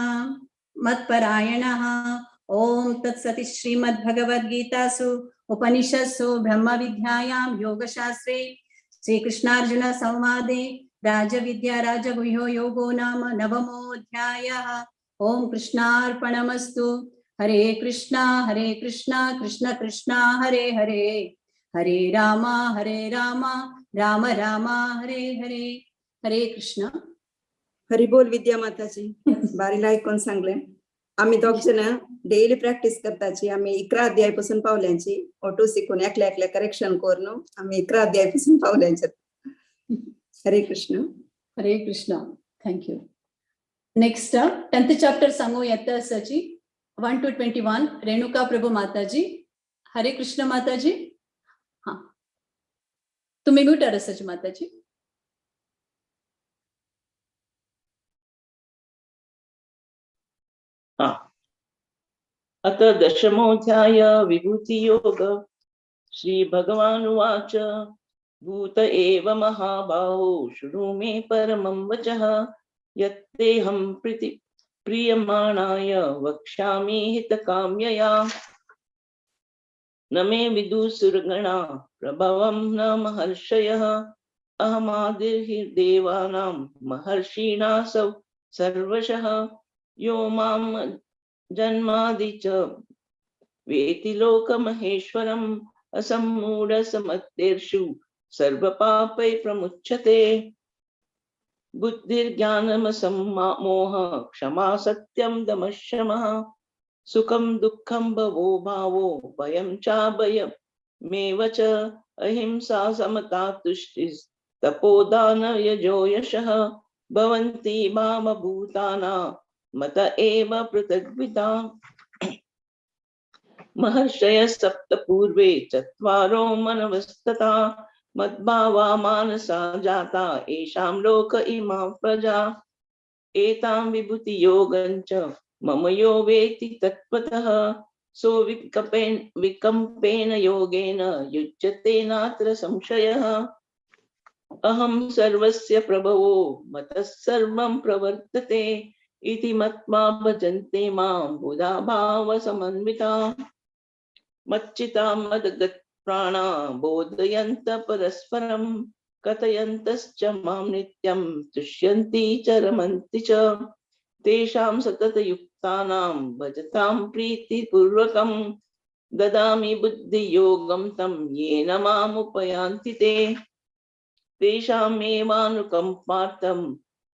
ओम तत्सति श्रीमद्भगवद्गीतासु उपनिषत्सु ब्रह्मविद्यायां योगशास्त्रे श्रीकृष्णार्जुन संवादे राजविद्या राजगुह्यो योगो नाम नवमोऽध्यायः। ओम कृष्णार्पणमस्तु। हरे कृष्णा कृष्ण कृष्णा हरे हरे, हरे राम राम राम हरे हरे. हरे कृष्ण. हरी बोल विद्या माताजी. बारीला ऐकून सांगले. आम्ही दोघ जण डेली प्रॅक्टिस करताची. आम्ही 11 अध्यायापासून पावल्यांची ऑटो शिकून एकल्या करेक्शन करून आम्ही 11 अध्यायापासून पावल्यांच्यात. हरे कृष्ण. हरे Krishna. Thank you. Next 10th chapter सांगू येता सची 1 to 21 रेणुका प्रभू माताजी. हरे कृष्ण माताजी. हाँ तुम्ही म्यूट सची माताजी. अथ दशमोऽध्याय विभूतियोग. श्रीभगवानुवाच भूत एव महाबाहो शृणु मे परमं वचः यत्तेऽहं प्रीयमाणाय वक्ष्यामि हितकाम्यया न मे विदुसुरगणा प्रभवं न महर्षयः अहमादिर्देवानां महर्षिणा सर्वशः यो मां जन्मादि च वेति लोकमहेश्वरम् असम्मूढसमत्तेषु सर्वपापै प्रमुच्यते बुद्धिर्ज्ञानमसम्मोह क्षमा सत्यं दमः शमः सुखं दुःखं भवो भावो भयं चाभयमेव च अहिंसा समता तुष्टिस्तपोदान यजो यशः भवन्ति भावभूतानां मत एव पृथग्विदा महर्षयः सप्त पूर्वे चत्वारो मनवस्तथा मद्भावा मानसा जाता येषां लोक इमां प्रजा एतां विभूति योगञ्च मम यो वेति तत्त्वतः सो विकम्पेन योगेन युज्यते नात्र संशयः अहं सर्वस्य प्रभवो मतः सर्वं प्रवर्तते इति मत्वा भजन्ते मां बुधा भावसमन्विता मच्चिता मद्गतप्राणा बोधयन्त परस्परं कथयन्तश्च मां नित्यं तुष्यन्ति च रमन्ति च तेषां सततयुक्तानां भजतां प्रीतिपूर्वकं ददामि बुद्धियोगं तं येन मामुपयान्ति ते तेषामेवानुकम्पार्थम्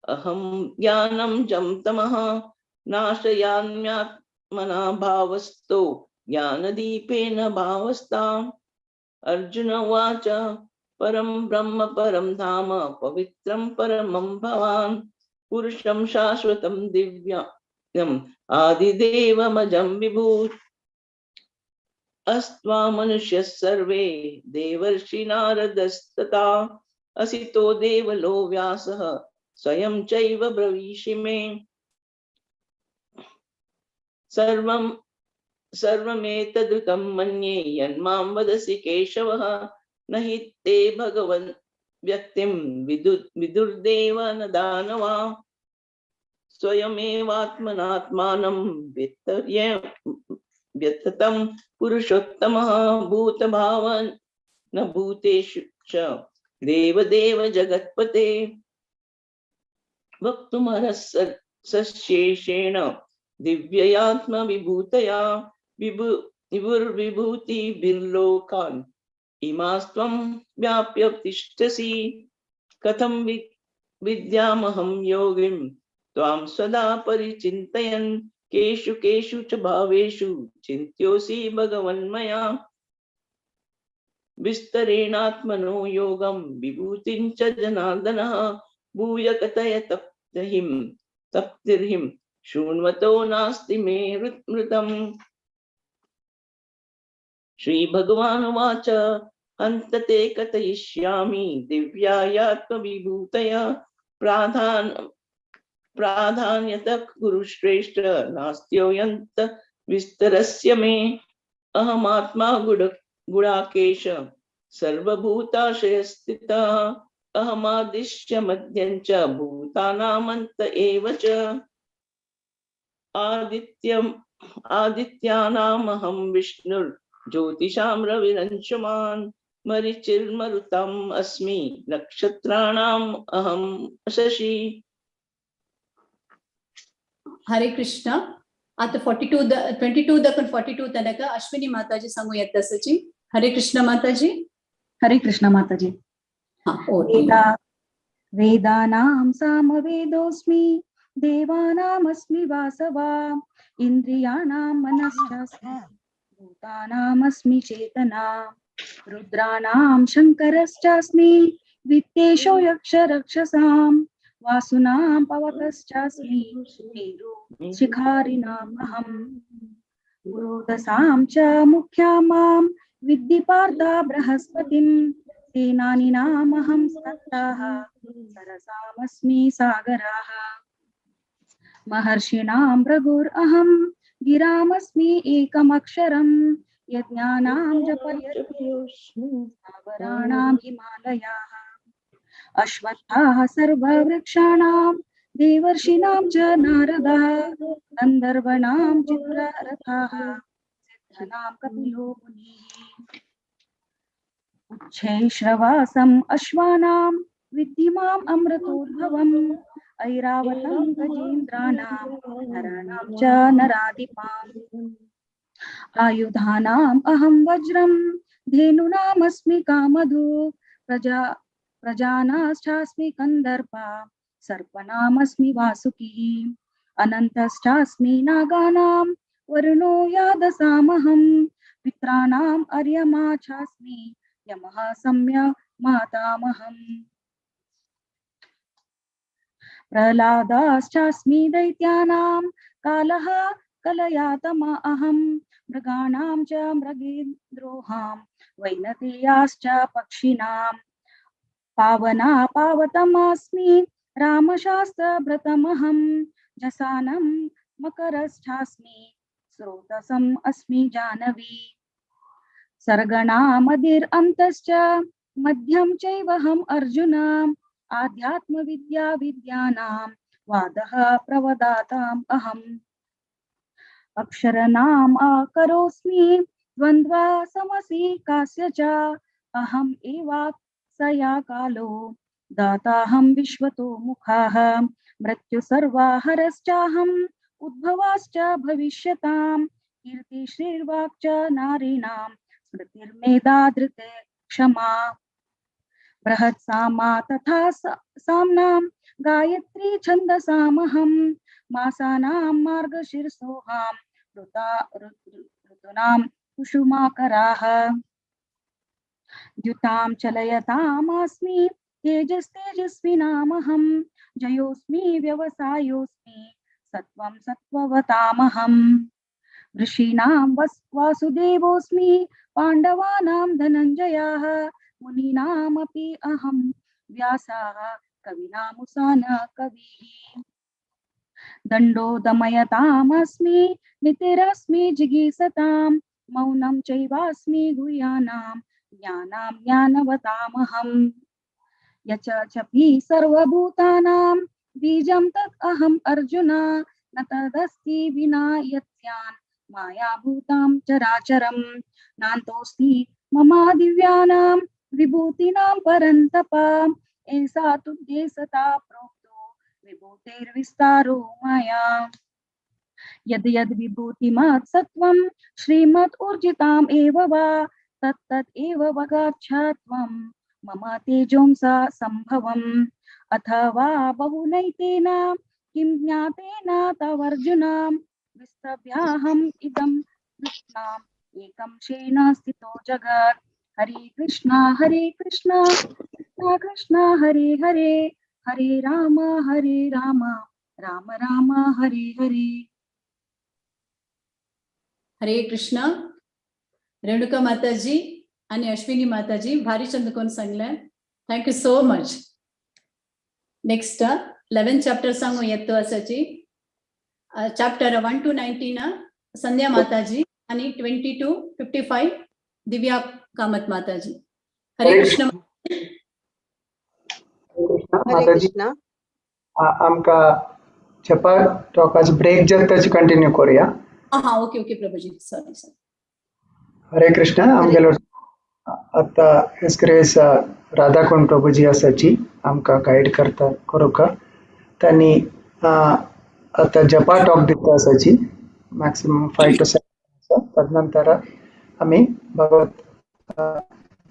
अहं ज्ञानं जं तमः नाशयाम्यात्मना भावस्तो ज्ञानदीपेन भावस्ताम् अर्जुन उवाच परं ब्रह्म परं धाम पवित्रं परमं भवान् पुरुषं शाश्वतं दिव्यम् आदिदेवमजं विभूत् अस्त्वा मनुष्यः सर्वे देवर्षि नारदस्तथा असितो देवलो व्यासः स्वयं चैव ब्रवीषि मे सर्वमेतदृतं मन्ये यन्मां वदसि केशवः न हि ते भगवन् व्यक्तिं विदुर्देव न दानवा स्वयमेवात्मनात्मानं व्यततं पुरुषोत्तमः भूतभावन न भूतेषु च देवदेव जगत्पते वक्तुमर्हसशेषेण दिव्ययात्मविभूतया विभुर्विभूतिभिर्लोकान् इमास्त्वं व्याप्य तिष्ठसि कथं विद्यामहं योगिं त्वां सदा परिचिन्तयन् केषु केषु च भावेषु चिन्त्योऽसि भगवन्मया विस्तरेणात्मनो योगं विभूतिं च जनार्दनः भूय कथय तप्तिर्हिं शृण्वतो नास्ति मे मृतम् श्रीभगवानुवाच हन्त ते कथयिष्यामि दिव्यायात्मविभूतया प्राधान्यतः कुरु श्रेष्ठ नास्त्योऽयन्त विस्तरस्य मे अहमात्मा गुडाकेश सर्वभूताशयस्थितः अहमादिश्य मध्यं च भूतानामन्त एव च आदित्यानामहं विष्णुर्ज्योतिषां रविरंशुमान् मरीचिर्मरुताम् अस्मि नक्षत्राणाम् अहं शशि ಹರೇ ಕೃಷ್ಣ ಆತ 22 ದಕ್ಕ 42 ತನಕ ಅಶ್ವಿನಿ ಮಾತಾಜಿ ಸಂಗು ಎತ್ತಸಚಿ ಹರೇ ಕೃಷ್ಣ ಮಾತಾಜಿ ಹರೇ ಕೃಷ್ಣ ಮಾತಾಜಿ ವೇದಾನಾಂ ಸಾಮವೇದೋಸ್ಮಿ ದೇವಾನಾಮಸ್ಮಿ ವಾಸವಾ ಇಂದ್ರಿಯಾಣಾಂ ಮನಶ್ಚಾಸ್ಮಿ ಭೂತಾನಾಮಸ್ಮಿ ಚೇತನಾ ರುದ್ರಾಣಾಂ ಶಂಕರಶ್ಚಾಸ್ಮಿ ವಿತ್ತೇಶೋ ಯಕ್ಷ ರಕ್ಷಸಾಂ वासुनां पवकश्चास्मि मेरु शिखारिणामहं पुरोदसां च मुख्यां मां विद्धि पार्थ बृहस्पतिं सेनानीनामहं स्तः सरसामस्मि सागराः महर्षिणां भृगुरहं गिरामस्मि एकमक्षरं यज्ञानां जपयज्ञानां हिमालयाः अश्वत्थाः सर्ववृक्षाणां देवर्षीणां च नारदः गन्धर्वाणां चित्ररथाः सिद्धानां कपिलो मुनिः उच्छैश्रवासम् अश्वानां विद्धिमाम् अमृतोद्भवम् ऐरावतं गजेन्द्राणां नराणां च नराधिपाम् आयुधानाम् अहं वज्रं धेनूनामस्मि कामधु प्रजानाश्चास्मि कन्दर्पा सर्पणामस्मि वासुकी अनन्तश्चास्मि नागानां वरुणो यादसामहं पित्राणाम् अर्यमा चास्मि यमः सम्य मातामहम् प्रह्लादाश्चास्मि दैत्यानां कालः कलयातमा अहं मृगाणां च मृगेन्द्रोहां वैनतेयाश्च पक्षिणां पावना पावतमस्मि रामशास्त्रभृतमहं जसानं मकरश्चास्मि स्रोतसम् अस्मि जानवी सर्गणामधिरन्तश्च मध्यं चैवहम् अर्जुन आध्यात्मविद्या विद्यानां वादः प्रवदाताम् अहम् अक्षरनाम् आकरोऽस्मि द्वन्द्वा समसि कास्य च अहम् एवाक्षया कालो दाताहं विश्वतो मुखाः मृत्यु सर्वाहरश्चाहम् उद्भवाश्च भविष्यतां कीर्ति श्रीर्वाक् च नारीणां स्मृतिर्मेधा धृते क्षमा बृहत्सामा तथा साम्नां गायत्री छन्दसामहं मासानां मार्गशीर्षोहां ऋतूनां कुसुमाकराः द्युतां चलयतामस्मि तेजस्तेजस्विनामहं जयोऽस्मि व्यवसायोऽस्मि सत्वं सत्त्ववतामहं ऋषीणां वासुदेवोऽस्मि पाण्डवानां धनञ्जयः मुनीनामपि अहं व्यासः कवीनामुसान कविः दण्डो दमयतामस्मि नीतिरस्मि जिगीषतां मौनं चैवास्मि गुह्यानां ज्ञानां ज्ञानवतामहम् यच चपि सर्वभूतानां बीजं तत् अहम् अर्जुन न तदस्ति विना यत्स्यान् मायाभूतां चराचरं नान्तोऽस्ति मम दिव्यानां विभूतीनां परन्तप एषा तुद्देशता प्रोक्तो विभूतेर्विस्तारो माया यद् यद् विभूतिमत् सत्वं श्रीमत् ऊर्जिताम् एव वा तत्तत् एव वगाच्छत्वं मम तेजोंसा संभवम् अथवा बहुनैतेन किं ज्ञातेन तवर्जुन विस्तव्याहम् इदं कृष्णाम् एकं शेन स्थितो जगत् हरे कृष्णा कृष्णा कृष्ण हरे हरे हरे राम राम राम हरे हरे हरे कृष्णा रेणुका माताजी आणि अश्विनी माताजी भारी चंदकोन सांगले thank you so much next 11 chapter सांगू येतो असाची चॅप्टर 1 to 19 संध्या माताजी आणि 20 to 55 दिव्या कामत माताजी हरे कृष्ण माताजी आमका जपा टॉकाच ब्रेक जाताची कंटिन्यू करूया हा ओके ओके प्रभुजी सॉरी सॉरी हरे कृष्ण आमगेलो आता एसक्रेस राधाकोण प्रभुजी आसाची आमका गाईड करता करूका त्यांनी आता जपा टॉक दिता आसाची मॅक्सिमम 5 to 7 तदनंतर आम्ही भगवत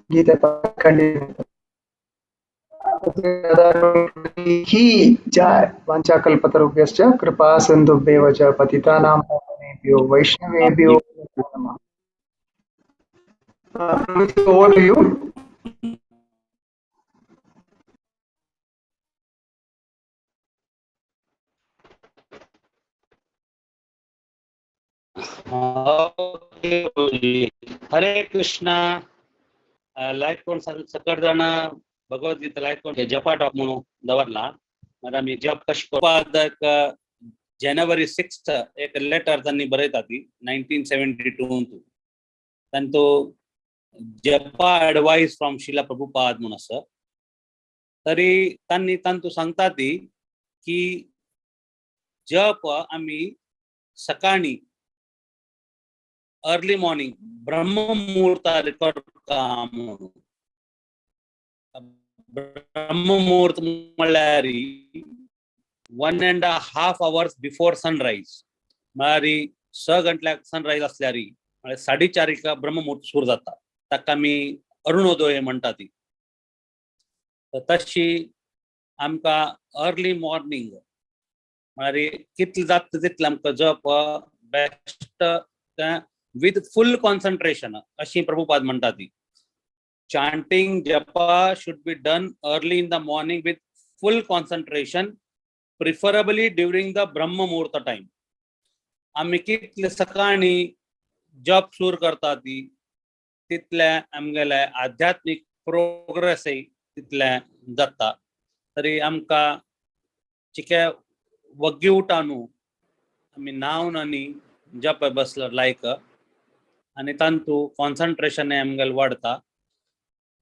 गीता कंटिन्यू ही जय वाञ्छाकल्पतरुभ्यश्च कृपा सिन्धुभ्येव च पतितानां पावनेभ्यो वैष्णवेभ्यो नमः over to you हरे कृष्णा लाईक कोण सकळदाना भगवद्गीता लाईक कोण जपा टॉक म्हणून दवरला मला मी जप कशपादक January 6th एक लेटर त्यांनी बरयता ती 1972 तांतो जपा एडवाइस फ्रॉम शिला प्रभुपाद म्हणून असं तरी त्यांनी तांतू सांगता ती की जप आम्ही सकाळी अर्ली मॉर्निंग ब्रह्ममुहूर्तार करता म्हणून. ब्रह्ममुहूर्त म्हणल्यार 1.5 hours बिफोर सनराईज. म्हळ्यार 6 गंटल्याक सनराईज असल्यार म्हळ्यार 4:30 ब्रह्ममुहूर्त सुरू जाता. ताका आमी अरुणोदय म्हणटा ती. तशी आमकां अर्ली मॉर्निंग म्हळ्यार कितले जाता तितले आमकां जप बेस्ट विथ फुल कॉन्सन्ट्रेशन अशी प्रभुपाद म्हणटा ती. chanting japa should be done early in the morning with full concentration, preferably during the brahma muhurta time. आम्ही कितले सकाळी जप सुरू करता ती तितले आमगेले आध्यात्मिक प्रोग्रेस तितले जाता. तरी आमकां चिके वग्गी उठा न्हू आमी न्हावन आनी जप बसलो लायक आनी तांतू कॉन्सन्ट्रेशन आमगेलें वाडता.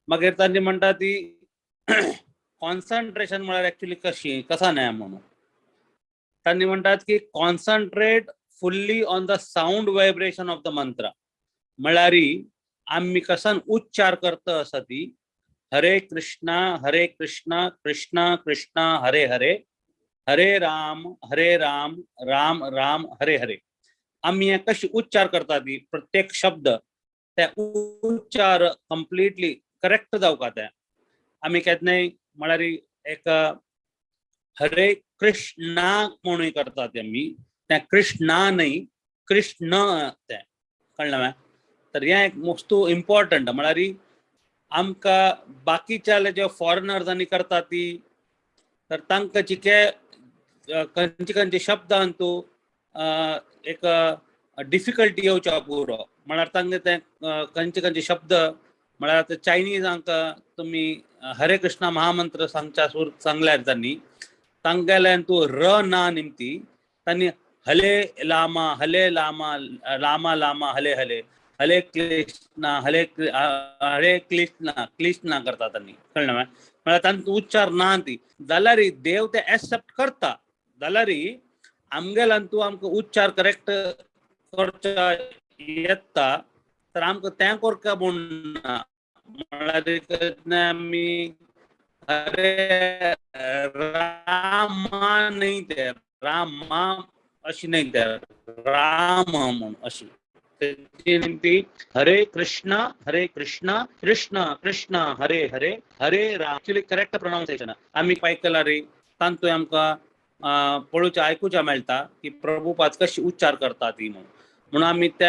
मागीर तांणी म्हणटा ती कॉन्सन्ट्रेशन म्हळ्यार एक्चुअली कसा न्हय म्हणून. तांणी म्हणटात की concentrate fully on the sound vibration of the mantra. म्हळ्यार आम्ही कसान उच्चार करता आसा ती हरे कृष्णा कृष्णा कृष्णा हरे हरे, हरे राम राम राम हरे हरे. आम्ही कशी उच्चार करता ती प्रत्येक शब्द ते उच्चार कंप्लीटली करेक्ट जावका ते. आम्ही केन्नाय म्हळ्यार एक हरे कृष्णा म्हणून करतात आम्ही ते कृष्णा न्हय कृष्ण ते कळ्ळें. तर हें एक मोस्ट इम्पॉर्टंट. म्हळ्यार आमकां बाकीच्या जे फॉरेनर्सांनी करता ती तर तांकां चिके खंयचे शब्दांतू एक डिफिकल्टी येवच्या पुरो. म्हळ्यार तांकां ते खंयचे शब्द म्हळ्यार ते चायनीजांक तुमी हरे कृष्णा महामंत्र सांगल्यार तांगेल्यान तूं र ना निमती तांणी हले लामा लामा लामा हले हले हरे कृष्णा हरे कृष्णा करता तांणी. कळ्ळें म्हळ्यार तांचो उच्चार ना ती. जाल्यार देव ते एक्सेप्ट करता. जाल्यार आमगेल्यान तूं आमकां उच्चार करेक्ट करचा येता तर आमकां तें करता म्हणना. म्हळ्यार आमी हरे रामा न्हय ते रामा अशी न्हय ते राम म्हणून अशी. हरे कृष्णा कृष्णा कृष्णा हरे हरे, हरे राम. एक्चुअली करेक्ट प्रोनाउन्सिएशन आम्ही पायकल्यार तांतूय आमकां पळोवचें आयकुचें मेळटा की प्रभुपाद कशी उच्चार करता ती म्हणून आमी ते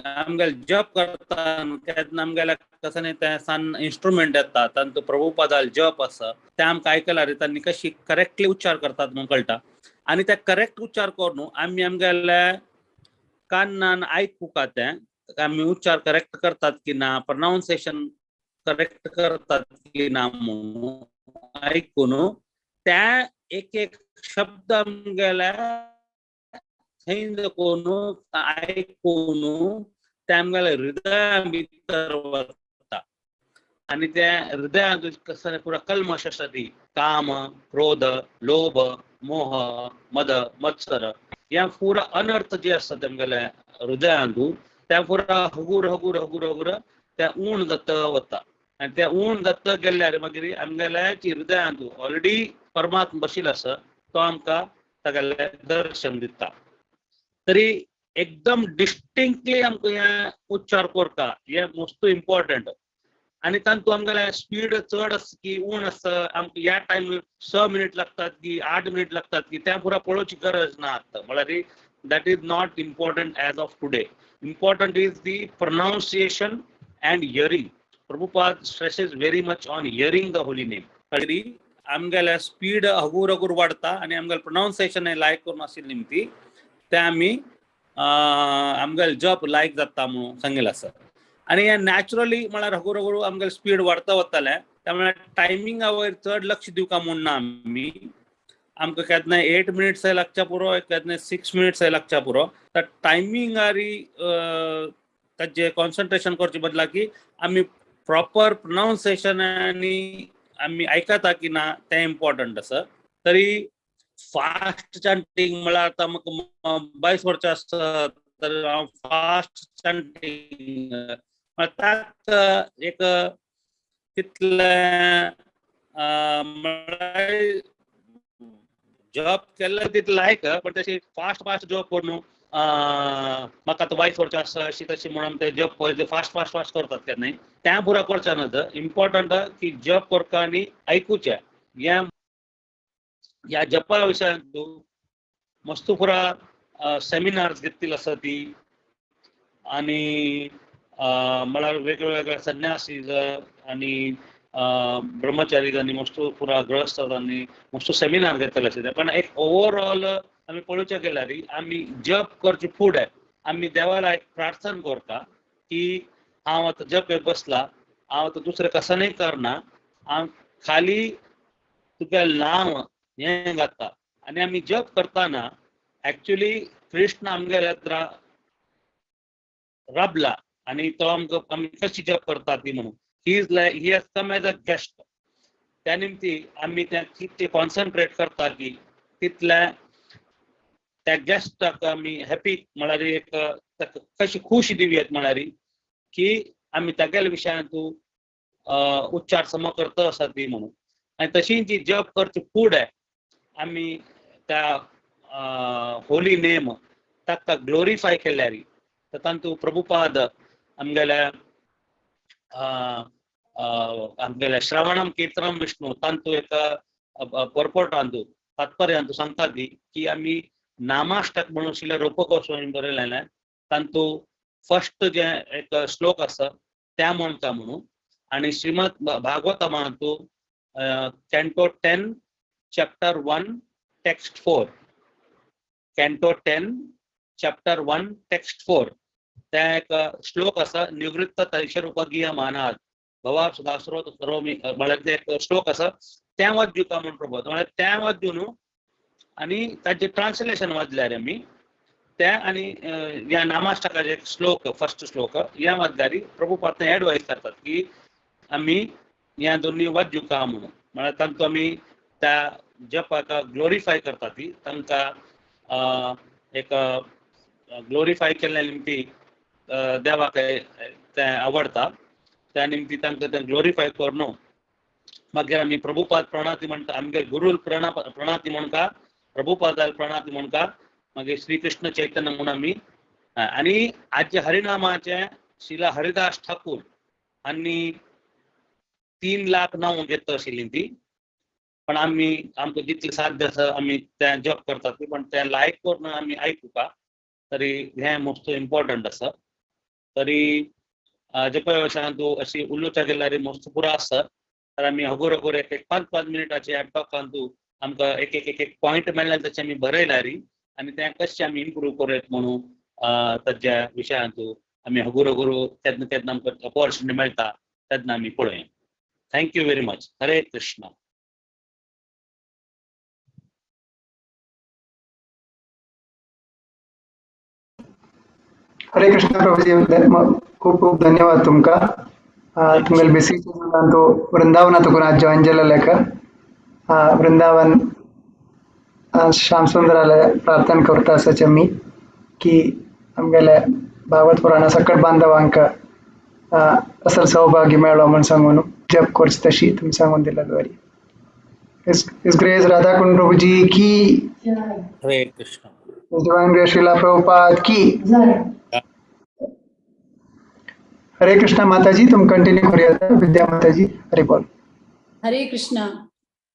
आमगेले जप करता तेन्ना आमगेल्या कसं ते सान इन्स्ट्रुमेंट येता तांतू प्रभुपादाल जप आसा ते आमकां आयकल्यार तांणी कशी करेक्टली उच्चार करतात म्हणून कळटा. आनी ते करेक्ट उच्चार करून आमी आमगेले कानान आयकुका ते आमी उच्चार करेक्ट करतात की ना, प्रोनाउन्सिएशन करेक्ट करतात की ना म्हणून आयकून त्या एक शब्द आमगेले थंय कोण आयकून ते आमगेले हृदया भितर वता आनी ते हृदयांत कसं पुरा कल्मश आसा ती काम क्रोध लोभ मोह मद मत्सर या पुरा अनर्थ जे आसता तेमगेल्या हृदयांत त्या पुरा हगूर हगूर हगूर हगूर त्या उण जाता वता. आनी त्या उण जाता गेल्यार मागीर आमगेल्या हृदयांत ऑलरेडी परमात्मा बशिल्लो आसा तो आमकां तागेलें दर्शन दिता. तरी एकदम डिस्टिंक्टली आमकां हें उच्चार करता हें मोस्ट इम्पॉर्टंट. आनी तांतू आमगेलें स्पीड चड आसा की उण आसा आमकां ह्या टायम 6 मिनिट लागतात की 8 मिनिट लागतात की त्या पुरा पळोवची गरज ना. म्हळ्यार that is not important as of today. Important is the pronunciation and hearing. Prabhupada stresses very much on hearing the holy name. तरी आमगेल्या स्पीड हगूर हगूर वाडता आनी आमगेलें प्रोनाउन्सिएशन लायक करून आशिल्ली निमती ते आमी आमगेले जप लायक जाता म्हणून सांगिल्लें आसा. आनी हें नॅचरली म्हळ्यार हगूर हगूर आमगेलें स्पीड वाडता वतालें त्यामुळे टायमिंगा वयर चड लक्ष दिवका म्हणना आमी. आमकां केन्नाय 8 मिनिट्स लागच्या पुरो केन्नाय 6 मिनिट्स लागच्या पुरो. तर टायमिंगार ताजें कॉन्सन्ट्रेशन करचे बदला की आमी प्रॉपर प्रोनाउन्सिएशन आनी आमी आयकता की ना तें इम्पॉर्टंट आसा. तरी फास्ट चॅन्टिंग मला आता मग 22 वर्षां आसता तर हांव फास्ट चॅन्टिंग ताका एक तितलें जॉब केल्लो तितलें लायक पण तशी फास्ट जॉब करून म्हाका आतां 22 वर्षां आसा अशी तशी म्हणून ते जॉब फास्ट करतात केन्नाय त्या पुरा करचे न्हू इम्पॉर्टंट की जॉब करता आनी आयकुचे ह्या जपा विशयान मस्त पुरा सेमिनार्स घेतली आसा ती आणि म्हळ्यार वेगवेगळ्या संन्यासी आणि ब्रह्मचारी जांनी मस्त पुरा गृहस्थ जांनी मस्त सेमिनार घेतले आसा पण एक ओवरऑल आमी पळोवचे गेल्यार आमी जप करचे फुडें आमी देवाला एक प्रार्थना करता की हांव आतां जप बसला हांव आतां दुसरें कसनय करना हांव खाली तुगे नांव हें घालता आनी आमी जप करतना एक्चुअली कृष्ण आमगेल्या रबला आणि तो आमी कशी जप करता ती म्हणून he has come as a guest त्या निमती आमी कितले कॉन्सन्ट्रेट करता की तितले त्या गेस्टाक आमी हॅपी म्हळ्यार एक कशी खुशी दिवयात म्हळ्यार की आमी तागेल्या विशयान तूं उच्चार सम करता आसा ती म्हणून आनी तशी जी जप करचे फुडें आमी त्या होली नेम ताका ग्लोरिफाय केल्यार तातूंत प्रभुपाद आमगेल्या श्रवणम कीर्तनम विष्णू तांतू एक पर्पोर्टांतू तात्पर्यांतू सांगता की आमी नामाष्टक म्हणून श्रील रूप गोस्वामी बरयलें तांतू फर्स्ट जे एक श्लोक आसा त्या म्हणटा म्हणून आनी श्रीमद भागवतमांतू canto 10 chapter 1 text 4 canto 10 chapter 1 text 4 त्या एक श्लोक आसा निवृत्त तैशरूपगीय मानाद भवा सुदास्रोत करोमी म्हळ्यार ते एक श्लोक आसा त्या वाद्युका म्हणून प्रभोत म्हळ्यार त्या वाद्यू न्हू आनी ताचें ट्रान्सलेशन वाचल्यार आमी त्या आनी ह्या नामाष्टकाचे एक श्लोक फर्स्ट श्लोक ह्या वाद्यारी प्रभुपाद एडवायस करतात की आमी ह्या दोन्ही वाद्युका म्हणून म्हळ्यार तांकां आमी त्या जपाक ग्लोरिफाय करता ती तांकां एक ग्लोरिफाय केल्ल्या निमती देवाक तें आवडटा त्या निमती तांकां तें ग्लोरिफाय करून मागीर आमी प्रभुपाद प्रणाती म्हणटा आमगे गुरू प्रणाती म्हणटा प्रभुपादाल प्रणाती म्हणटा मागीर श्री कृष्ण चैतन्य म्हणून आमी आनी आजचे हरिनामाचे श्रीला हरिदास ठाकूर आनी 3 लाख नांव घेता आशिल्लीं ती पण आमी आमकां जितलें साध्य आसा आमी तें जप करतात पण तें लायक करून आमी आयकुपा तरी हें मोस्ट इम्पॉर्टंट आसा तरी जपा विशयान तूं अशी उलोवच्या गेल्यार मोस्ट पुरो आसा तर आमी हगोर एक 5 मिनिटाचे टॉकान तूं आमकां एक पॉयंट मेळ्ळे तशें आमी बरयल्यार आनी तें कशें आमी इम्प्रूव करत म्हणून ताच्या विशयान तूं आमी हगोर केन्ना केन्ना आमकां ऑपॉर्च्युनिटी मेळटा तेन्ना आमी पळोवया थँक्यू व्हेरी मच हरे कृष्ण हरे कृष्ण प्रभुजी खूप खूप धन्यवाद तुमका तुमगेल बेसी तो वृंदावन तुकून आज जॉइन जाला लेका वृंदावन श्याम सुंदराला प्रार्थना करता आसाचे मी की आमगेले भागवत पुराणा सकट बांधवांक असल सौभाग्य मेळ्ळो म्हण सांगून जप करची तशी तुम्ही सांगून दिला बरी इस ग्रेस राधा कुंड प्रभुजी की हरे कृष्ण डिवाइन ग्रेस श्रीला प्रभुपाद की हरे कृष्णा माताजी तुम कंटिन्यू करूया विद्या माताजी हरे बोल हरे कृष्णा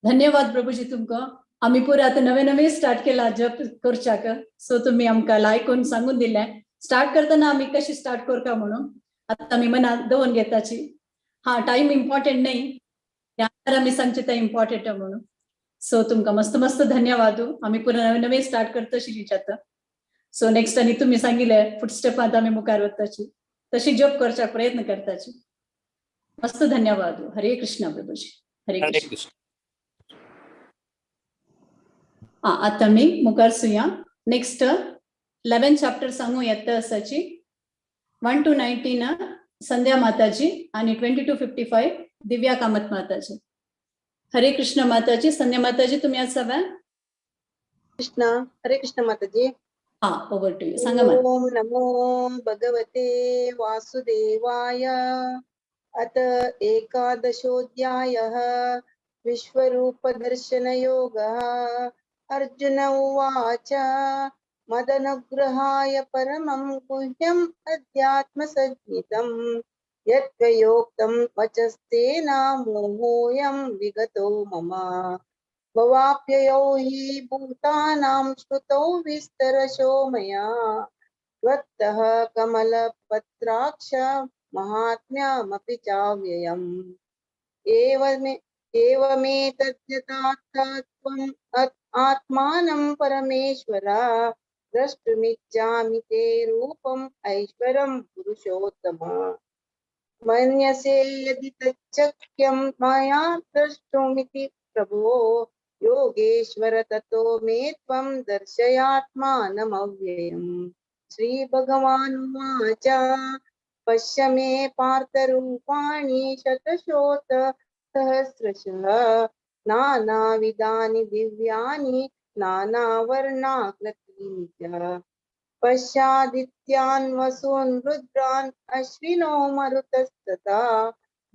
धन्यवाद प्रभुजी तुमकां आमी पळय आतां नवे स्टार्ट केला जप करच्याक सो तुमी आमकां लायक करून सांगून दिलें स्टार्ट करतना आमी कशी स्टार्ट करता म्हणून आतां आमी मनात दवरून घेताची टाइम इम्पॉर्टंट न्ही ह्या आमी सांगचे तें इम्पॉर्टंट म्हणून सो तुमकां मस्त धन्यवाद आमी पुरा नवे स्टार्ट करता शिरीच्यात सो नेक्स्ट आनी तुमी सांगिल्ले फुटस्टेपांत आमी मुखार वताची तशी जप करच्या प्रयत्न करताची मस्त धन्यवाद हरे कृष्ण प्रभुजी हरे कृष्ण आता मी मुखार सुया नेक्स्ट 11 चॅप्टर सांगू येता आसाची 1 to 19 संध्या माताजी आणि 20 to 55 दिव्या कामत माताजी हरे कृष्ण माताजी संध्या माताजी तुम्ही आसावा कृष्ण हरे कृष्ण माताजी। हा, ओव्हर टू यू. सांगा मला. ओम नमो भगवते वासुदेवाय। अथ एकादशोऽध्यायः विश्वरूपदर्शनयोगः। अर्जुन उवाच मदनुग्रहाय परमं गुह्यम् अध्यात्मसञ्ज्ञितम् यत्त्वयोक्तं वचस्तेन मोहोऽयं विगतो मम। भवाप्ययौ हि भूतानां श्रुतौ विस्तरशो मया त्वत्तः कमलपत्राक्ष महात्म्यमपि चाव्ययम्। एवमेतद्यथात्थत्वम् आत्मानं परमेश्वर द्रष्टुमिच्छामि ते रूपम् ऐश्वरं पुरुषोत्तम। मन्यसे यदि तच्चक्यं मया द्रष्टुमिति प्रभो योगेश्वर ततो मे त्वं दर्शयात्मानमव्ययम्। श्रीभगवानुवाच पश्य मे पार्थरूपाणि शतशोऽथ सहस्रशः नानाविधानि दिव्यानि नानावर्णाकृतीनि च। पश्यादित्यान् वसून् रुद्रान् अश्विनो मरुतस्तथा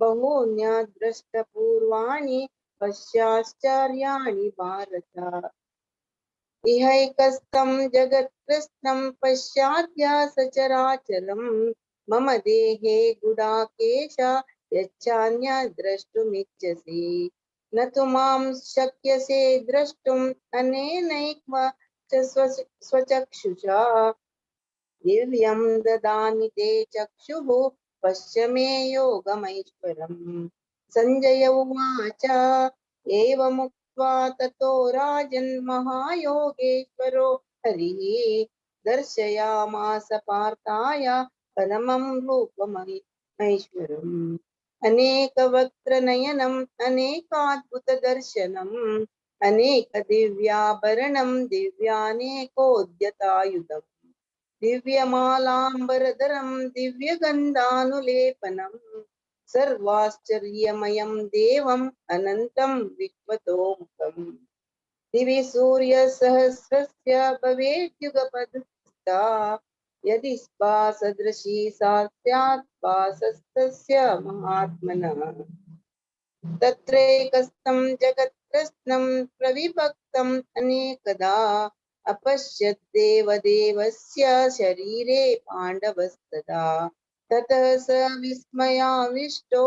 बहून्यदृष्टपूर्वाणि पश्याश्चर्याणि भारत। इहैकस्थं जगत्कृत्स्नं पश्चाद्य सचराचरं मम देहे गुडाकेश यच्चान्यद्द्रष्टुमिच्छसि न तु मां शक्यसे द्रष्टुम् अनेनैव च स्वचक्षुषा दिव्यं ददामि ते चक्षुः पश्य मे योगमैश्वरम्। संजय उवाच एवमुक्त्वा ततो राजन् महायोगेश्वरो हरिः दर्शयामास पार्थाय परमं रूपमैश्वरम्। अनेकवक्त्रनयनम् अनेकाद्भुतदर्शनम् अनेकदिव्याभरणं दिव्यानेकोद्यतायुधम् दिव्यमालाम्बरधरं दिव्यगन्धानुलेपनं सर्वाश्चर्यमयं देवम् अनन्तं विश्वतोमुखम्। दिवि सूर्यसहस्रस्य भवेद्युगपदुत्थिता यदि सदृशी सा स्यात् भासस्तस्य महात्मनः। तत्रैकस्थं जगत्कृत्स्नं प्रविभक्तम् अनेकदा अपश्यत् देवदेवस्य शरीरे पाण्डवस्तदा। ततः स विस्मयाविष्टो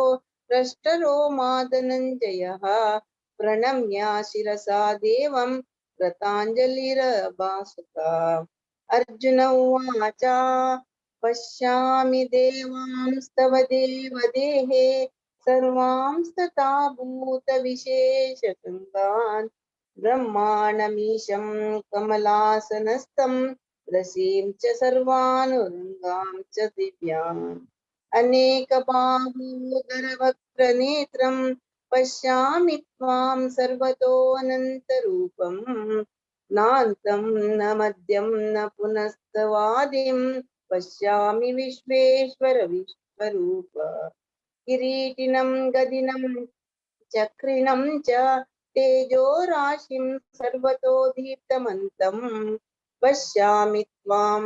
हृष्टरोमा धनञ्जयः प्रणम्य शिरसा देवं कृताञ्जलिरभाषत। अर्जुन उवाच पश्यामि देवांस्तव देवदेहे सर्वांस्तथा भूतविशेषसङ्गान् ब्रह्माणमीशं कमलासनस्थं रसीं च सर्वानुरङ्गां च दिव्यान् अनेकबाहूदरवक्त्रनेत्रं पश्यामि त्वां सर्वतोऽनन्तरूपं नान्तं न मध्यं न पुनस्तवादिं पश्यामि विश्वेश्वर विश्वरूप। किरीटिनं गदिनं चक्रिणं च तेजो राशिं सर्वतो दीप्तमन्तं पश्यामि त्वां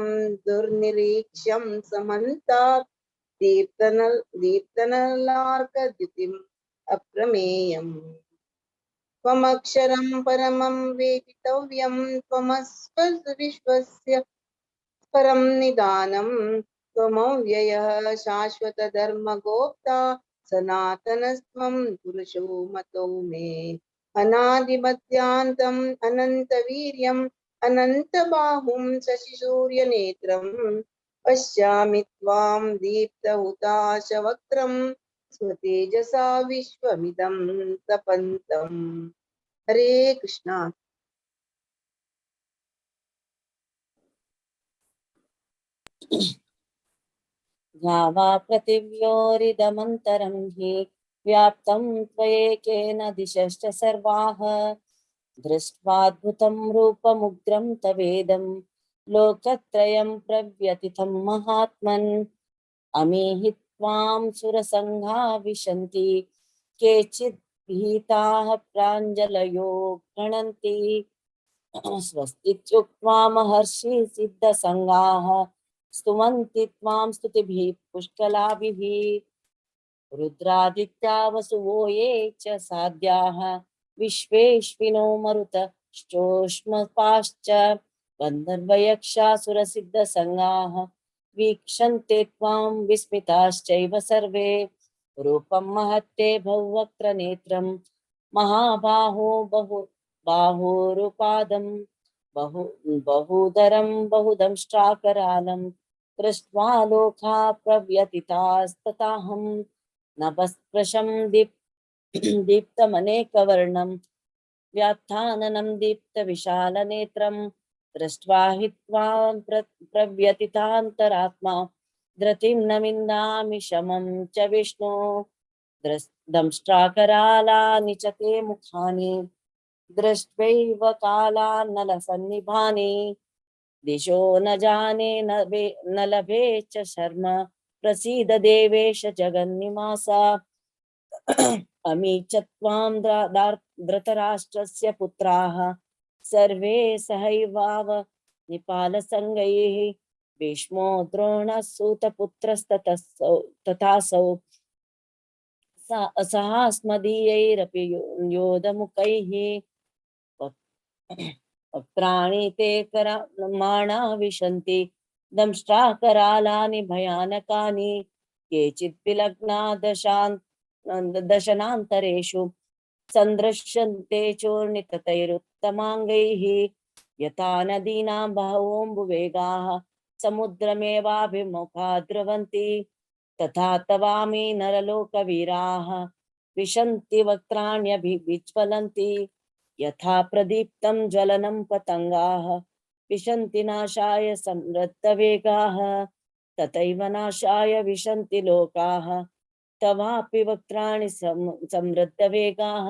दुर्निरीक्ष्यं समन्तात् दीप्तनलार्कद्युतिम् अप्रमेयम्। त्वमक्षरं परमं वेदितव्यं त्वमस्व विश्वस्य परं निदानं त्वमव्ययः शाश्वतधर्मगोप्ता सनातनस्त्वं पुरुषो मतो मे। अनादिमध्यान्तम् अनन्तवीर्यम् अनन्तबाहुं शशिसूर्यनेत्रं पश्यामि त्वां दीप्तहुताशवक्त्रं स्वतेजसा विश्वमिदं तपन्तम्। हरे कृष्णा। द्यावा पृथिव्योरिदमन्तरं हि व्याप्तं त्वयेकेन दिशश्च सर्वाः दृष्ट्वाद्भुतं रूपमुग्रं तवेदं लोकत्रयं प्रव्यथितं महात्मन्। अमीहि त्वां सुरसङ्घा विशन्ति केचित् भीताः प्राञ्जलयो गृह्णन्ति स्वस्तित्युक्त्वा महर्षि सिद्धसङ्गाः स्तुवन्ति त्वां स्तुतिभिः पुष्कलाभिः रुद्रादित्या वसुवो ये च साध्याः विश्वेश्विनो मरुतश्चोष्मपाश्च गन्धर्वयक्षासुरसिद्धसङ्गाः वीक्षन्ते त्वां विस्मिताश्चैव सर्वे रूपं महत्ते बहुवक्त्रनेत्रं महाबाहो बाहुरुपादं बहुधरं बहुदंष्ट्राकरालं दृष्ट्वा लोका प्रव्यथितास्तथाहं नभस्पृशं दीप्तमनेकवर्णं व्यात्थाननं दीप्तविशालनेत्रं दृष्ट्वा हि त्वां प्रव्यथितान्तरात्मा धृतिं न विन्दामि शमं च विष्णो दंष्ट्राकरालानि च ते मुखानि दृष्ट्वैव कालान्नलसन्निभानि दिशो न जाने न लभे च शर्म प्रसीद देवेश जगन्निवासा अमी च त्वां धृतराष्ट्रस्य पुत्राः सर्वे सहैवाव निपालसङ्गैः भीष्मो द्रोणः सूतपुत्रस्तथासौ सहास्मदीयैरपि योधमुखैः वक्त्राणि ते करमाणा विशन्ति दंष्ट्राकरालानि भयानकानि केचित् विलग्ना दशनान्तरेषु सन्दृश्यन्ते चूर्णिततैरुत्तमाङ्गैः यथा नदीनां बहवोऽम्बुवेगाः समुद्रमेवाभिमुखा द्रवन्ति तथा तवामि नरलोकवीराः विशन्ति वक्त्राण्यभिज्वलन्ति यथा प्रदीप्तं ज्वलनं पतङ्गाः विशन्ति नाशाय समृद्धवेगाः तथैव नाशाय विशन्ति लोकाः तवापि वक्त्राणि समृद्धवेगाः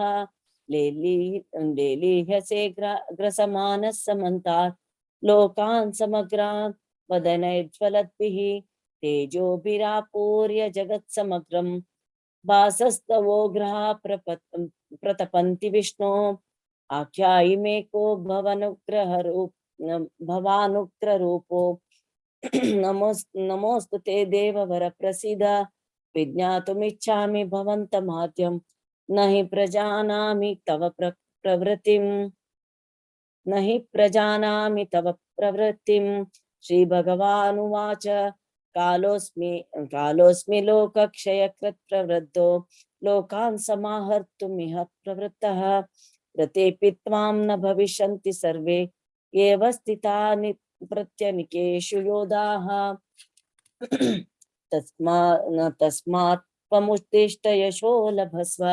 लेलीह्यसे ग्रसमानः समन्तात् लोकान् समग्रान् वदनैज्ज्वलद्भिः तेजोभिरापूर्य जगत्समग्रं भासस्तवोग्रहा प्रतपन्ति विष्णो आख्यायिमेको भवानुग्ररूपो नमोस्तु ते देववर प्रसीद विज्ञातुमिच्छामि भवन्तमाद्यं न हि प्रजानामि तव प्रवृत्तिं श्रीभगवानुवाच कालोऽस्मि लोकक्षयकृत् प्रवृद्धो लोकान् समाहर्तुमिह प्रवृत्तः रतेऽपि त्वां न भविष्यन्ति सर्वे एव स्थितानि प्रत्यनिकेषु योधाः तस्मात् त्वमुत्तिष्ठ यशो लभस्व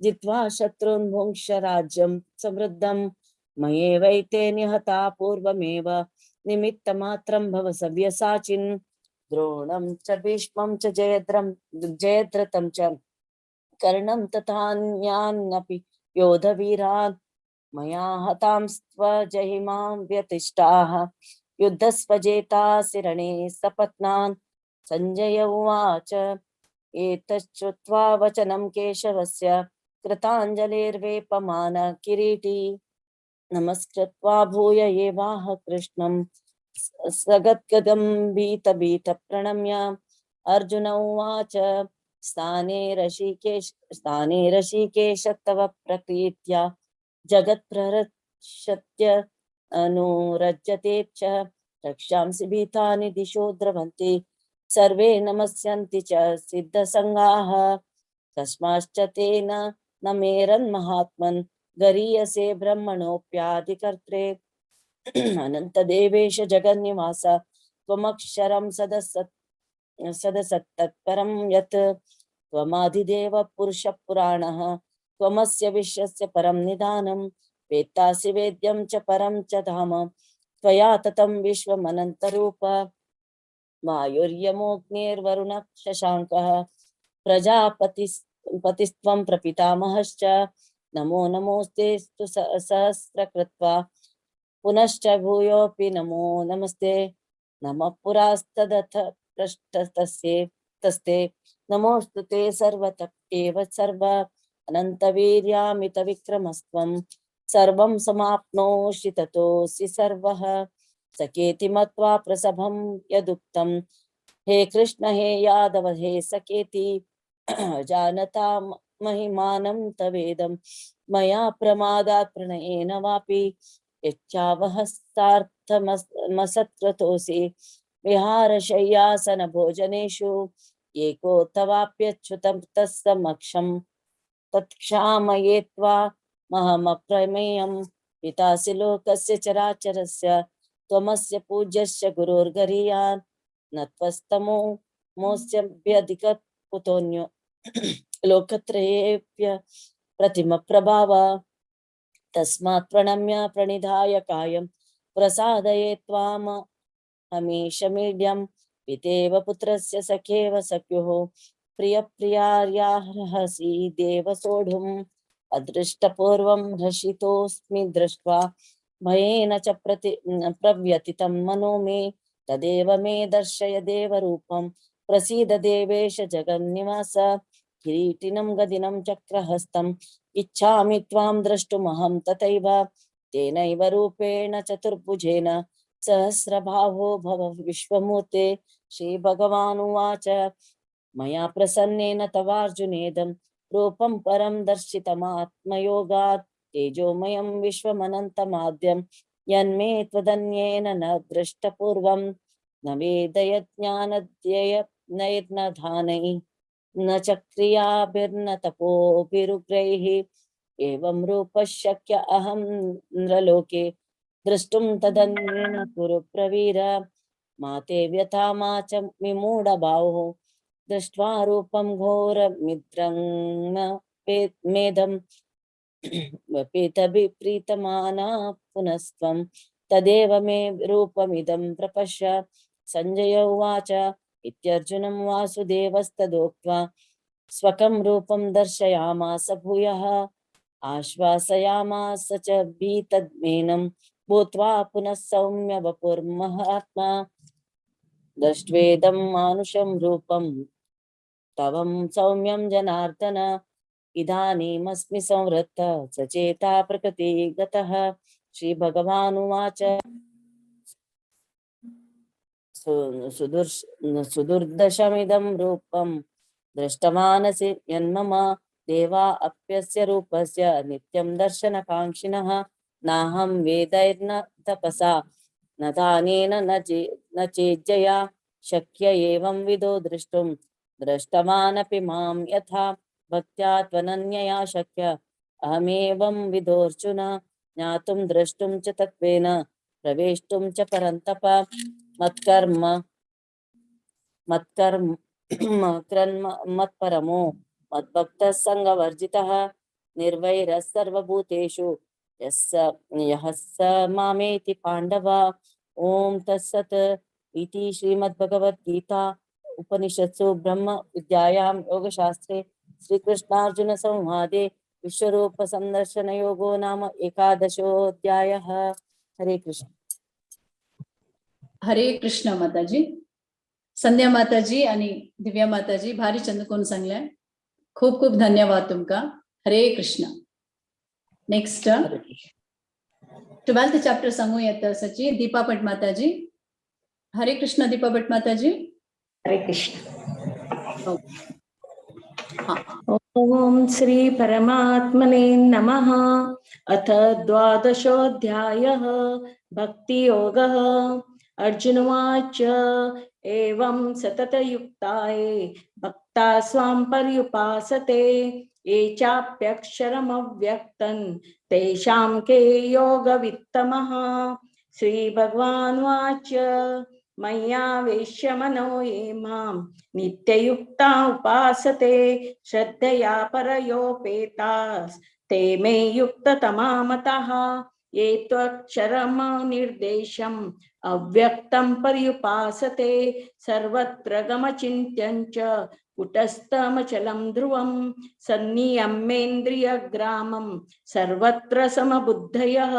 जित्वा शत्रून् भुङ्क्ष राज्यं समृद्धं मयैवैते निहता पूर्वमेव निमित्तमात्रं भव सव्यसाचिन् द्रोणं च भीष्मं च जयद्रथं च कर्णं तथान्यानपि योधवीरान् मया हतांस्त्वजहिमां व्यतिष्ठाः युद्धस्वजेतासि रणे सपत्नान् सञ्जय उवाच एतच्छ्रुत्वा वचनं केशवस्य कृताञ्जलिर्वेपमान किरीटी नमस्कृत्वा भूय एवाह कृष्णं सगद्गदं भीतभीतप्रणम्य अर्जुन उवाच स्थाने ऋषिकेश तव प्रकीर्त्या जगत्प्रहर्षत्य अनुरज्यते च रक्षांसि भीतानि दिशो द्रवन्ति सर्वे नमस्यन्ति च सिद्धसङ्गाः तस्माच्च तेन न मेरन्महात्मन् गरीयसे ब्रह्मणोऽप्यादिकर्त्रे अनन्तदेवेश जगन्निवास त्वमक्षरं सदसत्तत्परं यत् त्वमादिदेव पुरुषः पुराणः त्वमस्य विश्वस्य परं निधानं वेत्तासि वेद्यं च परं च धाम त्वया ततं विश्वमनन्तरूप वायुर्यमोऽग्निर्वरुणः शशाङ्कः प्रजापतिस्त्वं प्रपितामहश्च नमो नमोस्तेस्तु सहस्रकृत्वा पुनश्च भूयोऽपि नमो नमस्ते नमः पुरास्तदथ पृष्ठतस्ते नमोऽस्तु ते सर्वतः एव सर्व अनन्तवीर्यामितविक्रमस्त्वं सर्वं समाप्नोषि ततोऽसि सर्वः सखेति मत्वा प्रसभं यदुक्तं हे कृष्ण हे यादव हे सखेति जानता महिमानं तवेदं मया प्रमादात् प्रणयेन वापि यच्चावहस्तार्थमसत्कृतोऽसि विहारशय्यासन भोजनेषु एको तवाप्यच्युतं तत्समक्षं तत्क्षामये त्वा महमप्रमेयं पितासि लोकस्य चराचरस्य त्वमस्य पूज्यस्य गुरोर्गरीयान् न त्वस्तमो मोऽस्यभ्यधिक कुतोऽन्यो लोकत्रयेऽप्य प्रतिमप्रभाव तस्मात् प्रणम्य प्रणिधाय कायं प्रसादये त्वाम् हमीशमीड्यं पितेव पुत्रस्य सखेव सख्युः प्रियप्रियार्यार्हसि देव सोढुम् अदृष्टपूर्वं हर्षितोऽस्मि दृष्ट्वा भयेन च प्रव्यथितं मनो मे तदेव मे दर्शय देवरूपं प्रसीद देवेश जगन्निवास किरीटिनं गदिनं चक्रहस्तम् इच्छामि त्वां द्रष्टुमहं तथैव तेनैव रूपेण चतुर्भुजेन सहस्रबाहो भव विश्वमूर्ते श्रीभगवानुवाच मया प्रसन्नेन तवार्जुनेदं रूपं परं दर्शितमात्मयोगात् तेजोमयं विश्वमनन्तमाद्यं यन्मे त्वदन्येन न दृष्टपूर्वं न वेदयज्ञानध्ययनैर्न धानैः न च क्रियाभिर्न तपोभिरुग्रैः एवं रूपः शक्य अहं नृलोके द्रष्टुं तदन्येन कुरु प्रवीर मा ते व्यथा मा च विमूढबाहो दृष्ट्वा रूपं घोरमित्रं मेधं पीतभिप्रीतमाना पुनस्त्वं तदेव मे रूपमिदं प्रपश्य संजय उवाच इत्यर्जुनं वासुदेवस्तदोक्त्वा स्वकं रूपं दर्शयामास भूयः आश्वासयामास च भीतमेनं भूत्वा पुनः सौम्य वपुर्महात्मा दृष्ट्वेदं मानुषं रूपं तवं सौम्यं जनार्दन इदानीमस्मि संवृत्त सचेता प्रकृतिगतः श्रीभगवानुवाच सुदुर्दशमिदं रूपं दृष्टमानसि यन्मम देवा अप्यस्य रूपस्य नित्यं दर्शनकाङ्क्षिणः नाहं वेदैर्न तपसा न दानेन न चेज्जया शक्य एवं विदो द्रष्टुं दृष्टवानपि मां यथा भक्त्या त्वनन्यया शक्य अहमेवं विदोऽर्जुन ज्ञातुं द्रष्टुं च तत्त्वेन प्रवेष्टुं च परन्तप मत्परमो मद्भक्तः सङ्गवर्जितः निर्वैरः सर्वभूतेषु यः स मामेति पाण्डव ॐ तत्सत् इति श्रीमद्भगवद्गीता उपनिषत्सु ब्रह्म विद्यायां योगशास्त्रे श्रीकृष्णार्जुन संवादे विश्वरूप संदर्शन योगो नाम एकादशोऽध्यायः। हरे कृष्ण। हरे कृष्ण माताजी. संध्या माताजी आणि दिव्या माताजी भारी छंद कोण सांगल्या. खूप खूप धन्यवाद तुमका. हरे कृष्ण. नेक्स्ट 12th चॅप्टर सांगूयात सची दीपा भट माताजी. हरे कृष्ण दीपा भट माताजी. हरे कृष्ण. ओम श्री परमात्मने नमः. अथ द्वादशोऽध्यायः भक्ति योगः. अर्जुनवाच एवं सततयुक्ताये भक्ता स्वां पर्युपासते ये चाप्यक्षरमव्यक्तं तेषां के योगवित्तमः. श्रीभगवानुवाच मय्यावेश्य मनो ये मां नित्ययुक्ता उपासते श्रद्धया परयोपेतास्ते मे युक्ततमा मतः. ये त्वक्षरमनिर्देशम् अव्यक्तं पर्युपासते सर्वत्र गमचिन्त्यं च कुटस्थमचलं ध्रुवं सन्नियम्येन्द्रियग्रामं सर्वत्र समबुद्धयः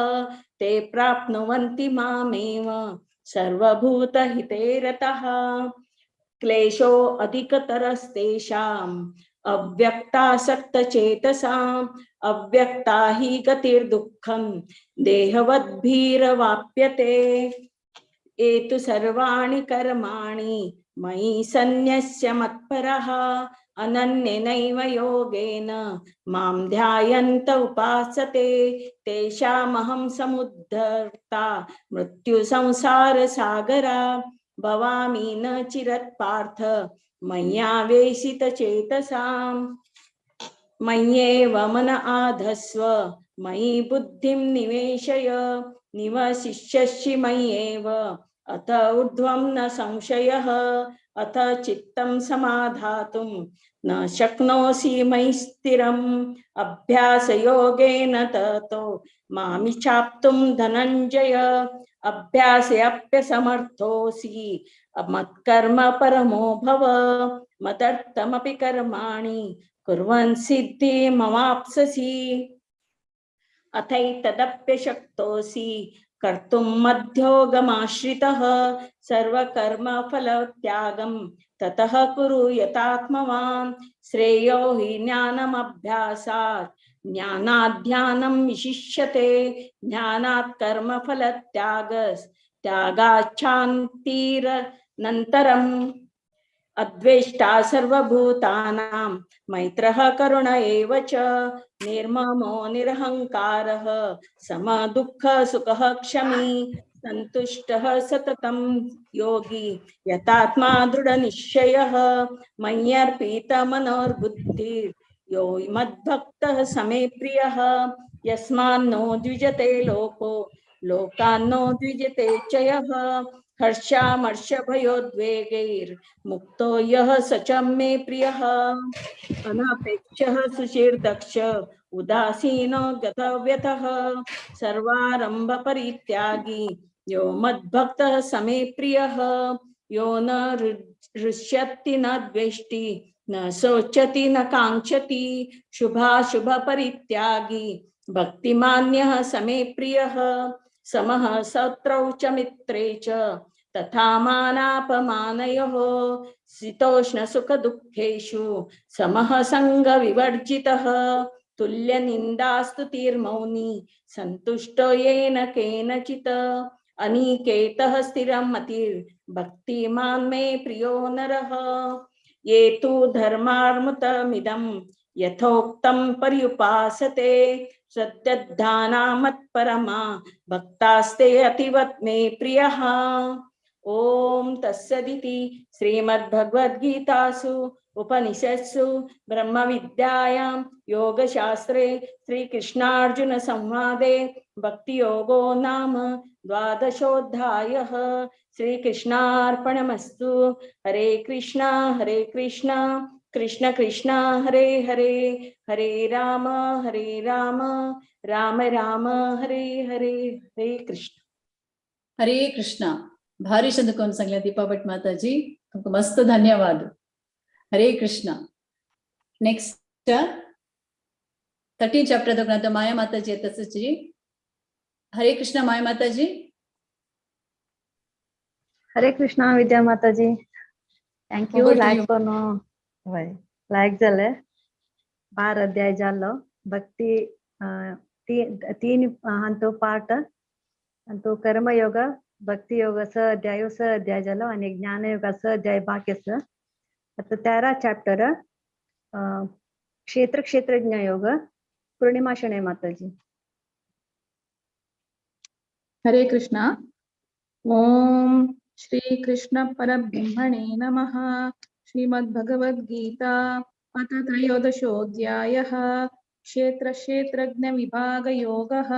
ते प्राप्नुवन्ति मामेव सर्वभूतहिते रतः. क्लेशो अधिकतरस्तेषां अव्यक्तासक्तचेतसाम् अव्यक्ता हि गतिर्दुःखं देहवद्भिरवाप्यते। एतु सर्वाणि कर्माणि मयि सन्न्यस्य मत्परः अनन्येनैव योगेन मां ध्यायन्त उपासते तेषामहं समुद्धर्ता मृत्युसंसारसागरा भवामि न चिरत्पार्थ मय्यावेशितचेतसाम्। मय्येव मन आधस्व मयि बुद्धिं निवेशय निवसिष्यसि मय्येव अथ ऊर्ध्वं न संशयः अथ चित्तं समाधातुं न शक्नोषि मयि स्थिरम् अभ्यासयोगेन ततो मामिच्छाप्तुं धनञ्जय अभ्यासेऽप्यसमर्थोऽसि मत्कर्म परमो भव मदर्थमपि कर्माणि कुर्वन् सिद्धिमवाप्स्यसि अथैतदप्यशक्तोऽसि कर्तुं मध्योगमाश्रितः सर्वकर्मफलत्यागं ततः कुरु यतात्मवान् श्रेयो हि ज्ञानमभ्यासात् ज्ञानाध्यानं विशिष्यते ज्ञानात् कर्मफलत्यागाच्छान्तिरनन्तरम् अद्वेष्टा सर्वभूतानां मैत्रः करुण एव च निर्ममो निरहङ्कारः समदुःखसुखः क्षमी सन्तुष्टः सततं योगी यतात्मा दृढनिश्चयः मय्यर्पितमनोर्बुद्धिर् यो मद्भक्तः समे प्रियः यस्मान्नो द्विजते लोको लोकान्नो द्विजते च यः हर्षामर्षभयोद्वेगैर्मुक्तो यः स च मे प्रियः अनपेक्षः सुचिर्दक्ष उदासीनो गतव्यतः सर्वारंभ परित्यागी यो मद्भक्तः समे प्रियः यो न हृष्यति न द्वेष्टि न शोचति न कांक्षति शुभाशुभ परित्यागी भक्तिमान्यः समे प्रियः समः शत्रौ च मित्रे च तथा मानापमानयोः शीतोष्ण सुख दुःखेषु समः संग विवर्जितः तुल्यनिन्दास्तुतिर्मौनी सन्तुष्टो येन केनचित् अनिकेतः स्थिरं मतिर्भक्तिमान् मे प्रियो नरः ये तु धर्मार्मुतमिदं यथोक्तं पर्युपासते श्रद्धाना मत्परमा भक्तास्ते अतिवत् मे प्रियः। ओम तत्सदिति श्रीमद्भगवद्गीतासु उपनिषत्सु ब्रह्म विद्यायां योगशास्त्रे श्रीकृष्णार्जुन संवादे भक्ति योगो नाम द्वादशोऽध्यायः। श्रीकृष्णार्पणमस्तु। हरे कृष्णा कृष्ण कृष्ण हरे हरे हरे राम राम राम हरे हरे हरे कृष्ण। हरे कृष्ण. भारी चंदकोन सांगल्या दीपा भट माताजी, तुमको मस्त धन्यवाद. हरे कृष्ण. नेक्स्ट 13 चैप्टर तक माया माताजी जी. हरे कृष्ण माया माताजी. हरे कृष्णा विद्या माताजी. Thank you. लाईक करून लाईक झाले. 12 अध्याय झालो. भक्ती 3 तो पार्ट आणि तो कर्मयोग भक्ती योग अध्याय झालो आणि ज्ञानयोग अध्याय बाकी आता 13 चॅप्टर क्षेत्रज्ञ योग. पूर्णिमा शणे माताजी. हरे कृष्णा. ओम श्री कृष्ण परब्रह्मणे नमः. श्रीमद्भगवद्गीता अथ त्रयोदशोऽध्यायः. क्षेत्रज्ञ विभाग योगः.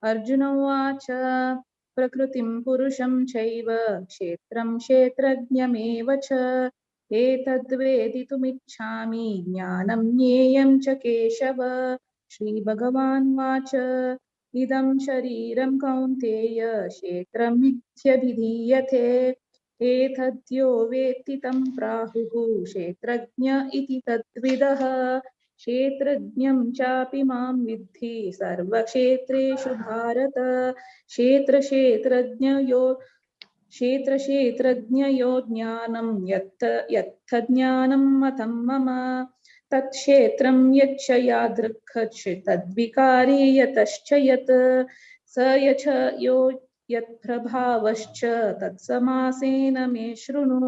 अर्जुन उवाच प्रकृतिं पुरुषं चैव क्षेत्रं क्षेत्रज्ञमेव च एतद्वेदितुमिच्छामि ज्ञानं ज्ञेयं च केशव. श्रीभगवानुवाच इदं शरीरं कौन्तेय क्षेत्रमित्यभिधीयते एतद्यो वेत्ति तं प्राहुः क्षेत्रज्ञ इति तद्विदः. क्षेत्रज्ञं चापि मां विद्धि सर्वक्षेत्रेषु भारत. क्षेत्रज्ञयो ज्ञानं यत्थ ज्ञानं मतं मम. तत्क्षेत्रं यच्च यादृक् तद्विकारी यतश्च यत् स यच यो यत्प्रभावश्च तत्समासेन मे शृणु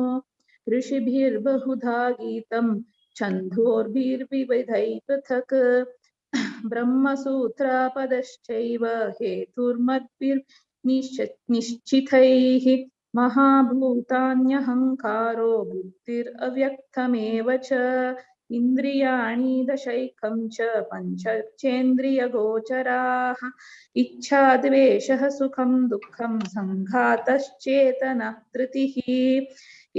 ऋषिभिर्बहुधा गीतं छन्दोर्भिर्विविधैः पृथक् ब्रह्मसूत्रपदश्चैव हेतुर्मद्भिर्निश्चितैः महाभूतान्यहङ्कारो बुद्धिरव्यक्तमेव च इन्द्रियाणि दशैकं च पञ्चेन्द्रियगोचराः इच्छा द्वेषः सुखं दुःखं सङ्घातश्चेतना धृतिः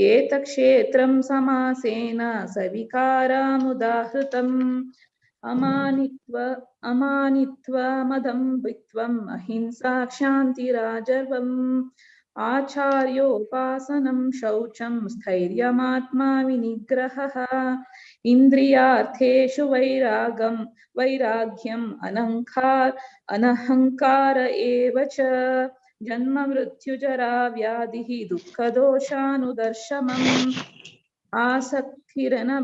एतत्क्षेत्रं समासेन सविकारामुदाहृतम् अमानित्वमदम्भित्वम् अहिंसा क्षान्तिराजर्वम् आचार्योपासनं शौचं स्थैर्यमात्मा विनिग्रहः इन्द्रियार्थेषु वैराग्यम् अनहङ्कार एव च जन्म मृत्युजरा व्याधिः दुःखदोषानुदर्शनम् आसक्तिरनविषङ्गः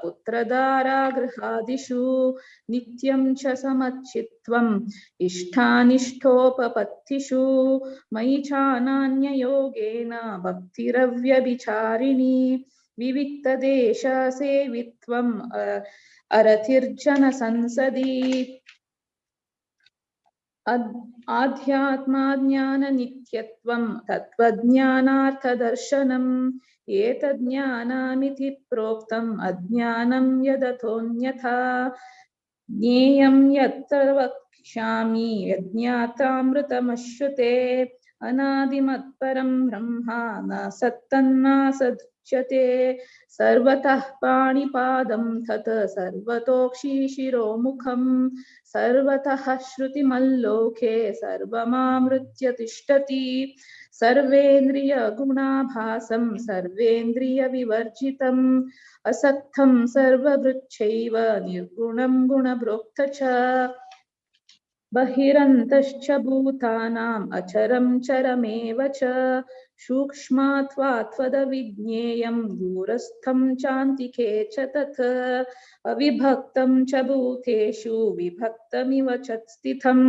पुत्रदारागृहादिषु नित्यं च समच्चित्वम् इष्टानिष्टोपपत्तिषु मयि चानान्ययोगेन भक्तिरव्यभिचारिणी विविक्तदेशसेवित्वम् अरतिर्जनसंसदि आध्यात्मज्ञाननित्यत्वं तत्त्वज्ञानार्थदर्शनम् एतज्ज्ञानामिति प्रोक्तम् अज्ञानं यदतोऽन्यथा ज्ञेयं यत्र वक्ष्यामि यज्ञातामृतमश्नुते अनादिमत्परं ब्रह्म न सत्तन्नासदुच्यते सर्वतः पाणिपादं तत् सर्वतोक्षिशिरोमुखं सर्वतः श्रुतिमल्लोके सर्वमामृत्य तिष्ठति सर्वेन्द्रियगुणाभासं सर्वेन्द्रियविवर्जितम् असक्तं सर्वभृच्छैव निर्गुणं गुणभोक्त च बहिरन्तश्च भूतानाम् अचरं चरमेव च सूक्ष्मात्वात्वदविज्ञेयं दूरस्थं चान्तिके च तत् अविभक्तं च भूतेषु विभक्तमिव च स्थितं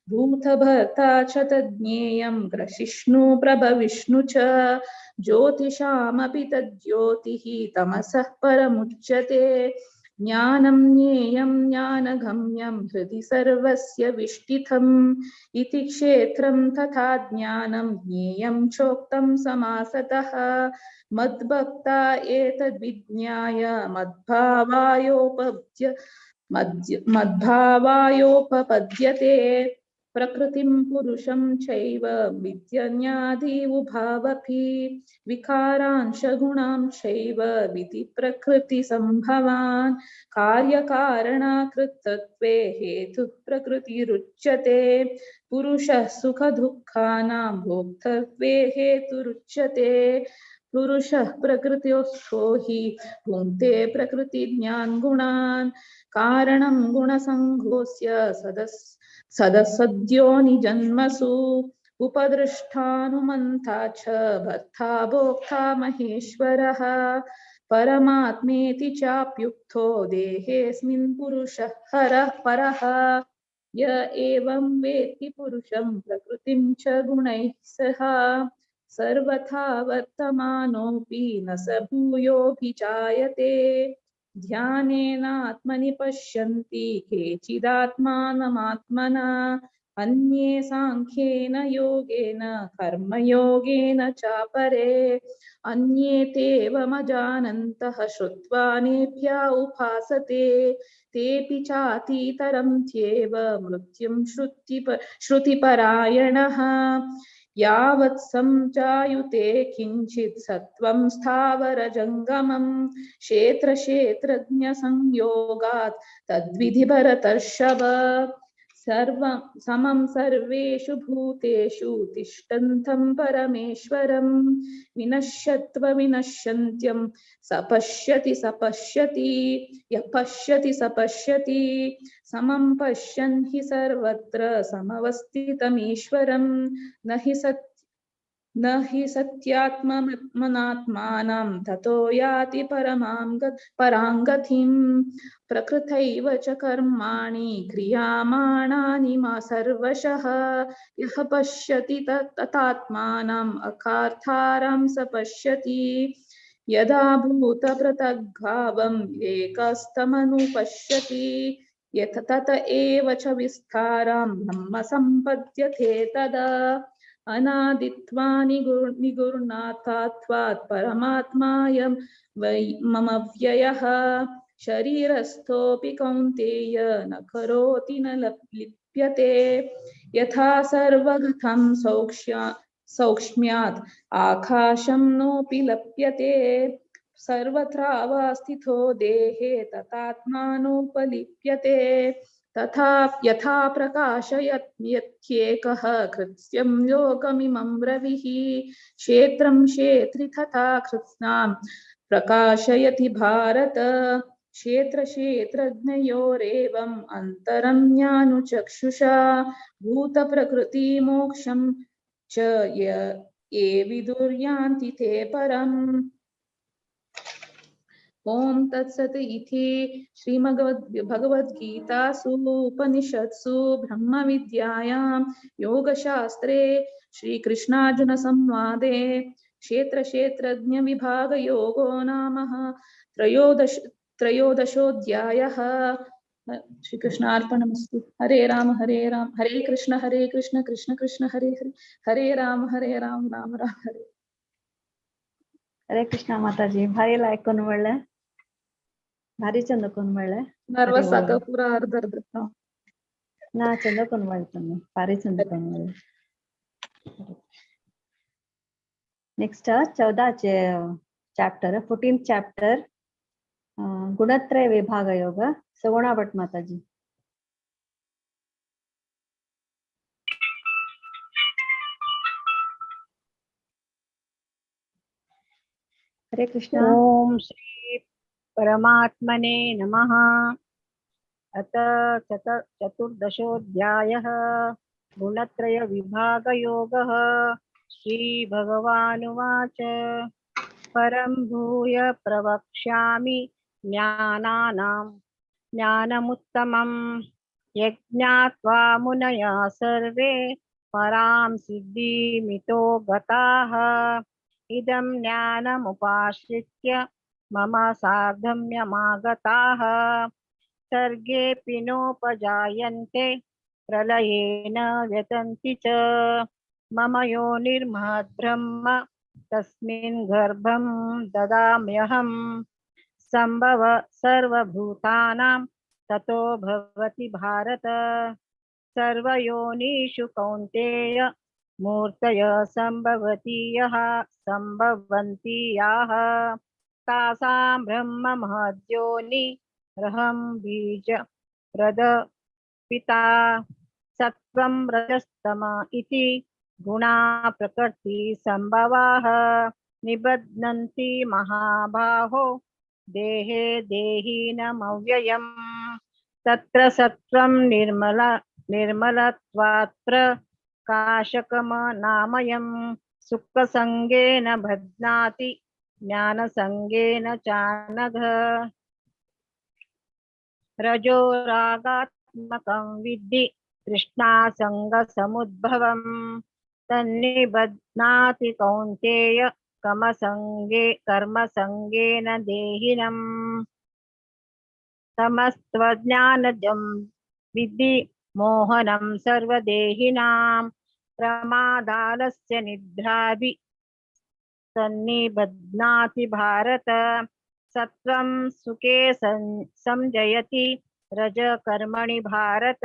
भूतभर्ता च तज्ज्ञेयं ग्रसिष्णु प्रभविष्णु च ज्योतिषामपि तज्ज्योतिः तमसः परमुच्यते ज्ञानं ज्ञेयं ज्ञानगम्यं हृदि सर्वस्य विष्ठितम् इति क्षेत्रं तथा ज्ञानं ज्ञेयं चोक्तं समासतः मद्भक्ता एतद्विज्ञाय मद्भावायोपपद्यते प्रकृतिं पुरुषं चैव विद्यन्यादि उभावपि विकारांशगुणांश्चैव विधि प्रकृतिसम्भवान् कार्यकारणकृत्तत्वे हेतुः प्रकृतिरुच्यते पुरुषः सुखदुःखानां भोक्तव्ये हेतुरुच्यते पुरुषः प्रकृत्योस्थो हि भुङ्क्ते प्रकृतिज्ञान गुणान् कारणं गुणसङ्घोऽस्य सदसद्यो निजन्मसु उपदृष्टानुमन्ता च भर्ता भोक्ता महेश्वरः परमात्मेति चाप्युक्तो देहेऽस्मिन् पुरुषः परः य एवं वेत्ति पुरुषं प्रकृतिं च गुणैः सह सर्वथा वर्तमानोऽपि न स भूयोऽभिजायते ध्यानेनात्मनि पश्यन्ति केचिदात्मानमात्मना अन्ये साङ्ख्येन योगेन कर्मयोगेन चापरे अन्ये तेवमजानन्तः श्रुत्वा नेभ्य उपासते तेऽपि चातीतरं त्येव मृत्युं श्रुतिपरायणः यावत् संजायुते किञ्चित् सत्त्वं स्थावरजङ्गमं क्षेत्रक्षेत्रज्ञसंयोगात् तद्विधि भरतर्षभ समं सर्वेषु भूतेषु तिष्ठन्तं परमेश्वरं विनश्यन्त्यं सपश्यति यः पश्यति सपश्यति समं पश्यन् हि सर्वत्र समवस्थितमीश्वरं न हि न हि सत्यात्मनात्मानं ततो याति परां गतिं प्रकृतैव च कर्माणि क्रियमाणानि मा सर्वशः यः पश्यति ततात्मानम् अकार्तारं स पश्यति यदा भूतपृथग्भावम् एकस्तमनुपश्यति यथ तत एव च विस्तारं ब्रह्म सम्पद्यते तदा अनादित्वा निगुणात्वात् परमात्मायं वै मम व्ययः शरीरस्थोऽपि कौन्तेय न करोति न लिप्यते यथा सर्वगतं सौक्ष्म्यात् आकाशं नोऽपि लप्यते सर्वत्रावस्थितो देहे तथात्मानोपलिप्यते तथा यथा प्रकाशयत्येकः कृत्स्नं लोकमिमं रविः क्षेत्रं क्षेत्री तथा कृत्स्नां प्रकाशयति भारत क्षेत्रक्षेत्रज्ञयोरेवम् अन्तरं ज्ञानुचक्षुषा भूतप्रकृतिमोक्षं च ये विदुर्यान्ति ते परम्। ओम तत्सत् इति श्रीमद्भगवद्गीतासु उपनिषत्सु ब्रह्मविद्यायां योगशास्त्रे श्रीकृष्णार्जुनसंवादे क्षेत्रक्षेत्रज्ञविभागयोगो नाम त्रयोदशोऽध्यायः। श्रीकृष्णार्पणमस्तु। हरे राम हरे कृष्ण कृष्ण कृष्ण हरे हरे हरे राम राम राम हरे ಹರೇ ಕೃಷ್ಣ ಮಾತಾಜಿ ಭಾರಿ ಲಾಯ್ಕೊಂಡು ಒಳ್ಳೆ ಭಾರಿ ಚಂದಕೊಂಡು ಒಳ್ಳೆ ನರ್ವಸ್ ಆಗ ಪೂರಾ ಅರ್ಧ ನಾ ಚಂದಕೊಂಡು ಮಾಡ್ತಾನೆ ಭಾರಿ ಚಂದಕೊಂಡು ಒಳ್ಳೆ ನೆಕ್ಸ್ಟ್ 14 ಚಾಪ್ಟರ್ 14th ಚಾಪ್ಟರ್ ಗುಣತ್ರಯ ವಿಭಾಗ ಯೋಗ ಸಗುಣ ಭಟ್ ಮಾತಾಜಿ. हरे कृष्ण। ओम श्री परमात्मने नमः। अथ चतुर्दशोऽध्यायः गुणत्रय विभाग योगः। श्री भगवानुवाच परं भूय प्रवक्ष्यामि ज्ञानमुत्तमं यज्ञात्वा मुनया सर्वे परां सिद्धिमितो गताः इदं ज्ञानमुपाश्रित्य मम सार्धम्यमागताः सर्गेऽपि नोपजायन्ते प्रलयेन व्यतन्ति च मम योनिर्महद्ब्रह्म तस्मिन् गर्भं ददाम्यहं सम्भव सर्वभूतानां ततो भवति भारत सर्वयोनिषु कौन्तेय मूर्तय संभवन्ति याः तासां ब्रह्म महद्योनिरहं बीज प्रदपिता सत्वं रजस्तम इति गुणा प्रकृति संभवाः निबध्नन्ति महाबाहो देहे देहिनमव्ययम् तत्र सत्वं निर्मलत्वात् काशकमनामयं सुखसंगेन बध्नाति ज्ञानसंगेन चानघ रजोरागात्मकं विद्धि तृष्णासंगसमुद्भवं तन्निबध्नाति कौन्तेय कर्मसंगेन देहिनम् तमस्त्वज्ञानजं विद्धि मोहनं सर्वदेहिनां प्रमादालस्य निद्राभि सन्निबध्नाति भारत सत्वं सुखे संजयति रज कर्मणि भारत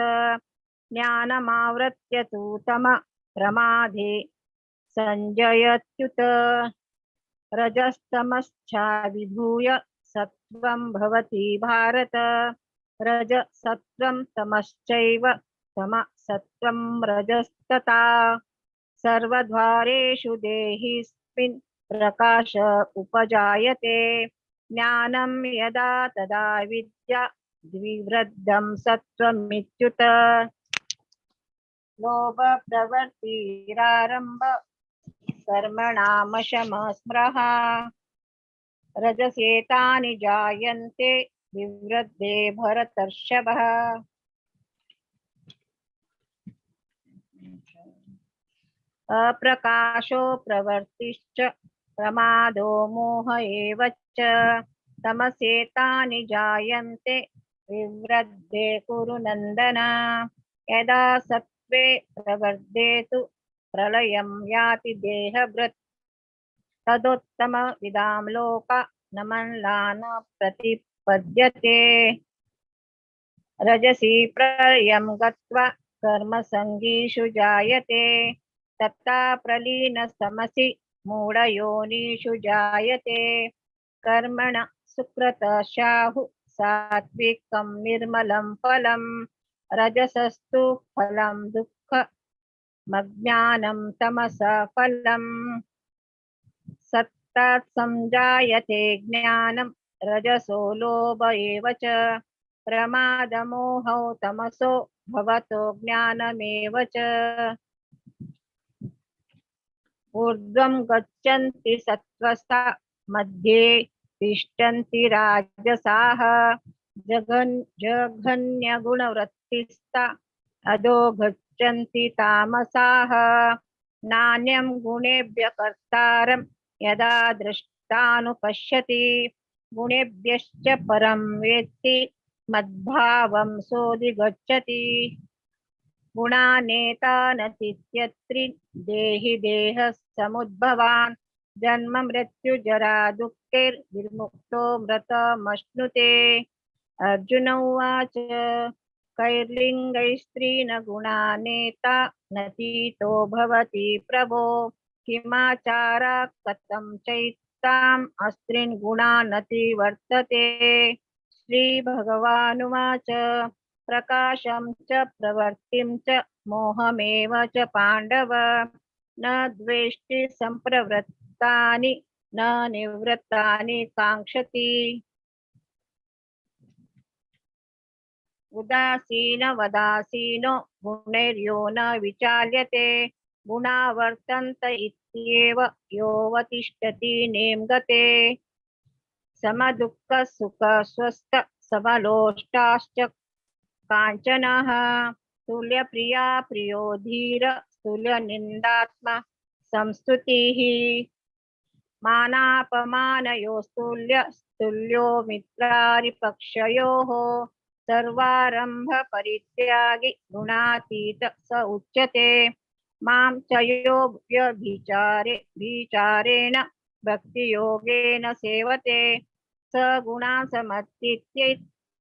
ज्ञानमावृत्य तु तम प्रमादे संजयत्युत रजस्तमश्चा विभूय सत्वं भवति भारत रज सत्वं तमश्चैव तम सत्वं रजस्तथा सर्वद्वारेषु देहिस्मिन् प्रकाश उपजायते ज्ञानं यदा तदा विद्या द्विवृद्धं सत्वमित्युत लोभ प्रवृत्तिरारम्भ कर्मणामशमस्मृः रजसेतानि जायन्ते विवृद्धे भरतर्षभः अप्रकाशो प्रवृत्तिश्च प्रमादो मोह एव च तमसेतानि जायन्ते विवृद्धे कुरु नन्दन यदा सत्त्वे प्रवर्धेतु प्रलयं याति देहभृत् तदोत्तमविदां लोक नमन्लान प्रतिपद्यते रजसी प्रलयं गत्वा कर्मसङ्गीषु जायते तथा प्रलीनस्तमसि मूढयोनिषु जायते कर्मण सुकृतशाहु सात्विकं निर्मलं फलं रजसस्तु फलं दुःखमज्ञानं तमसा फलं सत्तात् संजायते ज्ञानं रजसो लोभ एव च प्रमादमोहौ तमसो भवतो ज्ञानमेव च ऊर्ध्वं गच्छन्ति सत्त्वस्ता मध्ये तिष्ठन्ति राजसाः जघन्यगुणवृत्तिस्ता अधो गच्छन्ति तामसाः नान्यं गुणेभ्य कर्तारं यदा दृष्टानुपश्यति गुणेभ्यश्च परं वेत्ति मद्भावं सोऽधिगच्छति गुणानेतानतीत्यत्रि देहि देहः समुद्भवान् जन्म मृत्यु जरा दुःखैर्विमुक्तो मृतमश्नुते अर्जुन उवाच कैर्लिङ्गैस्त्रीन् गुणानेता नतीतो भवति प्रभो किमाचारा कथं चैताम् अस्त्रीन् गुणानति वर्तते श्रीभगवानुवाच प्रकाशं च प्रवृत्तिं च मोहमेव च पाण्डव न द्वेष्टि सम्प्रवृत्तानि न निवृत्तानि काङ्क्षति उदासीनवदासीनो गुणैर्यो न विचाल्यते गुणा वर्तन्त इत्येव योऽवतिष्ठति नेङ्गते समदुःखसुख स्वस्थ समलोष्टाश्च काञ्चनः तुल्यप्रिया प्रियो धीर तुल्यनिन्दात्मा संस्तुतिः मानापमानयोस्तुल्य तुल्यो मित्रारिपक्षयोः सर्वारंभ परित्यागी गुणातीत स उच्यते मां च यो व्यभिचारेण भक्तियोगेन सेवते स गुणान् समतीत्य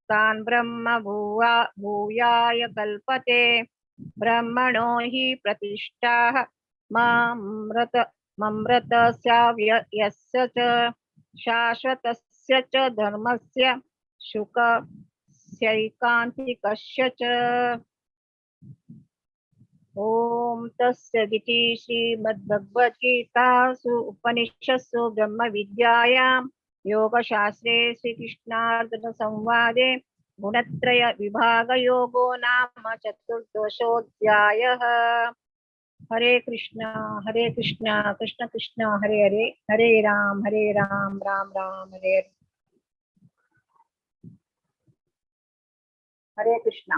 तान् ब्रह्म भूयाय कल्पते ब्रह्मणो हि प्रतिष्ठाः ममृतस्याव्ययस्य च शाश्वतस्य च धर्मस्य शुकस्यैकान्तिकस्य च ओम तस्सदिति श्रीमद्भगवद्गीतासु उपनिषत्सु ब्रह्मविद्यायां योगशास्त्रे श्रीकृष्णार्जुनसंवादे गुणत्रय विभागयोगो नाम चतुर्दशोऽध्यायः। हरे कृष्ण कृष्ण कृष्ण हरे हरे हरे राम राम राम हरे हरे। हरे कृष्ण।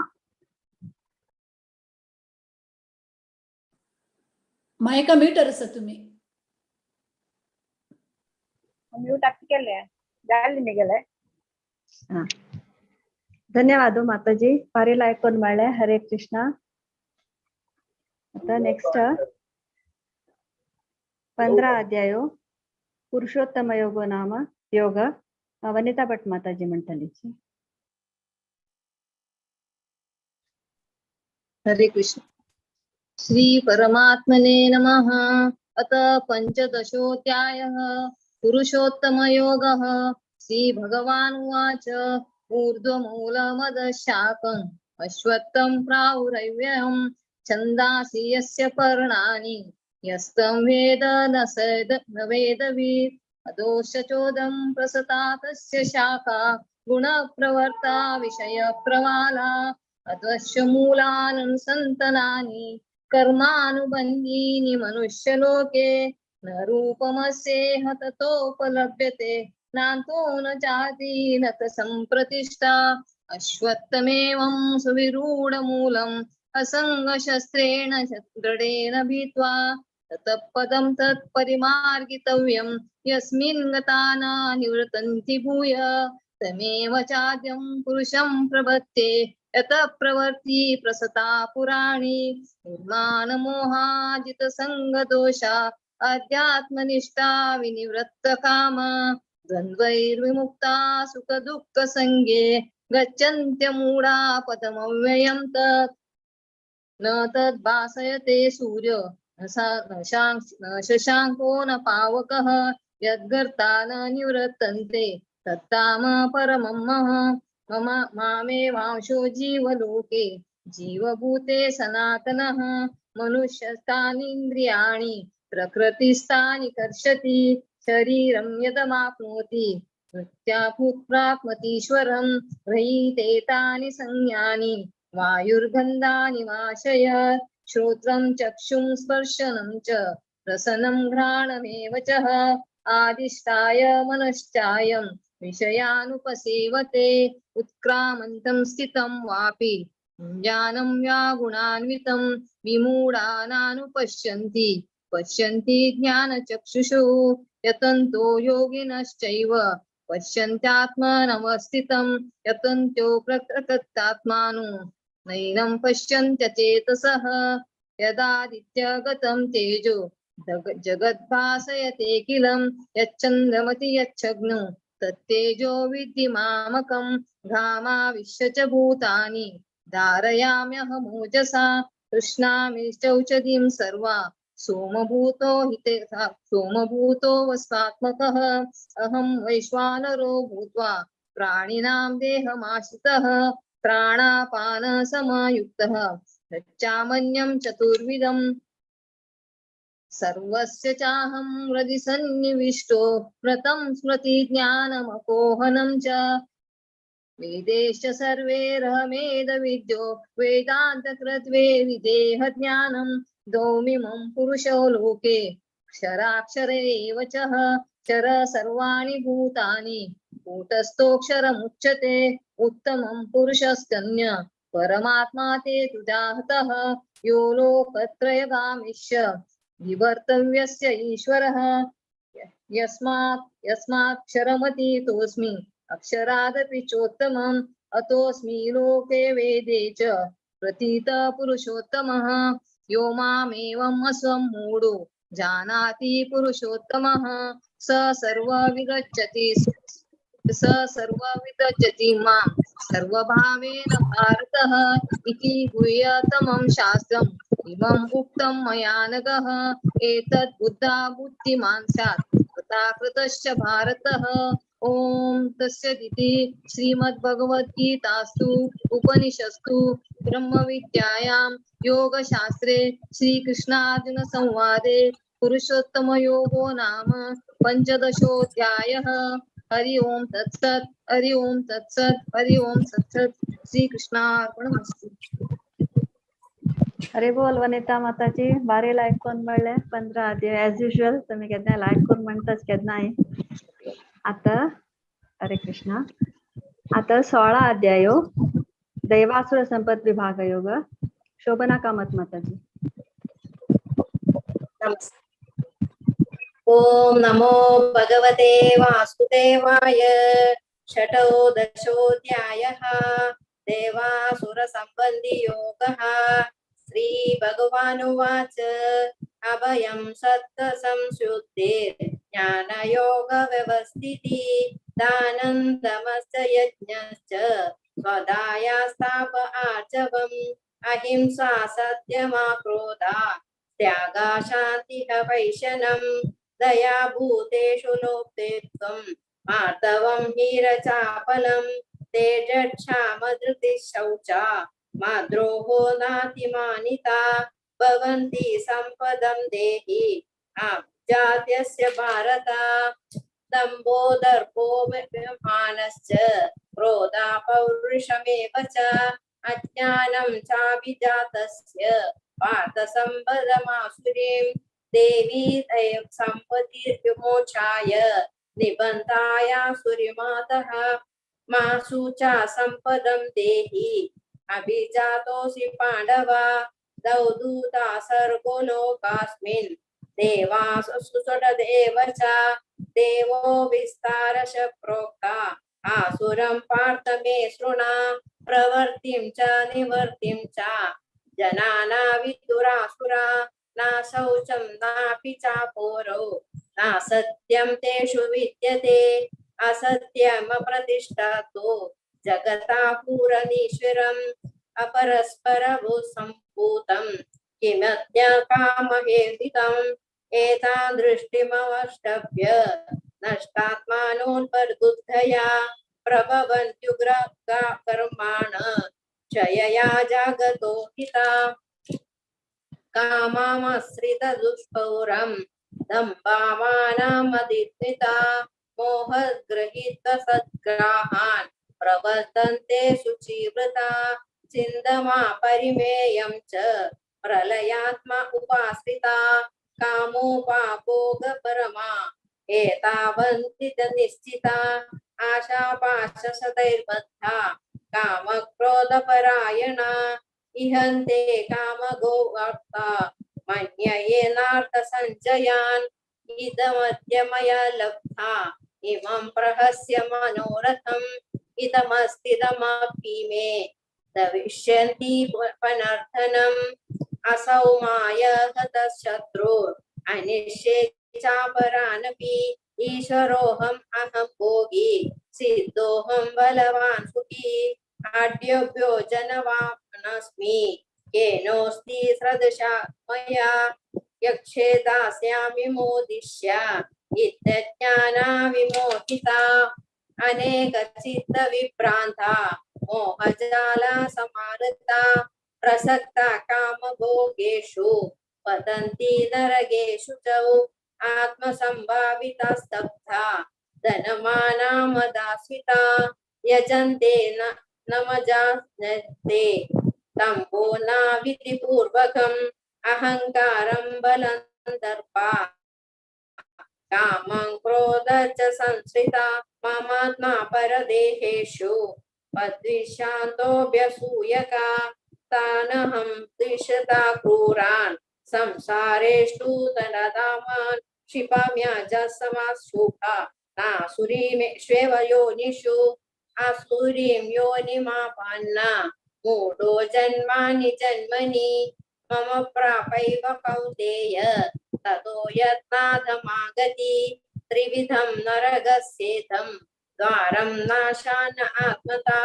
मायका म्यूटर असा तुम्ही म्यूट केले जायला निघाले। ಧನ್ಯವಾದ ಮಾತಾಜಿ ಪಾರಿಲ ಐಕೊಂಡ್ ಮಾಳೆ ಹರೇ ಕೃಷ್ಣ आता नेक्स्ट 15 अध्याय पुरुषोत्तम योगो नाम योग वनिता भट माताजी म्हणतली। हरे कृष्ण। श्री परमात्मने नमः। अत पंचदशोऽध्यायः पुरुषोत्तम योगः। श्री भगवान् उवाच ऊर्ध्वमूलमदशाकम् अश्वत्थं प्राहुरव्ययम् छन्दांसि यस्य पर्णानि यस्तं वेद न वेदवित् अदोषचोदं प्रसता तस्य शाखा गुणप्रवर्ता विषयप्रवाला अतश्च मूलाननुसन्तनानि कर्मानुबन्धीनि मनुष्यलोके न रूपमस्येह ततोपलभ्यते नान्तो न जाति न च सम्प्रतिष्ठा अश्वत्थमेवं सुविरूढमूलम् असङ्गशस्त्रेण दृढेन भीत्वा ततः पदं तत्परिमार्गितव्यं यस्मिन् गता न निवृतन्ति भूय तमेव चाद्यं पुरुषं प्रपत्ते यतः प्रवर्ति प्रसता पुराणी निर्माणमोहाजितसङ्गदोषा अध्यात्मनिष्ठा विनिवृत्तकाम द्वन्द्वैर्विमुक्ता सुखदुःखसङ्गे गच्छन्त्यमूढा पदमव्ययं तत् न तद्भासयते सूर्य न शशाङ्को न पावकः यद्गर्ता न निवृत्तन्ते तत्ताम परमं मम मामेवांशो जीवलोके जीवभूते सनातनः मनुष्यस्थानीन्द्रियाणि प्रकृतिस्थानि कर्षति शरीरं यदमाप्नोति मृत्याभूत्प्राप्नतीश्वरं गृहीतेतानि संज्ञानि वायुर्गन्धानि वाशय श्रोत्रं चक्षुं स्पर्शनं च रसनं घ्राणमेव च आदिष्टाय मनश्चायं विषयानुपसेवते उत्क्रामन्तं स्थितं वापि ज्ञानं व्यागुणान्वितं विमूढानानुपश्यन्ति पश्यन्ति ज्ञानचक्षुषु यतन्तो योगिनश्चैव पश्यन्त्यात्मनवस्थितं यतन्तो प्रकृतात्मानो नैनं पश्यन्त्यचेतसः यदादित्यगतं तेजो जगद्भासयतेऽखिलं यच्चन्द्रमति यच्छग्नो तत्तेजो विद्धि मामकं घामाविश्य च भूतानि धारयाम्यहमोजसा तृष्णामिश्चौषधिं सर्वा सोमभूतो वस्वात्मकः अहं वैश्वानरो भूत्वा प्राणिनां देहमाश्रितः प्राणापान समायुक्तः चामन्यं चतुर्विधं सर्वस्य चाहं हृदि सन्निविष्टो व्रतं स्मृति ज्ञानमपोहनं च वेदेश्च सर्वैरहमेदविद्यो वेदान्तकृत्वे विदेह ज्ञानं दौमिमं पुरुषो लोके क्षराक्षर एव च क्षर सर्वाणि भूतानि कूटस्थोऽक्षरमुच्यते उत्तमं पुरुषस्तन्य परमात्मा ते तुजाहतः यो लोकत्रयगामिष्य विवर्तव्यस्य ईश्वरः यस्माक्षरमतीतोऽस्मि अक्षरादपि चोत्तमम् अतोऽस्मि लोके वेदे च प्रतीतः पुरुषोत्तमः यो मामेवम् असम्मूढो जानाति पुरुषोत्तमः स सर्वविदज्जति मां सर्वभावेन भारतः इति गुह्यतमं शास्त्रम् इमम् उक्तं मया नघः एतद् बुद्धा बुद्धिमान् स्यात् तथा कृतश्च भारतः ओम तस्सदिति श्रीमद्भगवद्गीतास्तु उपनिषत्सु ब्रह्मविद्यायां योगशास्त्रे श्रीकृष्णार्जुन संवादे पुरुषोत्तमयोगो नाम पंचदशोऽध्यायः। हरि ओम तत्सत् हरि ओम तत्सत् हरि ओम तत्सत्। श्रीकृष्णार्पणमस्तु। अरे बोल वनिता माताजी बारेला ऐकून म्हणले 15 अध्याय ऍज युजल तुम्ही केन्ना ऐकून म्हणटाच केन्नाय आता हरे कृष्णा आता 16 अध्याय दैवासुर संपद विभाग योग शोभना कामत माताजी। ओम नमो भगवते वासुदेवाय। षठोदशोऽध्यायः देवासुर संबंधी योगः। श्री भगवानुवाच अभयं सत्त संशुद्धि ज्ञानयोग व्यवस्थिति दानं दमश्च यज्ञश्च स्वदायास्ताप आर्जवम् अहिंसा सत्यमा क्रोधा त्यागा शान्तिः वैशनं दया भूतेषु लोप्तेत्वं मार्दवं हीरचापलं तेजक्षामधृतिः शौचा माद्रोहो नातिमानिता भवन्ति सम्पदं देहि जात्यस्य भारत दम्भो दर्पो मानश्च क्रोधा पौरुषमेव च अज्ञानं चाभिजातस्य पार्थ सम्पदमासुरीं देवी संपत्ति विमोचाय निबन्धाय सूर्यमातः मासुचा सम्पदं देहि अभिजातोऽसि पाण्डव द्वौ दूता सर्गो लोकास्मिन् देवासुसुषदेव च देवो विस्तारश प्रोक्ता आसुरं पार्थ मे शृणा प्रवृत्तिं च निवर्तिं च जनाना विदुरासुरा न शौचं नापि चापोरो न सत्यं तेषु विद्यते असत्यमप्रतिष्ठातो जगता पूरनीश्वरम् अपरस्परभू सम्भूतं किमज्ञकामहेदितम् एतां दृष्टिमवष्टभ्य नष्टात्मानोन्पदुद्धया प्रभवन्त्युग्रकर्माण क्षयया जागतो हिता कामामश्रितदुष्पौरं दम्भामानमदित्मिता मोहगृहीतसद्ग्राहान् प्रवर्तन्ते शुचिव्रता चिन्दमा परिमेयं च प्रलयात्मा उपाश्रिता कामोपाभोगपरमा एतावन्ति निश्चिता आशापाशशतैर्बद्धा कामक्रोधपरायणा इहन्ते कामगोवर्ता मन्ययेनार्थसञ्चयान् इदमद्य मया लब्धा इमं प्रहस्य मनोरथम् इदमस्तिदमपि मे दविष्यन्ति पुनर्धनम् असौ माय हतशत्रु अनिश्ये चापरानपि ईश्वरोऽहम् अहं भोगी सिद्धोऽहं बलवान् सुखी आढ्योभ्यो जनवानस्मि केनोऽस्ति सदृशा मया यक्षे दास्यामि मोदिष्य इत्यज्ञाना विमोहिता अनेकचित्तविभ्रान्ता मोहजाला समारता प्रसक्ता कामभोगेषु पतन्ति नरकेषु च आत्मसम्भाविता स्तब्धा धनमानामदास्विता यजन्ते न मजान्ते तम्भो नाविधिपूर्वकम् अहङ्कारं बलं दर्पा कामं क्रोध च संश्रिता ममात्मा परदेहेषु पद्विशान्तोऽभ्यसूयका तानहं द्विषता क्रूरान् संसारेषु तनदामान् क्षिपाम्यजसमाशुभा नासुरीमेष्वेव योनिषु आसुरीं योनिमापन्ना मूढो जन्मानि जन्मनि मम प्रापैव कौन्तेय ततो यत्नाथमागति त्रिविधं नरकस्येदं द्वारं नाशान आत्मता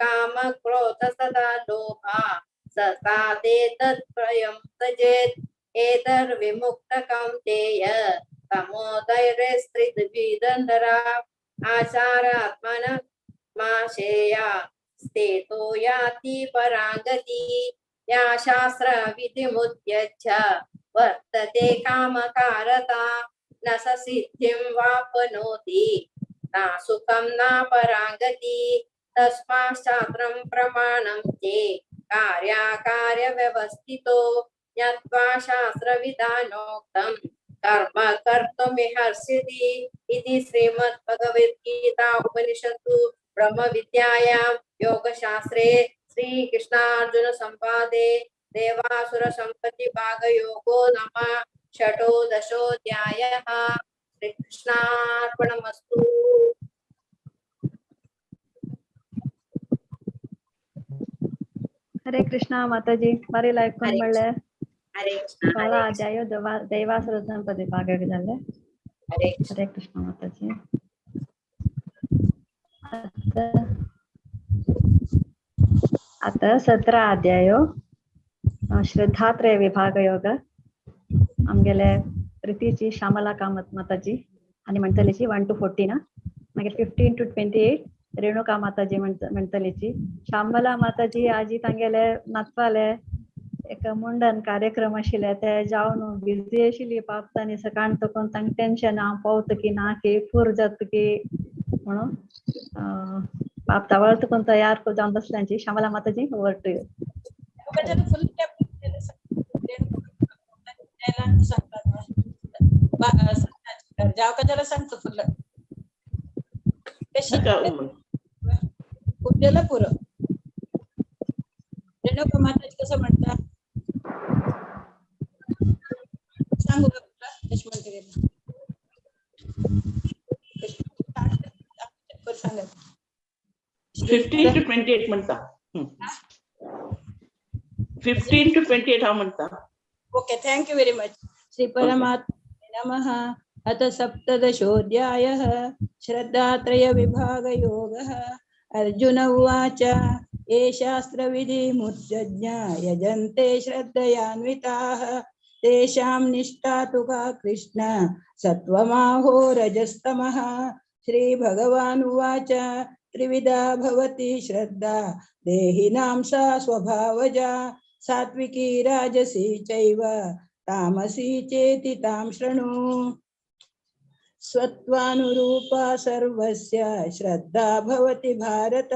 कामक्रोध सदा लोभा सतादेतत्त्रयं त्यजेत् एतर्विमुक्त कौन्तेय तमोधैर्यस्त्रिविधन्दरा आचारात्मन माशेया स्थितो याति परागति या शास्त्रविधिमुद्यच्य वर्तते कामकारता न स सिद्धिं वाप्नोति न सुखं न परागति तस्माच्छास्त्रं प्रमाणं ते कार्याकार्यव्यवस्थितो ज्ञात्वा शास्त्रविधानोक्तं कर्म कर्तुमिहर्षति इति श्रीमद्भगवद्गीता उपनिषत्सु ब्रह्मविद्यायां योगशास्त्रे श्रीकृष्णार्जुन संवादे देवासुर संपत्ति भागयोगो नाम षोडशोऽध्यायः। श्रीकृष्णार्पणमस्तु। ಹರೇ ಕೃಷ್ಣ ಮಾತಾಜಿ ಬಾರಿ ಲೈಕ್ ಒಳ್ಳೆ ಹರೇ ಕೃಷ್ಣ ಬಹಳ ಅಧ್ಯಾಯ ದೈವಾಸುರ ಸಂಪತ್ತಿ ಭಾಗವಿದಲ್ಲೇ ಹರೇ ಕೃಷ್ಣ ಮಾತಾಜಿ आता 17 अध्याय श्रद्धात्रय विभाग योग आमगेले प्रीतीची श्यामला कामत माताजी आणि म्हणटलीची 1 to 14 ना मागीर 15 to 28 रेणुका माताजी म्हणटलीची श्यामला माताजी आजी तांगेले नाचपाले एक मुंडन कार्यक्रम आशिल्ले ते जावन बिझी आशिल्ली पावतानी सकाळ तकून तांकां टेन्शन हांव पावता की ना की पूर जाता की म्हणून पापता वळतकून तयार जावन बसल्यांची श्यामला माताजी ओवर टू यू. फुल जाव का जरा सांगतो फुल पूजेला पुरं रेणुका माताजी कसं म्हणतात सांगू का तुला कशी म्हणते सांगा 15 to 28 म्हणता 15 to 28 हा म्हणता okay thank you very much Shri परमात्मने नमः अथ सप्तदशोऽध्यायः श्रद्धात्रय विभाग योगः अर्जुन उवाच ये शास्त्रविधिमुत्सृज्य यजन्ते श्रद्धयान्विताः तेषां निष्ठा तु का कृष्ण सत्त्वमाहो रजस्तमः श्रीभगवान् उवाच त्रिविधा भवति श्रद्धा देहिनां सा स्वभावजा सात्विकी राजसी चैव तामसी चेति तां शृणु सत्त्वानुरूपा सर्वस्य श्रद्धा भवति भारत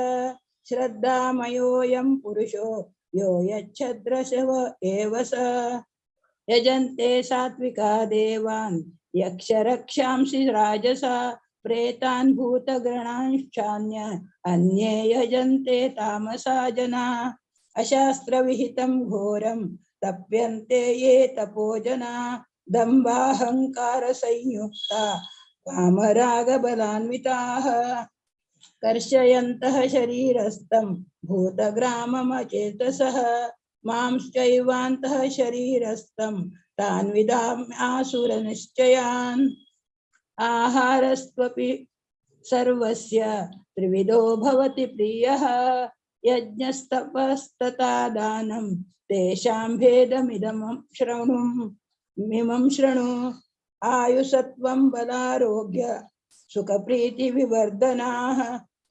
श्रद्धामयोऽयं पुरुषो यो यच्छद्रशव एव स यजन्ते सात्विका देवान् यक्षरक्षांसि राजसा प्रेतान् भूतगणांश्चान्य अन्ये यजन्ते तामसा जना अशास्त्रविहितं घोरं तप्यन्ते ये तपोजना दम्भाहंकारसंयुक्ता कामरागबलान्विताः कर्षयन्तः शरीरस्थं भूतग्राममचेतसः मांश्चैवान्तः शरीरस्थं तान् विदाम्यासुरनिश्चयान् आहारस्त्वपि सर्वस्य त्रिविधो भवति प्रियः यज्ञस्तपस्तथा दानं तेषां भेदमिदं शृणु आयुसत्वं बलारोग्य सुखप्रीतिविवर्धनाः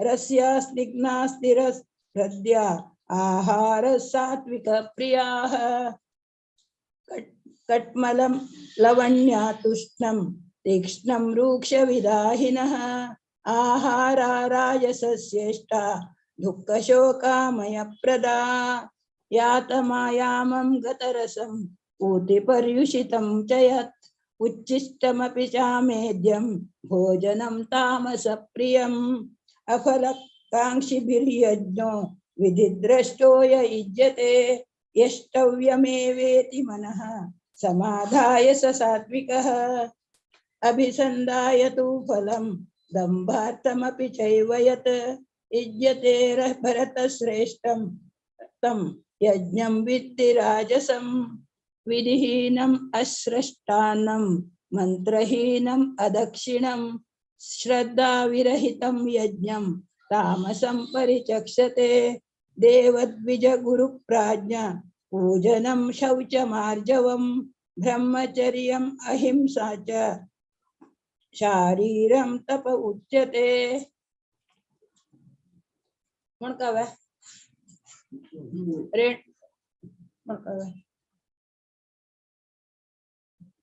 रस्या स्निग्धास्तिरस्रद्या आहार सात्विकप्रियाः कट्मलं लवण्यातुष्णं तीक्ष्णं रूक्षविदाहिनः आहारा राजसस्येष्टा दुःखशोकामयप्रदा यातमायामं गतरसं पूतिपर्युषितं च यत् उच्छिष्टमपि चामेद्यं भोजनं तामसप्रियम् अफलकाङ्क्षिभिर्यज्ञो विधिद्रष्टो य युज्यते यष्टव्यमेवेति मनः समाधाय स सात्विकः अभिसन्धाय तु फलं दम्भार्थमपि चैव यत् युज्यते भरतश्रेष्ठं तं यज्ञं विद्धि राजसं विधिहीनम् असृष्टान्नं मन्त्रहीनम् अदक्षिणं श्रद्धाविरहितं यज्ञं तामसं परिचक्षते देवद्विज गुरुप्राज्ञा पूजनं शौचमार्जवं ब्रह्मचर्यम् अहिंसा च शारीरं तप उच्यते म्हणकावे रेड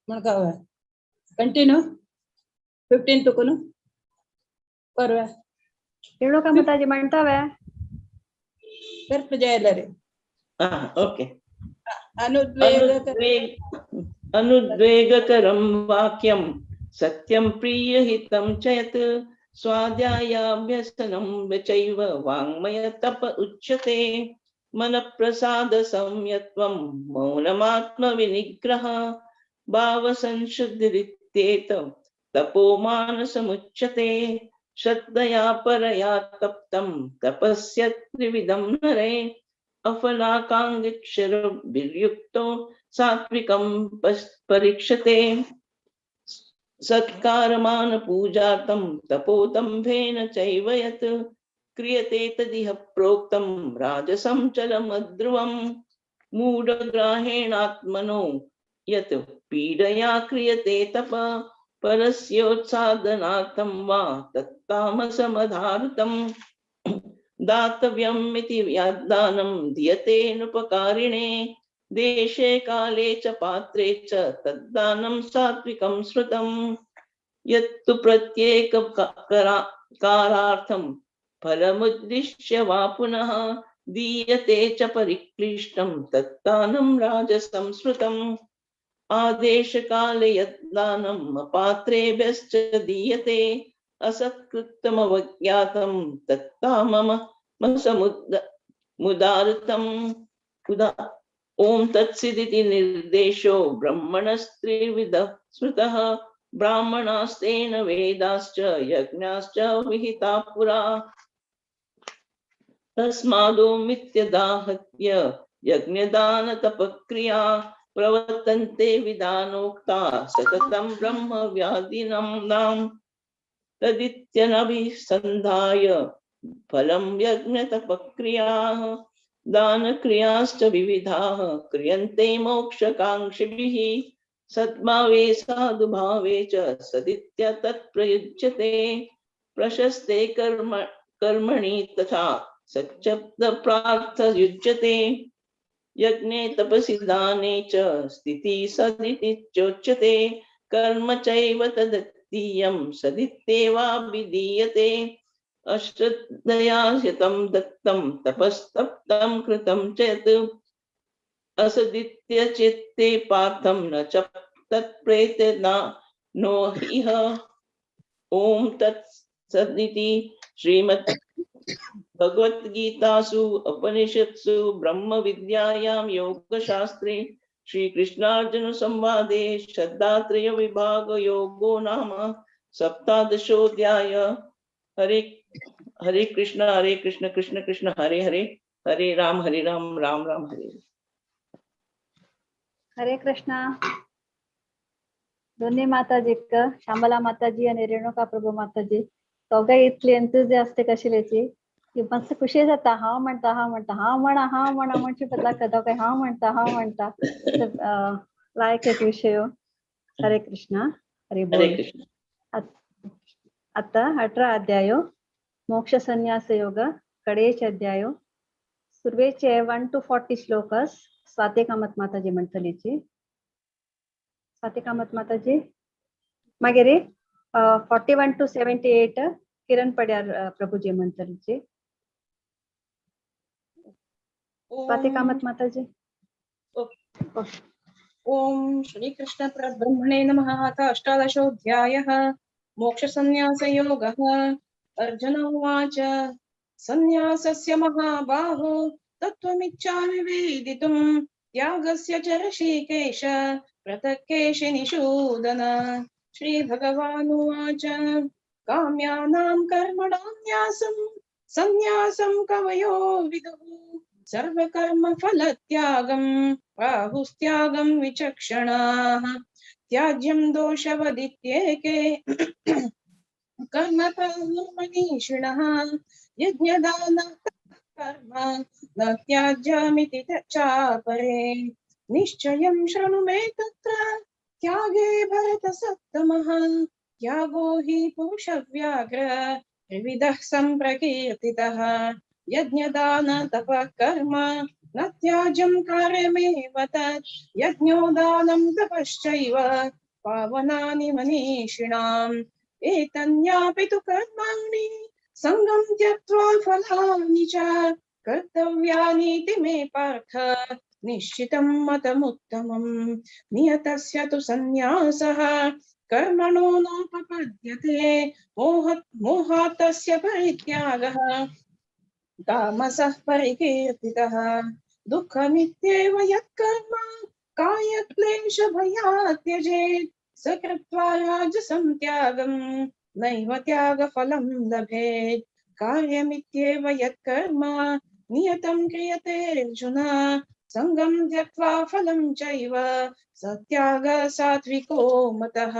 म्हणकावे कंटिन्यू 15 तुकुनु परवा रेणुका माताजी म्हणतावे करत जायला रे ओके अनुद्वेगकरं वाक्यं सत्यं प्रियहितं च यत् स्वाध्यायाभ्यसनं चैव वाङ्मय तप उच्यते मनप्रसाद संयत्वं मौनमात्मविनिग्रह भावसंशुद्धिरित्येत तपोमानसमुच्यते श्रद्धया परया तप्तं तपस्य त्रिविधं नरे अफलाकाङ्क्षिभिर्युक्तो सात्विकं परीक्षते सत्कारमान पूजार्थं तपोदम्भेन चैव यत् क्रियते तदिह प्रोक्तं राजसं चलमध्रुवं मूढग्राहेणात्मनो यत् पीडया क्रियते तप परस्योत्सादनार्थं वा तत्तामसमधारुतं दातव्यम् इति यद्दानं दीयतेनुपकारिणे देशे काले च पात्रे च तद्दानं सात्विकं श्रुतं यत्तु प्रत्येक कारार्थं फलमुद्दिश्य वा पुनः दीयते च परिक्लिष्टं तद्दानं राजसं श्रुतम् आदेशकाले यद्दानम् अपात्रेभ्यश्च दीयते असत्कृतमवज्ञातं तत्काममसमुदारतम् ओम तत्सदिति निर्देशो ब्रह्मणस्त्रिविधः स्मृतः ब्राह्मणास्तेन वेदाश्च यज्ञाश्च विहिता पुरा तस्मादोमित्यदाहत्य यज्ञदान तपक्रिया प्रवर्तन्ते विधानोक्ता सततं ब्रह्म व्याधिनं नाम तदित्यनभिसन्धाय फलं यज्ञ तपक्रियाः दान क्रियाश्च विविधाः क्रियन्ते मोक्षकांक्षिभिः सद्भावे साधुभावे च सदित्य तत्प्रयुज्यते प्रशस्ते कर्मणि तथा सच्चब्द प्रार्थ युज्यते यज्ञे तपसि दाने च स्थिति सदिति चोच्यते कर्म चैव तदतीयं सदित्येवाभिधीयते अश्रद्धया शतं दत्तं तपस्तप्तं कृतं चेत् असदित्यचित्ते पार्थं न च तत्प्रेत्य नो इह ओम तत्सदिति श्रीमद् भगवद्गीतासु उपनिषत्सु ब्रह्म विद्यायां योगशास्त्रे श्री कृष्णार्जुन संवादे श्रद्धात्रय विभाग योगो नाम सप्तादशोऽध्याय हरे कृष्ण कृष्ण कृष्ण हरे हरे हरे राम राम राम हरे हरे कृष्णा दोन्ही माताजीक श्यामला माताजी आणि रेणुका प्रभू माताजी दोघे इतली एंथुसियास्टिक आशिल्लीची की मस्त खुशी जाता हांव म्हणटा हांव म्हणा म्हणचे बदला दोघे हांव म्हणटा लायक एक विषय हरे कृष्णा हरे बोल आता 18 अध्याय मोक्ष संन्यास योग कडेचे अध्याय सुरवेचे 1 to 40 श्लोकस स्वाती कामत माताजी म्हणटलीची स्वाती कामत माताजी मागीर 41 to 78 किरण पड्यार प्रभुजी म्हणटलीची स्वाती कामत माताजी ओम श्री कृष्ण परब्रह्मणे नमः अथ अष्टादशोऽध्यायः मोक्ष संन्यास योगः अर्जुन उवाच संन्यासस्य महाबाहो तत्त्वमिच्छामि वेदितुं त्यागस्य च ऋषिकेश पृथक् केशिनिषूदन श्रीभगवानुवाच काम्यानां कर्मणां न्यासं संन्यासं कवयो विदुः सर्वकर्मफलत्यागं प्राहुस्त्यागं विचक्षणाः त्याज्यं दोषवदित्येके कर्मफलमनीषिणः यज्ञदान कर्म न त्याज्यमिति चापरे निश्चयं शृणु मे तत्र त्यागे भरतसत्तमः त्यागो हि पुरुषव्याघ्र त्रिविधः सम्प्रकीर्तितः यज्ञदान तपः कर्म न त्याज्यं कार्यमेव तत् यज्ञोदानं तपश्चैव पावनानि मनीषिणाम् एतन्यापितु कर्माणि संगं त्यक्त्वा फलानि च कर्तव्यानीति मे पार्थ निश्चितं मतमुत्तमम् नियतस्य तु संन्यासः कर्मणो नोपपद्यते मोहात् तस्य परित्यागः तामसः परिकीर्तितः दुःखमित्येव यत्कर्म कायक्लेशभयात् त्यजेत् स कृत्वा राजसं त्यागं नैव त्यागफलं लभेत् कार्यमित्येव यत्कर्म नियतं क्रियते अर्जुन संगं त्यक्त्वा फलं चैव स त्यागः सात्विको मतः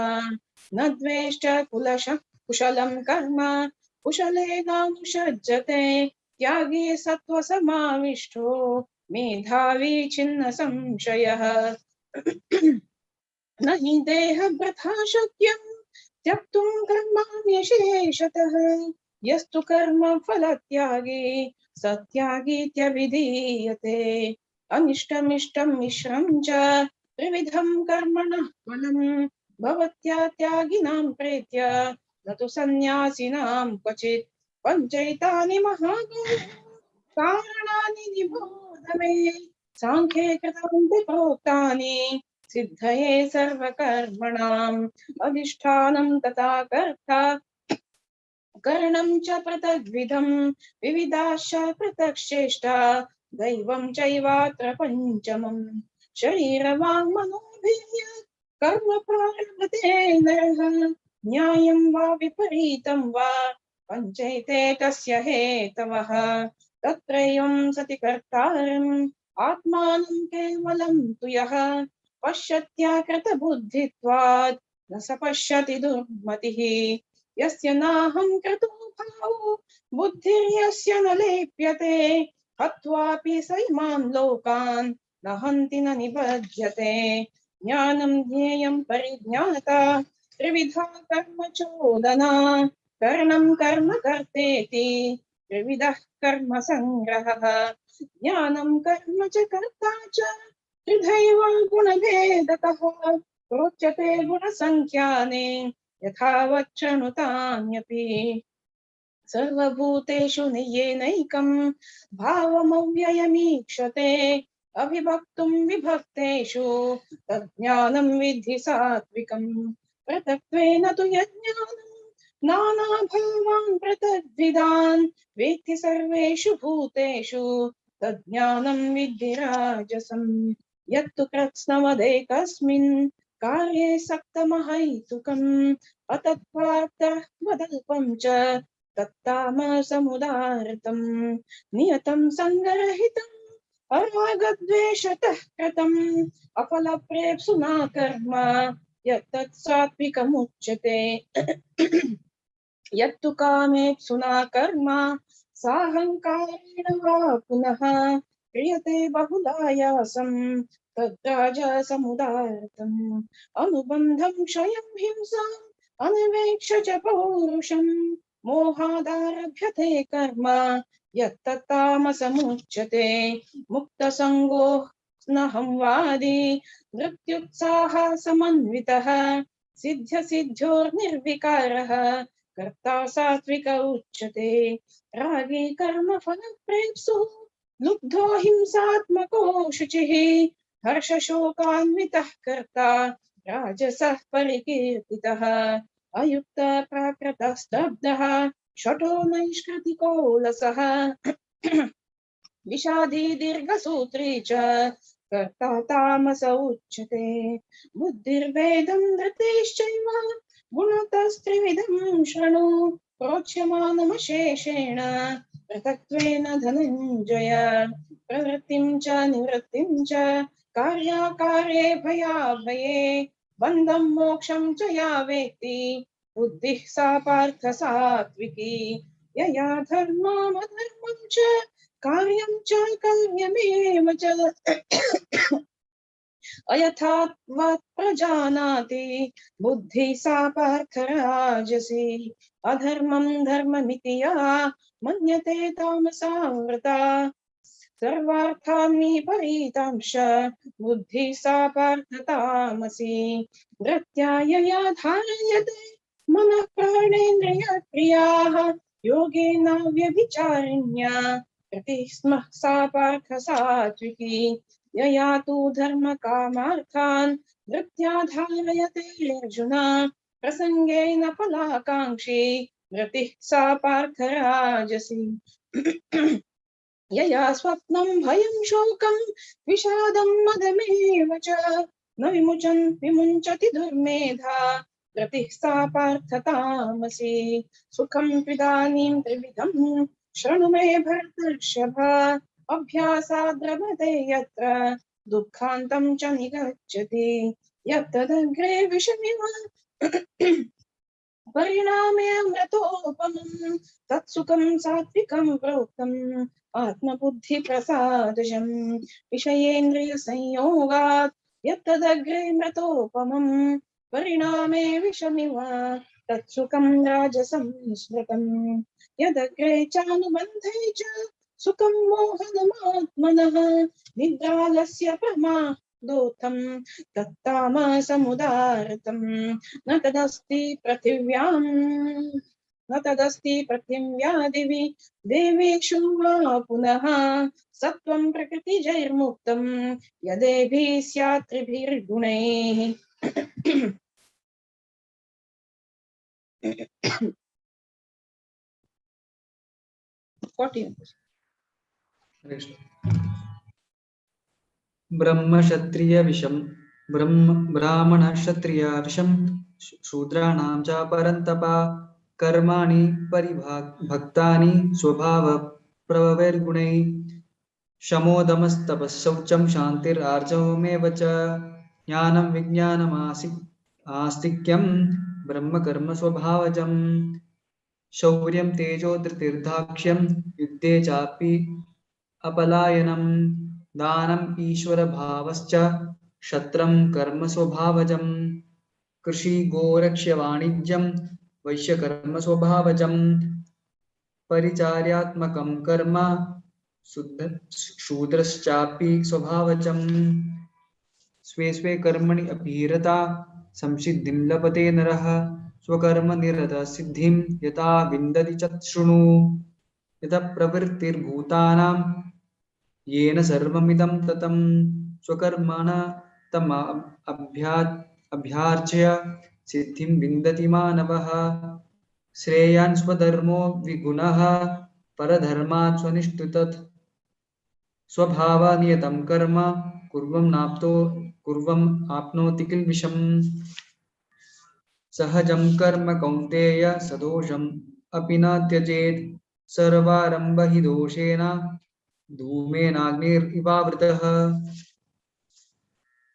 न द्वेष्ट कुशलं कर्म कुशलेनानुषज्यते त्यागी सत्त्वसमाविष्टो मेधावी छिन्न संशयः न हि देहभृथा शक्यं त्यक्तुं कर्माण्यशेषतः यस्तु कर्म फलत्यागी स त्यागीत्यभिधीयते अनिष्टमिष्टं मिश्रं च त्रिविधं कर्मणः फलं भवत्या त्यागिनां प्रेत्य न तु सन्न्यासिनां क्वचित् पञ्चैतानि कारणानि निबोध मे सांख्ये कृतान्ति प्रोक्तानि सिद्धये सर्वकर्मणाम् अधिष्ठानं तथा कर्ता करणं च पृथग्विधं विविधाश्च पृथक्श्रेष्ठा दैवं चैवात्र पञ्चमम् शरीरवाङ्मनोभिर्य कर्म प्रारभते नरः न्यायं वा विपरीतं वा पञ्चैते तस्य हेतवः तत्रैवं सति कर्तारम् आत्मानं केवलं तु यः पश्यत्याकृतबुद्धित्वात् न स पश्यति दुर्मतिः यस्य नाहं क्रतु भावो बुद्धिर्यस्य न लेप्यते हत्वापि स इमान् लोकान् न हन्ति न निबध्यते ज्ञानं ज्ञेयं परिज्ञाता त्रिविधा कर्म चोदना करणं कर्म कर्तेति त्रिविधः कर्म संग्रहः ज्ञानं कर्म च कर्ता च त्रिधैव गुणभेदतः प्रोच्यते गुणसङ्ख्याने यथावच्छृणुतान्यपि सर्वभूतेषु नियेनैकं भावमव्ययमीक्षते अविभक्तुं विभक्तेषु तज्ज्ञानं विद्धि सात्विकं पृथक्त्वेन तु यज्ञानं नानाभावान् पृथग्विधान् वेत्ति सर्वेषु भूतेषु तज्ज्ञानं विद्धि राजसं यत्तु कृत्स्नवदेकस्मिन् कार्ये सक्तमहैतुकम् अतत्त्वार्थवदल्पं च तत्तामसमुदारतम् नियतं सङ्गरहितम् अरागद्वेषतः कृतम् अफलप्रेप्सुना कर्म यत्तत् सात्विकमुच्यते यत्तु कामेप्सुना कर्म साहङ्कारेण वा पुनः क्रियते बहुलायासं तद्राजसमुदारतम् अनुबन्धं क्षयं हिंसाम् अनवेक्ष्य च पौरुषं मोहादारभ्यते कर्म यत्तत्तामसमुच्यते मुक्तसङ्गो स्नहंवादी मृत्युत्साह समन्वितः सिद्ध्यसिद्ध्योर्निर्विकारः कर्ता सात्विक उच्यते रागी कर्म फलप्रेप्सुः लुब्धो हिंसात्मको शुचिः हर्षशोकान्वितः कर्ता राजसः परिकीर्तितः अयुक्त प्राकृतः स्तब्धः शठो नैष्कृतिको लसः विषादी दीर्घसूत्री च कर्ता तामस उच्यते बुद्धिर्वेदं धृतिश्चैव गुणतस्त्रिविधं शृणु प्रोच्यमानमशेषेण पृथक्त्वेन धनञ्जय प्रवृत्तिं च निवृत्तिं च कार्याकार्ये भयाभये बन्धं मोक्षं च या वेत्ति बुद्धिः सा पार्थ सात्विकी यया धर्ममधर्मं च कार्यं च कार्यमेव च अयथावत् प्रजानाति बुद्धिः सा पार्थ राजसी अधर्मं धर्ममिति या मन्यते तामसा वृता सर्वार्थान् विपरीतांश बुद्धिः सा पार्थ तामसी धृत्यायया धारयते मनः प्राणेन्द्रियक्रियाः योगेन व्यभिचारिण्या कृतिः स्मः सा पार्थ सात्विकी यया तु धर्म कामार्थान् धृत्या धारयते अर्जुन प्रसंगेन फलाकांक्षी धृतिः सा पार्थ राजसी यया स्वप्नं भयं शोकं विषादं मदमेव च न विमुञ्चति दुर्मेधा धृतिः सा पार्थ तामसी सुखं त्विदानीं त्रिविधं शृणु मे भरतर्षभ अभ्यासाद्रभते यत्र दुःखान्तं च निगच्छति यत्तदग्रे विषमिव परिणामे अमृतोपमं तत्सुखं सात्विकं प्रोक्तम् आत्मबुद्धिप्रसादजं विषयेन्द्रियसंयोगात् यत्तदग्रे मृतोपमं परिणामे विषमिव तत्सुखं राजसं स्मृतम् यदग्रे चानुबन्धे च सुखं मोहनमात्मनः निद्रालस्य प्रमादोत्थं तत्तामसमुदारतं न तदस्ति पृथिव्यां न तदस्ति पृथिव्या दिवि देवेषु वा पुनः सत्त्वं प्रकृतिजैर्मुक्तं यदेभिः स्यात् त्रिभिर्गुणैः। 14. ब्रह्म क्षत्रिय विषम ब्राह्मण क्षत्रिय विषम शूद्राणां च परन्तपा कर्माणि परिभक्तानि स्वभाव प्रभवैर्गुणैः शमोदमस्तपः शौचं शान्तिरार्जवमेव च ज्ञानं विज्ञानमास्तिक्यं ब्रह्म कर्म स्वभावजम् शौर्यं तेजो धृतिर्दाक्ष्यं युद्धे चापि अपलायनं दानम् ईश्वरभावश्च क्षत्रं कर्म स्वभावजम् कृषि गोरक्ष्य वाणिज्यं वैश्यकर्म स्वभावजम् परिचार्यात्मकं कर्म शूद्रश्चापि स्वभावजम् स्वे स्वे कर्मणि अपीरता संसिद्धिं लभते नरः स्वकर्म निरत सिद्धिं यथा विन्दति च शृणु यतः प्रवृत्तिर्भूतानां येन सर्वमिदं ततं स्वकर्मणा तम अभ्यार्च्य सिद्धिं विन्दति मानवः श्रेयान् स्वधर्मो विगुणः परधर्मात् स्वनिष्ठितः स्वभावनियतं कर्म कुर्वम् आप्नोति किल्बिषम् सहजं कर्म कौन्तेय सदोषम् अपि न त्यजेत् सर्वारम्भ हि दोषेण धूमेनाग्निरिवावृतः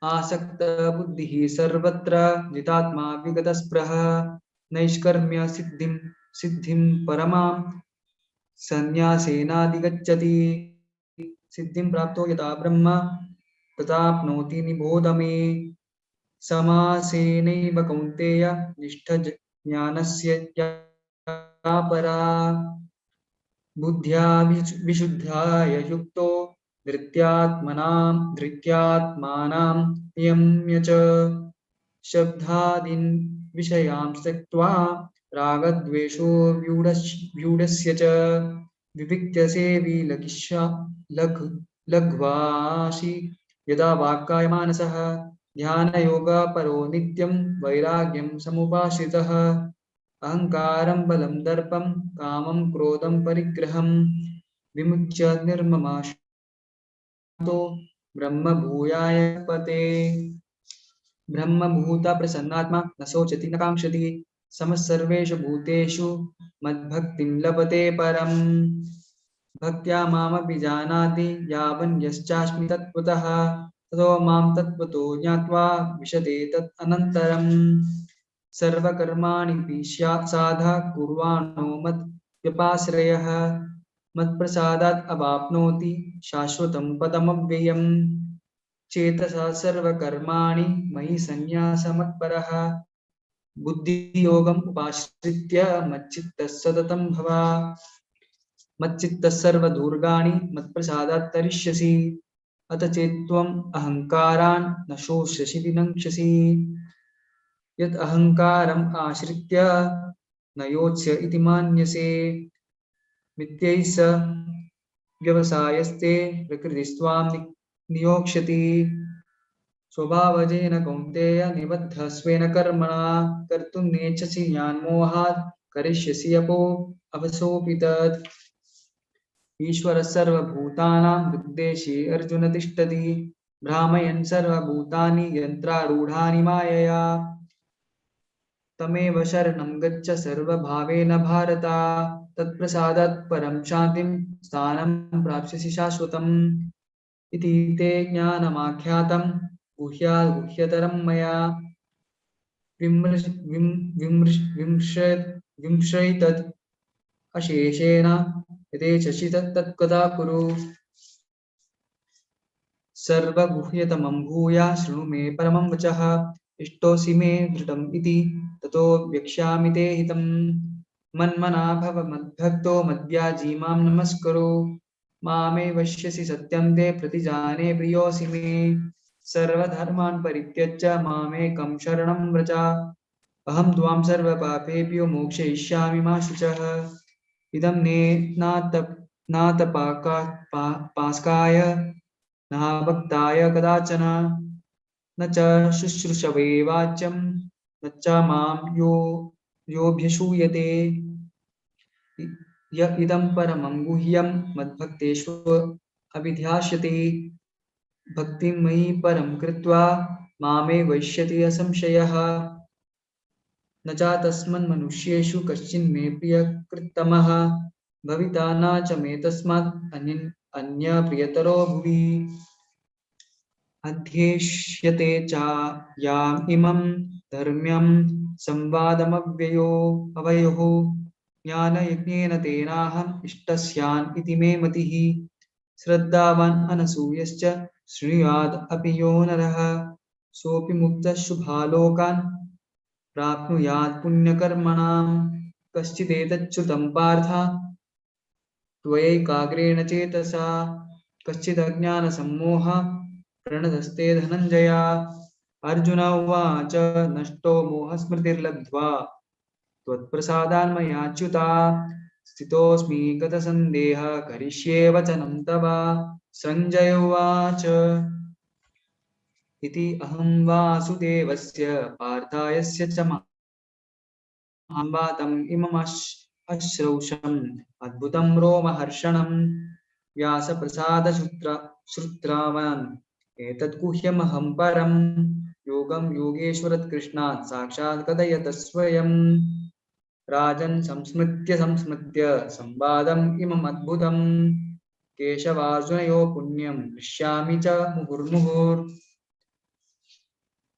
आसक्त बुद्धिः सर्वत्र जितात्मा विगतस्पृहः नैष्कर्म्य सिद्धिं परमां संन्यासेनाधिगच्छति सिद्धिं प्राप्तो यदा ब्रह्म तथाप्नोति निबोध मे समासेनैव कौन्तेय निष्ठ ज्ञानस्य या परा बुद्ध्या विशुद्धाय युक्तो धृत्यात्मानां नियम्य च शब्दादीन् विषयान् त्यक्त्वा रागद्वेषो व्यूढस्य च विविक्त्य सेवी लघ्वासी यदा वाक्काय मानसः ध्यानयोगपरो नित्यं वैराग्यं समुपाश्रितः अहंकारं बलं दर्पं कामं क्रोधं परिग्रहं विमुच्य निर्ममाशतो ब्रह्मभूयाय पते ब्रह्मभूता प्रसन्नात्मा न शोचति न काङ्क्षति समः सर्वेषु भूतेषु मद्भक्तिं लभते परम् भक्त्या मामपि जानाति यावन् यश्चास्मि तत्त्वतः ततो मां तत्त्वतो ज्ञात्वा विशते तत् अनन्तरम् सर्वकर्माणि साधा कुर्वाणो मद्व्यपाश्रयः मत्प्रसादात् अवाप्नोति शाश्वतं पदमव्ययम् चेतसा सर्वकर्माणि मयि सन्न्यासमत्परः बुद्धियोगम् उपाश्रित्य मच्चित्तः सततं भव मच्चित्तः सर्वदुर्गाणि मत्प्रसादात् तरिष्यसि अथ चेत्त्वम् अहङ्कारान् न शोष्यसि विनङ्क्ष्यसि यत् अहङ्कारम् आश्रित्य न योत्स्य इति मान्यसे मिथ्यैः स व्यवसायस्ते प्रकृतिस्त्वां नियोक्ष्यति स्वभावजेन कौन्तेय निबद्धः स्वेन कर्मणा कर्तुं नेच्छसि ज्ञानमोहात् करिष्यसि अवसोऽपि तत् ईश्वरः सर्वभूतानां हृद्देशे अर्जुन तिष्ठति भ्रामयन् सर्वभूतानि यन्त्रारूढानि मायया तमेव शरणं गच्छ सर्वभावेन भारत तत्प्रसादात् परं शान्तिं स्थानं प्राप्स्यसि शाश्वतम् इति ते ज्ञानमाख्यातं गुह्यात् गुह्यतरं मया विमृशैतत् अशेषेण यथेच्छसि तत्कथा कुरु सर्वगुह्यतमं भूया शृणु मे परमं वचः इष्टोऽसि मे दृढम् इति ततो वक्ष्यामि ते हितं मन्मना भव मद्भक्तो मद्याजी मां नमस्कुरु मामे वश्यसि सत्यं ते प्रतिजाने प्रियोऽसि मे सर्वधर्मान् परित्यज्य मामेकं शरणं व्रज अहं त्वां सर्वपापेभ्यो मोक्षयिष्यामि मा शुचः इदं नातपास्काय न भक्ताय कदाचन न च शुश्रूषवे वाच्यं न च मां योऽभ्यसूयते य इदं परमं गुह्यं मद्भक्तेषु अभिध्यास्यते भक्तिं मयि परं कृत्वा मामे वैष्यति असंशयः न चातस्मन् मनुष्येषु कश्चिन्मे प्रियकृत्तमः भविता न च मे तस्मात् अन्यप्रियतरो भुवि अध्येष्यते च याम् इमं धर्म्यं संवादमव्ययोः ज्ञानयज्ञेन तेनाहम् इष्टस्यान् इति मे मतिः श्रद्धावान् अनसूयश्च शृणुयाद् अपि यो नरः सोऽपि मुक्तः शुभालोकान् प्राप्नुयात् पुण्यकर्मणां कश्चिदेतच्छ्रुतं पार्थ त्वयैकाग्रेण चेतसा कश्चिदज्ञानसम्मोह प्रणतस्ते धनञ्जय अर्जुन उवाच नष्टो मोहस्मृतिर्लब्ध्वा त्वत्प्रसादान्मयाच्युता स्थितोऽस्मि गतसन्देह करिष्ये वचनं तव सञ्जय उवाच इति अहं वासुदेवस्य पार्थायस्य च महाभारतम् इममश्रौषम् अद्भुतं रोमहर्षणं व्यासप्रसादश्रुत्रावान् एतत् गुह्यमहं परं योगं योगेश्वरात् कृष्णात् साक्षात् कथयत स्वयं राजन् संस्मृत्य संवादम् इमम् अद्भुतं केशवार्जुनयो पुण्यं हृष्यामि च मुहुर्मुहुर्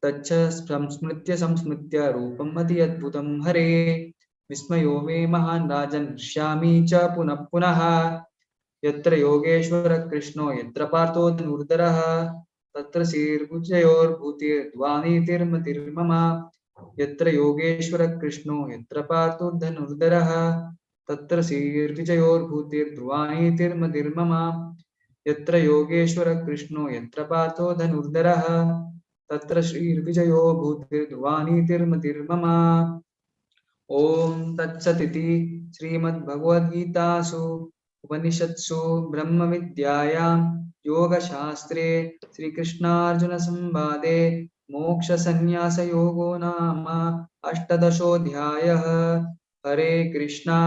तच्च संस्मृत्य रूपम् अति अद्भुतं हरे विस्मयो मे महान् राजन् हृष्यामि च पुनः पुनः यत्र योगेश्वर कृष्णो यत्र पार्थो धनुर्धरः तत्र श्रीर्भुजयोर्भूतिर्ध्वानीतिर्मतिर्मम यत्र योगेश्वर कृष्णो यत्र पार्थो धनुर्धरः तत्र श्रीर्विजयोर्भूतिर्ध्वानीतिर्मतिर्मम यत्र योगेश्वर कृष्णो यत्र पार्थो धनुर्धरः तत्र श्रीर्विजयो भूतिर्ध्वानीतिर्मतिर्मम ओम तत्सदिति श्रीमद्भगवद्गीतासु उपनिषत्सु ब्रह्मविद्यायां योगशास्त्रे श्रीकृष्णार्जुनसंवादे मोक्षसंन्यासयोगो नाम अष्टादशोऽध्यायः हरे कृष्णा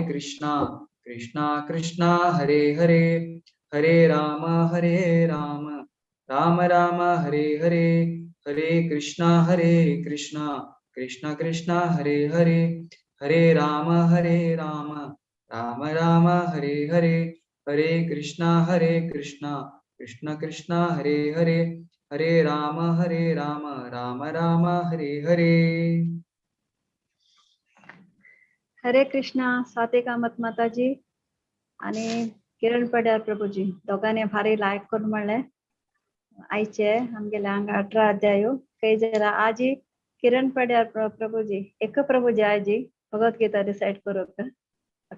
कृष्णा कृष्णा हरे हरे हरे राम राम राम हरे हरे हरे कृष्णा कृष्णा कृष्णा हरे हरे हरे राम राम राम हरे हरे हरे कृष्णा कृष्णा कृष्णा हरे हरे हरे राम राम हरे हरे हरे कृष्णा स्वातिका मत माताजी आणि किरण पड्यार प्रभूजी दोघांनी भारी लायक करून म्हणले आयचे आमगेले हांगा 18 अध्याय काही जरा आजी किरण पड्यार प्रभूजी एक प्रभूजी आजी भगवद्गीता रिसाइट करूक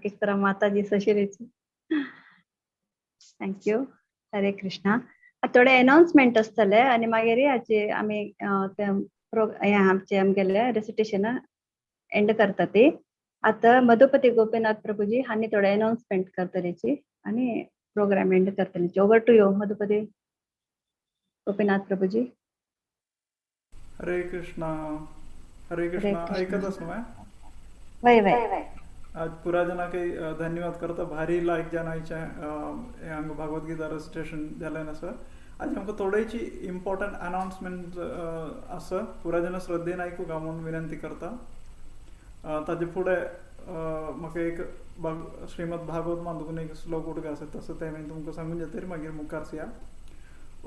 किस तरह माताजी सशिरीची थँक्यू हरे कृष्णा थोडे अनाउन्समेंट आसतले आणि मागीर हाचे आमी आमचे आमगेले रेसिटेशन एंड करता ती आता मधुपती गोपीनाथ प्रभूजी हानी थोडे अनाउन्समेंट करतलीची आणि प्रोग्राम एंड करतलीची over to you Madhupati Gopinath Prabhuji Hare Krishna ऐकतच ना वय आज पुरा जना काही धन्यवाद करता भारी लायक जनायचे हांगा भगवद्गीता रेजिस्ट्रेशन जालें आसा आज आमकां थोडेची इम्पॉर्टंट अनाउन्समेंट आसा पुरा जना श्रद्धेन आयकूंक हांव म्हणून विनंती करता ताजे फुडें म्हाका एक श्रीमद भागवत माधून एक श्लोक उडगा आसा तसो ते हांवें तुमकां सांगून जातकीर मागीर मुखार या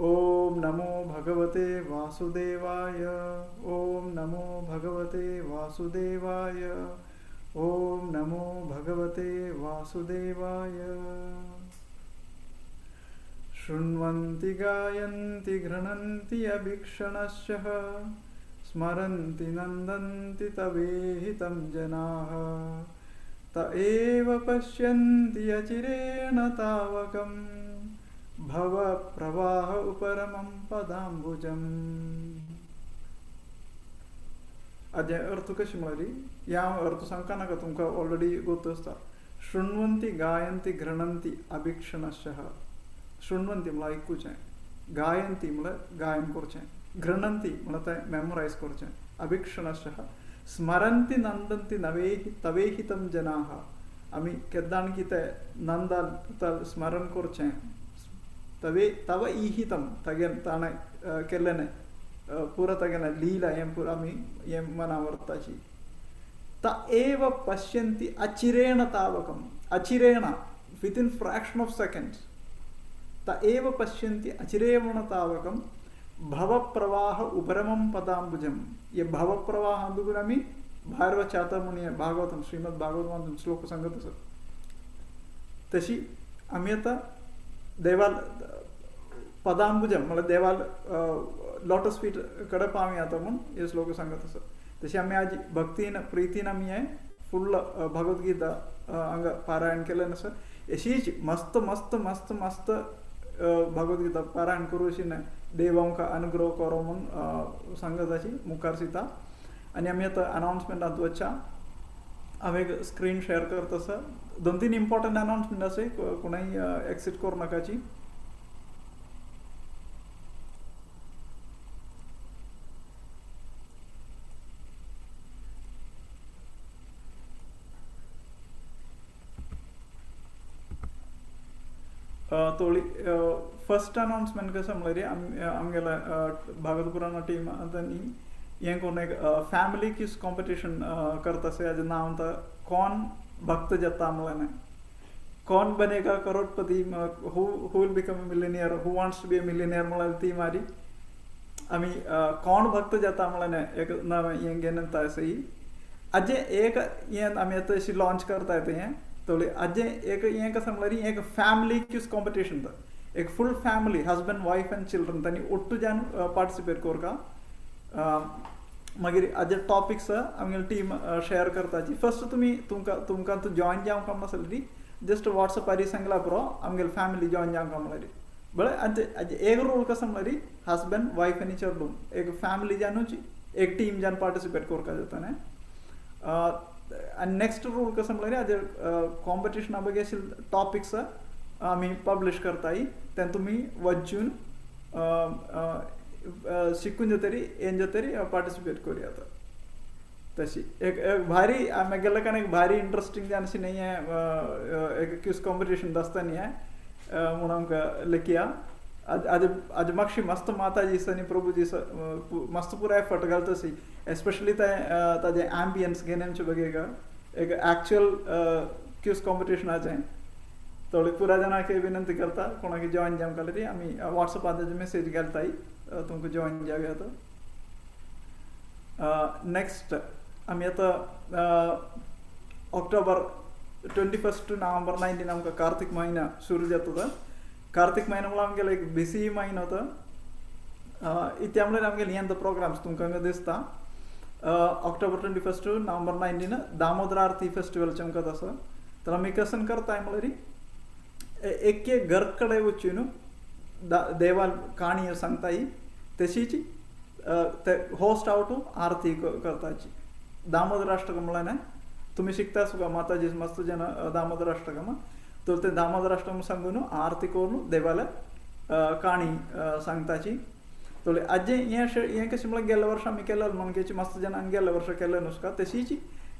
ओम नमो भगवते वासुदेवाय ओम नमो भगवते वासुदेवाय ओम नमो भगवते वासुदेवाय शृण्वन्ति गायन्ति गृह्णन्ति अभीक्षणशः स्मरन्ति नन्दन्ति तवेहितं जनाः त एव पश्यन्ति अचिरेण तावकम् भव प्रवाह उपरमं पदाम्बुजम् अजे अर्थ कशी म्हळ्यारी या अर्थ सांगता नाका तुमकां ऑलरेडी गोत आसता. शृण्वंती गायंती घृणंती अभिक्षणशः. शृण्वंती म्हळ्यार आयकुचें, गायंती म्हळ्यार गायन करचें, घृणंती म्हळ्यार तें मेमोरायज करचें, अभिक्षणशः स्मरंती नंदंती नवेहि तवेहितं जनाः. आमी केदां कितें नंदाल स्मरण करचें, तवे तव इहितं तगेन ताणें केल्लें पुरा तगेन लीला हें पुरा आमी हें मनां व्हरताची. त एव पश्यन्ति अचिरेण तावकम्. अचिरेण विदिन फ्रैक्शन ऑफ सेकंड्स. त एव पश्यन्ति अचिरेण तावकं भवप्रवाह उपरमं पदाम्बुजं. ये भवप्रवाह अंदुगुण आमी भायर वचात म्हणून भागवतम श्रीमद भागवतम श्लोक सांगत आसा. तशी आमी आतां देवाल पदांबुजम म्हळ्यार देवाल लोटस फीट कडे पावया आतां म्हूण हे श्लोक सांगत आसा. तशी आमी आज भक्तीन प्रितीन आमी हें फुल्ल भगवद्गीता हांगा पारायण केलें आसा. अशीच मस्त मस्त मस्त मस्त भगवद्गीता पारायण करूं अशी न्हय, देव आमकां अनुग्रह करो म्हूण सांगत अशी मुखार सिता. आनी आमी आतां अनाउन्समेंटांत वचच्या. हांव एक स्क्रीन शेअर करता आसा. 2-3 इम्पॉर्टंट अनाउन्समेंट आसा, कोणाय एक्सिट करूं नाकाची. तोळी फर्स्ट अनाउन्समेंट कशें म्हळ्यार आमगेल्या भागवत पुराणा टीम आतांनी हें करून एक फॅमिली क्विज कॉम्पिटिशन करता से हाजें नांव आसा कौन भक्त जाता म्हळ्यार. Kaun Banega Crorepati, who will become a millionaire, who wants to be a millionaire म्हळ्यार ती मारी आमी कौन भक्त जाता म्हळ्यार एक नाव हें घेवन येता सही. हाजें एक हें आमी आतां अशी लॉन्च करता हें तोळी. हाजें एक हें कशें म्हळ्यार एक फॅमिली क्विज कॉम्पिटिशन. एक full family husband wife and children तांणी ओट्टू जावन पार्टिसिपेट करता. मागीर हाजे टॉपिक्स आमगेली टीम शेअर करताची. फर्स्ट तुमकां जॉइन जावंक नासली जस्ट वॉट्सअपार सांगला पुरो आमगेली फॅमिली जॉइन जावंक म्हळ्यार बरें. हाजे एक रूल कसो म्हळ्यार हजबंड वायफ आनी चिल्ड्रन एक फॅमिली जावनूच एक टीम जावन पार्टिसिपेट करपाक जाता न्हय. आनी नेक्स्ट रूल कसो म्हळ्यार हाजे कॉम्पिटिशना बघे आशिल्ले टॉपिक्स आमी पब्लीश करताय. तें तुमी वचून शिकून जातरी येन जातरी पार्टिसिपेट करूं येता. तशी एक भारी हांवें गेल्या कारण एक भारी इंट्रस्टींग जावन अशी न्ही हें एक क्विज कॉम्पिटिशन आसता न्ही हें म्हूण आमकां लेखया. हाजे मातशी मस्त माताजी दिसता न्ही प्रभूजी मस्त पुरो एफर्ट घालता सी. एस्पेशली ताजें एम्बियन्स घेवन आमचे बघे एक एक्चुअल क्विज कॉम्पिटिशनाचें. थोडे पुरा जाणांक विनंती करता कोणाक जॉइन जावंक जाल्यार आमी वॉट्सअपार ताजे मेसेज घालताय तुमकां जॉइन जावया आतां. नेक्स्ट आमी आतां ऑक्टोबर 21 to November 19 आमकां कार्तिक म्हयना सुरू जाता. कार्तिक म्हयनो म्हळ्यार आमगेलो एक बिसी म्हयनो तो. इत्या म्हळ्यार आमगेले हें प्रोग्राम्स तुमकां दिसता. October 21 to November 19 Damodar Aarti festival चमकत आसा. तर आमी कसन करताय म्हळ्यार एक घर कडेन वचून देवाल काणी सांगताय तशीच ते होस्ट आवटू आरती करताची. दामोदर अष्टकम म्हळ्यार तुमी शिकता सुद्दां माताजी मस्त जन दामोदर अष्टकम. तर ते दामोदर अष्टकम सांगून आरती करून देवाला काणी सांगताची. तर हाजें हें कशें म्हळ्यार गेल्या वर्सा आमी केलें मनकेची मस्त जनांनी गेल्या वर्सा केलें नुस्का तशीच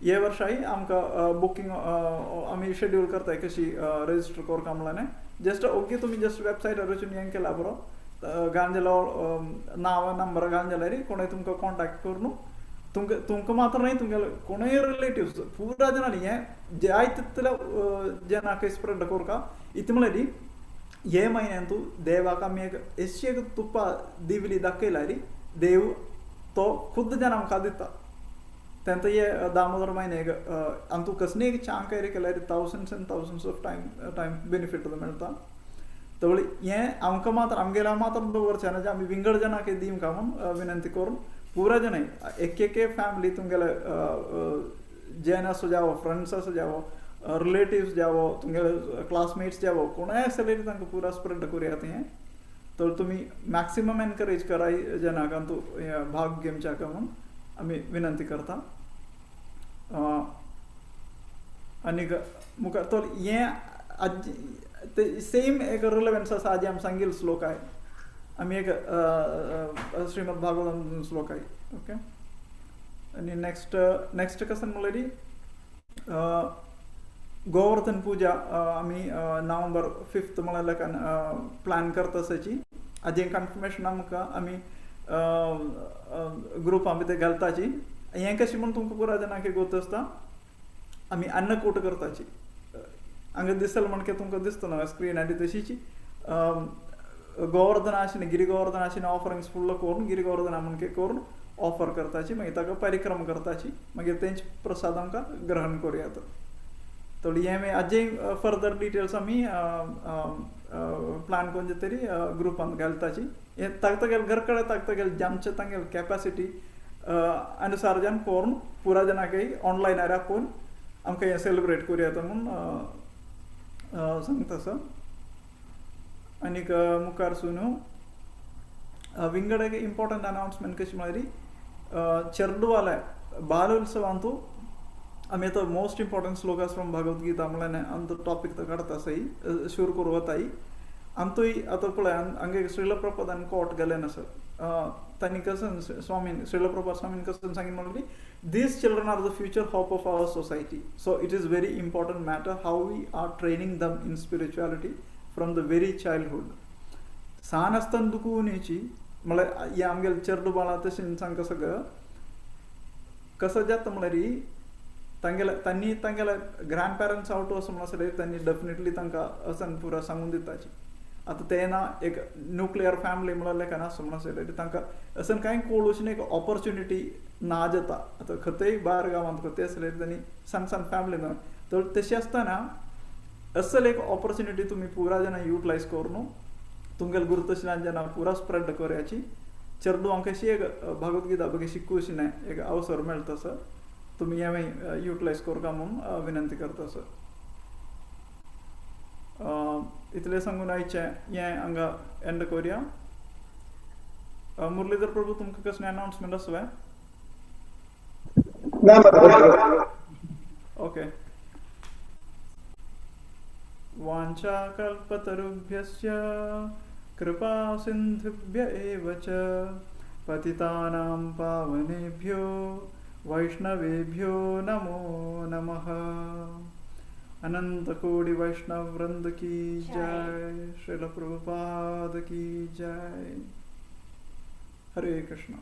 हे वर्साय आमकां बुकींग आमी शेड्यूल करताय कशी रजिस्टर करता म्हळ्यार जस्ट ओके तुमी जस्ट वेबसायटार वचून हें केला पुरो घालून जाल्यार नांव नंबर घालून जाल्यार कोणूय तुमकां कॉन्टेक्ट करून तुमकां मात्र न्हय तुमगेले कोणूय रिलेटिव्स पुरा जनांनी हें जाय तितल्या जनांक स्प्रेड करता. इतलें म्हळ्यार हे म्हयन्यान तूं देवाक आमी एक अशी एक तुपां दिवली दाखयल्यार देव तो खुद्द जनांक दिता. तेन्ना हे दामोदर म्हयन्याक आनी तूं कसलीय एक चांकरी केल्यार thousands and thousands of time benefit मेळटा. तर हें आमकां मात्र आमगेल्या मात्र दवरचें ना जे आमी विंगड जनांक दिवंक म्हणून विनंती करून पुरा जनाय एक फॅमिली तुमगेले जेन आसूं जावो फ्रेंड्स आसूं जावो रिलेटिव्स जावो तुमगेले क्लासमेट्स जावो कोणाय आसल्यार तांकां पुरा स्प्रेड करुयात हें. तर तुमी मॅक्सिमम एनकरेज कराय जनाक आनी तूं भाग घेवच्याक म्हणून आम्ही विनंती करता. आणि मुखार तो हें ते सेम एक रिलेवन्स आसा आजी आमी सांगिल्लो श्लोक आहे. आम्ही एक श्रीमद भागवतान श्लोक आहे. ओके. आणि नेक्स्ट कसं म्हळ्यार गोवर्धन पूजा आम्ही नोव्हेंबर 5th म्हळ्यार प्लॅन करता आसाची. हाजें कन्फर्मेशन आमकां आमी ग्रुपा भितर घालताची. हें कशें म्हूण तुमकां पुराय जाणांक गोत आसता. आमी अन्नकूट करताची. हांगा दिसतलें म्हणके तुमकां दिसतना स्क्रीन आनी तशीची गोवर्धन आशिल्लें गिरी गोवर्धन आशिल्लें ऑफरिंग्स फुल्ल करून गिरी गोवर्धना म्हणके करून ऑफर करताची. मागीर ताका परिक्रमा करताची. मागीर तेंचे प्रसाद आमकां ग्रहण करुयात. थोडी हें हाजें फर्दर डिटेल्स आमी प्लान करून तरी ग्रुपान घालताची. हें तागेल घर कडेन तागेल जामचे तांगेल कॅपासिटी अनुसार जावन करून पुराय जाणांकय ऑनलायन राखून आमकां हें सेलिब्रेट करूं येता म्हणून सांगता सर. आनीक मुखार सुनू विंगड एक इम्पॉर्टंट अनाउन्समेंट कशी म्हळ्यार चेर्डवाले बालोत्सवांतू आमी आतां most important shlokas from Bhagavad Gita म्हळ्यार आमी तो टॉपीक तो काडता सही शूर करूं वताय. आमतोय आतां पळय हांगे श्रील प्रभुपादान कोर्ट गेलें सर. तांणी कसं स्वामीन श्रील प्रभुपाद स्वामीन कसं सांगितलें म्हणली these children are the future hope of our society. So it is very important matter how we are training them in spirituality from the very childhood. सान आसतना दुखुवणेची म्हळ्यार हे आमगेले चेडू बाळा तशें सांगता सगळं कसं जाता म्हळ्यार तांगेले ग्रँड पेरंट्स आवट असं म्हणसर तांणी डेफिनेटली तांकां असं पुरा सांगून दिताची. आतां ते ना एक न्युक्लियर फॅमिली म्हणलें काय असं म्हणसर तांकां असं कांय कळूच एक ऑपॉर्च्युनिटी ना जाता. आतां खंयय भायर गांवांत खंय आसल्यार तांणी सान फॅमिली ना तर तशें आसतना असल एक ऑपॉर्च्युनिटी तुमी पुराय जाणां युटिलायज करून तुमगेले गुरुतशनान जेन्ना पुरा स्प्रेड करयाची चेडू हांकां अशी एक भगवद्गीता बघे शिकूशी न्हय एक अवसर मेळटा सर. तुमी हें युटिलायज करता म्हणून विनंती करता सर. इतलें सांगून आयचें हें हांगा एंड करुया. मुरलीधर प्रभू तुमकां कसलें अनाउन्समेंट आसा काय? ओके. वाञ्छाकल्पतरुभ्यश्च कृपा सिन्धुभ्य एव च पतितानां पावनेभ्यो वैष्णवेभ्यो नमो नमः. अनंत कोटि वैष्णव वृंद की जय. श्रील प्रभुपाद की जय. हरे कृष्ण.